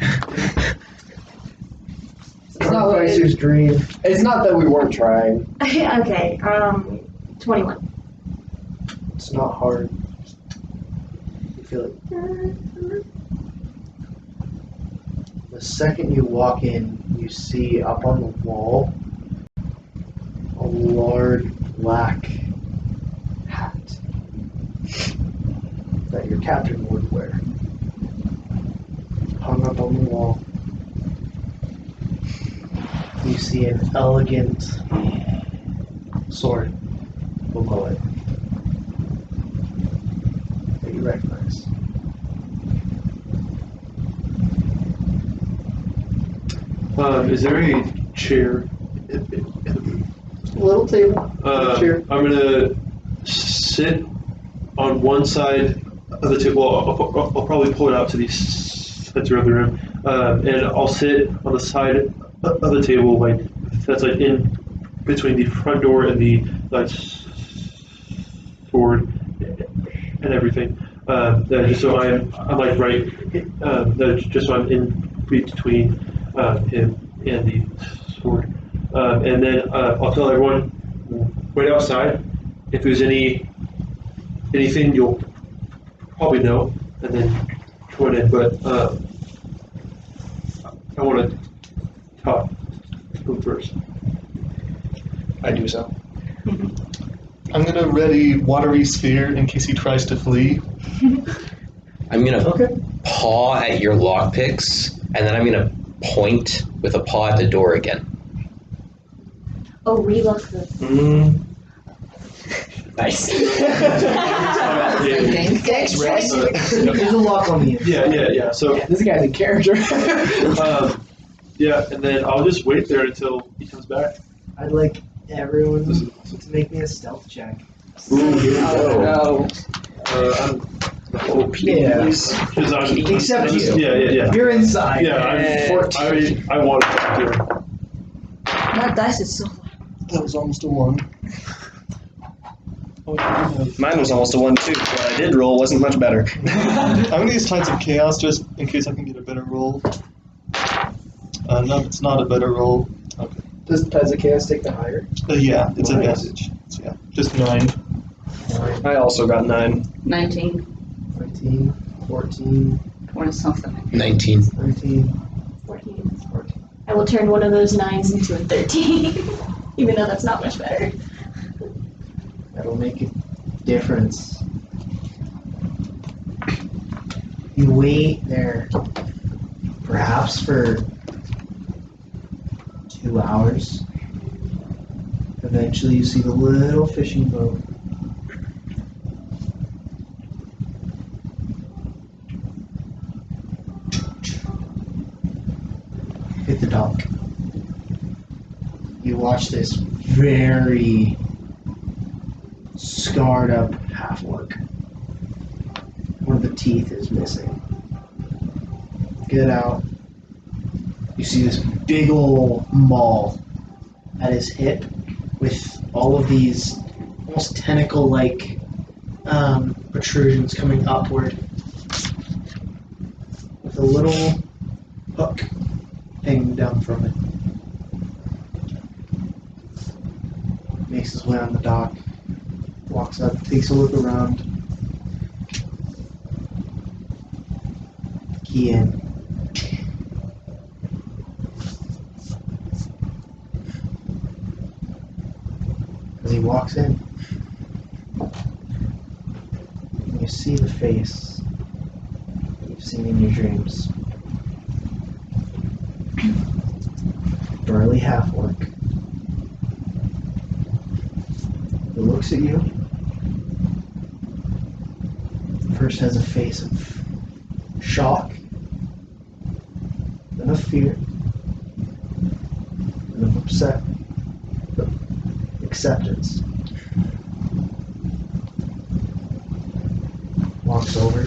It's not that Advisor's dream. It's not that we weren't trying. Okay, 21. It's not hard. You feel it. The second you walk in, you see up on the wall a large black hat that your captain would wear. Hung up on the wall. You see an elegant sword below it that you recognize. Is there a chair in the room? Little table. Chair. I'm gonna sit on one side of the table. I'll probably pull it out to the center of the room, and I'll sit on the side of the table, like that's like in between the front door and the sword and everything. Just so I'm like right, just so I'm in between him and the sword. And then I'll tell everyone right outside if there's anything you'll probably know, and then join in. But I want to talk to him first. I do so. I'm gonna ready watery sphere in case he tries to flee. I'm gonna Okay. paw at your lockpicks, and then I'm gonna point with a paw at the door again. Oh, relock this. Nice. Thanks, Rex. There's a lock on the end. Yeah. So This guy's in character. yeah, and then I'll just wait there until he comes back. I'd like everyone to make me a stealth check. No. I'm Yeah. because I'm Except you. Yeah. You're inside. Yeah, I want to talk to him. My dice is so. That was almost a 1. Oh, Mine was almost a 1 too. What I did roll wasn't much better. I'm gonna use Tides of Chaos just in case I can get a better roll. No, it's not a better roll. Okay. Does Tides of Chaos take the higher? Yeah, it's Nice. advantage. So, yeah, just 9. I also got 9. 19, 19, 14, 20 something. 19. 19, 14. I will turn one of those 9s into a 13, even though that's not much better. That'll make a difference. You wait there, perhaps for 2 hours. Eventually you see the little fishing boat. Hit the dock. You watch this very scarred up half-orc. One of the teeth is missing. Get out. You see this big ol' maul at his hip with all of these almost tentacle-like protrusions coming upward with a little hook hanging down from it. Makes his way on the dock, walks up, takes a look around. Key in. As he walks in, the face you've seen in your dreams. Burly half-orc. He looks at you. First has a face of shock, then of fear, then of acceptance. Walks over,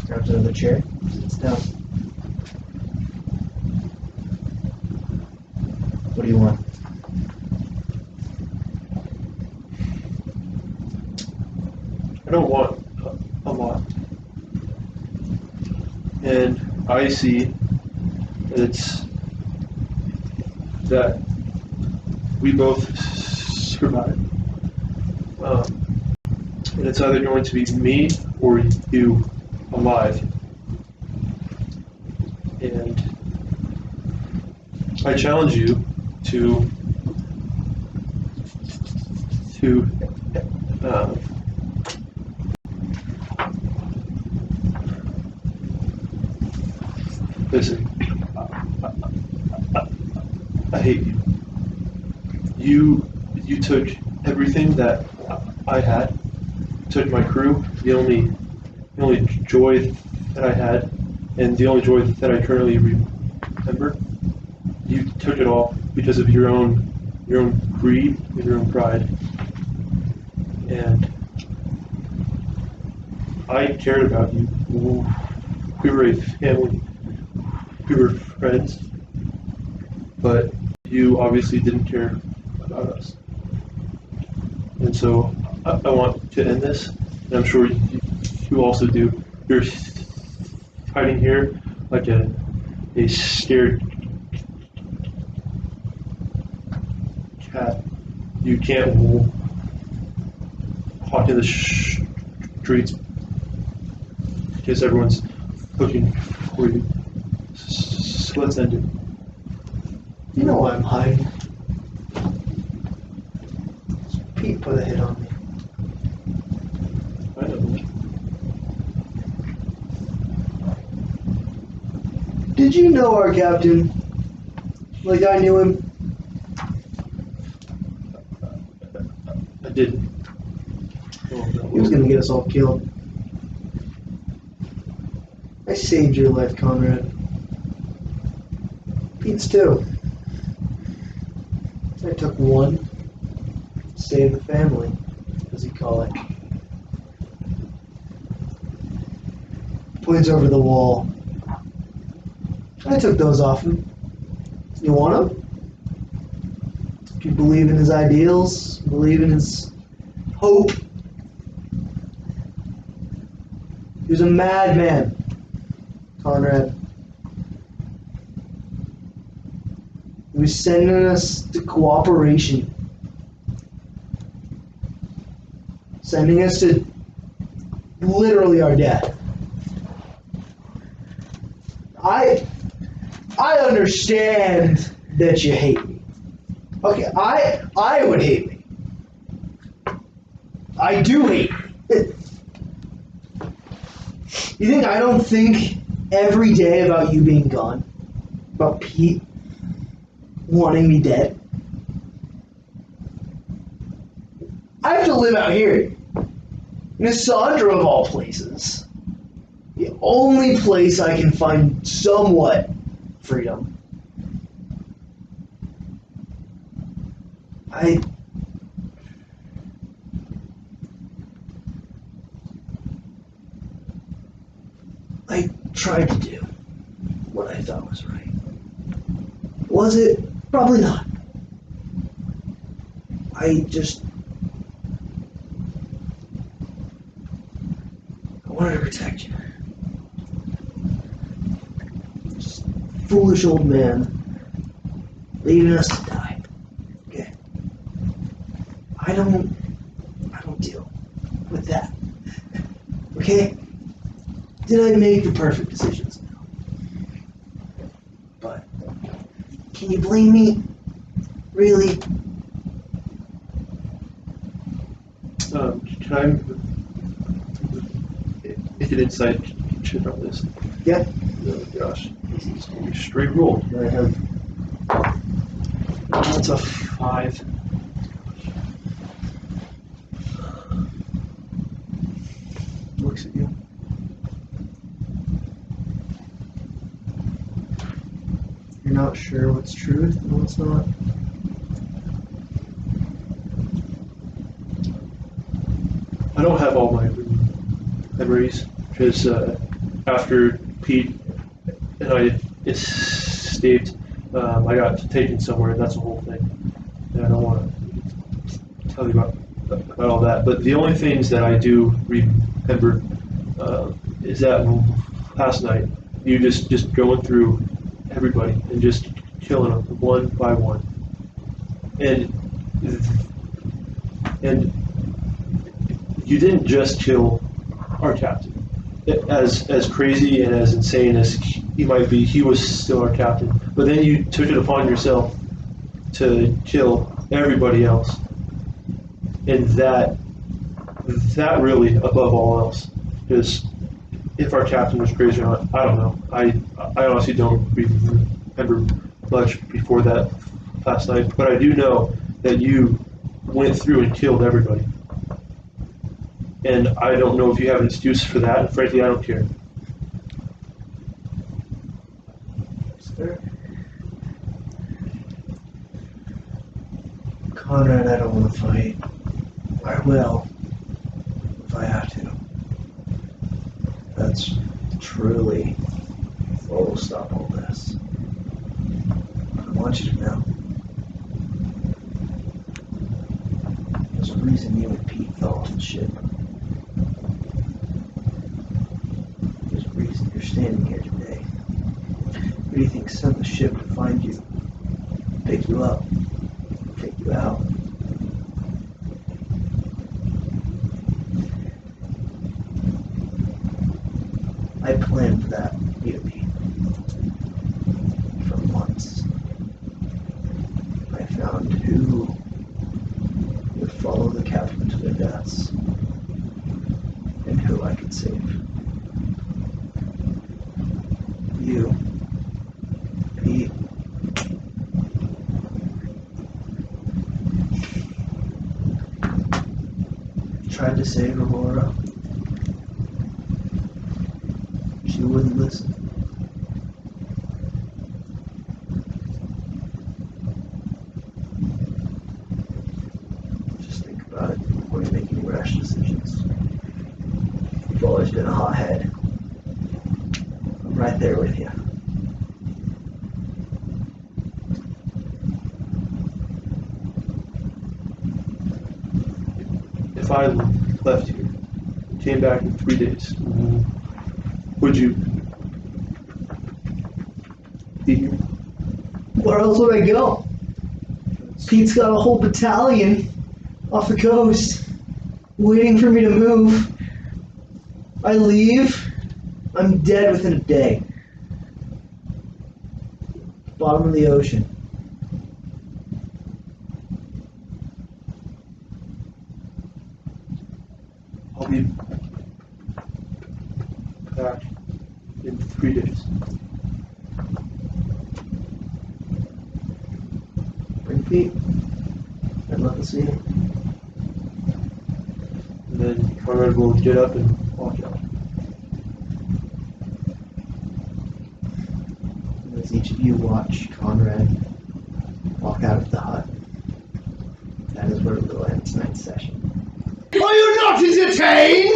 grabs another chair, sits down. What do you want? I don't want a lot. And I see that we both survive. And it's either going to be me or you alive. And I challenge you to listen. I hate you. You took everything that I had. Took my crew. The only joy that I had, and the only joy that I currently remember. You took it all because of your own greed and your own pride. And I cared about you. We were a family. We were friends. But you obviously didn't care about us. And so I want to end this, and I'm sure you also do. You're hiding here like a scared cat. You can't walk in the streets because everyone's looking for you. So let's end it. You know why I'm hiding. Pete put a hit on me. I know. Did you know our captain? Like I knew him? I didn't. Oh, no. He was gonna get us all killed. I saved your life, Conrad. Pete's too. I took one, save the family, as he call it. Points over the wall. I took those off him. You want them? If you believe in his ideals, believe in his hope. He was a madman, Conrad. He was sending us to cooperation. Sending us to literally our death. I understand that you hate me. Okay, I would hate me. I do hate me. You think I don't think every day about you being gone? About Pete wanting me dead? I have to live out here. In Sandra of all places. The only place I can find somewhat freedom. I tried to do what I thought was right. Was it? Probably not. I wanted to protect you. Just foolish old man leaving us to die. Okay. I don't deal with that. Okay? Did I make the perfect decisions? No. But can you blame me? Really? Can I take an insight check on this. Yeah. Oh gosh, this is gonna be a straight roll. I have. That's a 5. Looks at you. You're not sure what's truth and what's not. I don't have all my memories because after Pete and I escaped, I got taken somewhere, and that's the whole thing. And I don't want to tell you about all that. But the only things that I do remember is that last night, you just going through everybody and just killing them one by one, and you didn't just kill our captain. As crazy and as insane as he might be, he was still our captain. But then you took it upon yourself to kill everybody else, and that really above all else. Because if our captain was crazy or not, I don't know. I honestly don't remember much before that last night, but I do know that you went through and killed everybody. And I don't know if you have an excuse for that, and frankly, I don't care. Sir? Conrad, I don't want to fight. I will, if I have to. That's truly what will stop all this. I want you to know. There's a reason you and Pete fell off the ship. There's a reason you're standing here today. Who do you think sent the ship to find you? Pick you up. Take you out. I planned for that, you and Pete. For months. I found who would follow the captain to their deaths, and who I could save. You, Pete. Tried to save Aurora. She wouldn't listen. Just think about it before you make any rash decisions. You've always been a hothead. I'm right there with you. If I left here, came back in 3 days, would you be here? Where else would I go? Pete's got a whole battalion off the coast, waiting for me to move. I leave, I'm dead within a day. Bottom of the ocean. I'll be back in 3 days. Bring Pete. I'd love to see him. And then Conrad will get up and walk out. And as each of you watch Conrad walk out of the hut, that is where we will end tonight's session. Are you not entertained?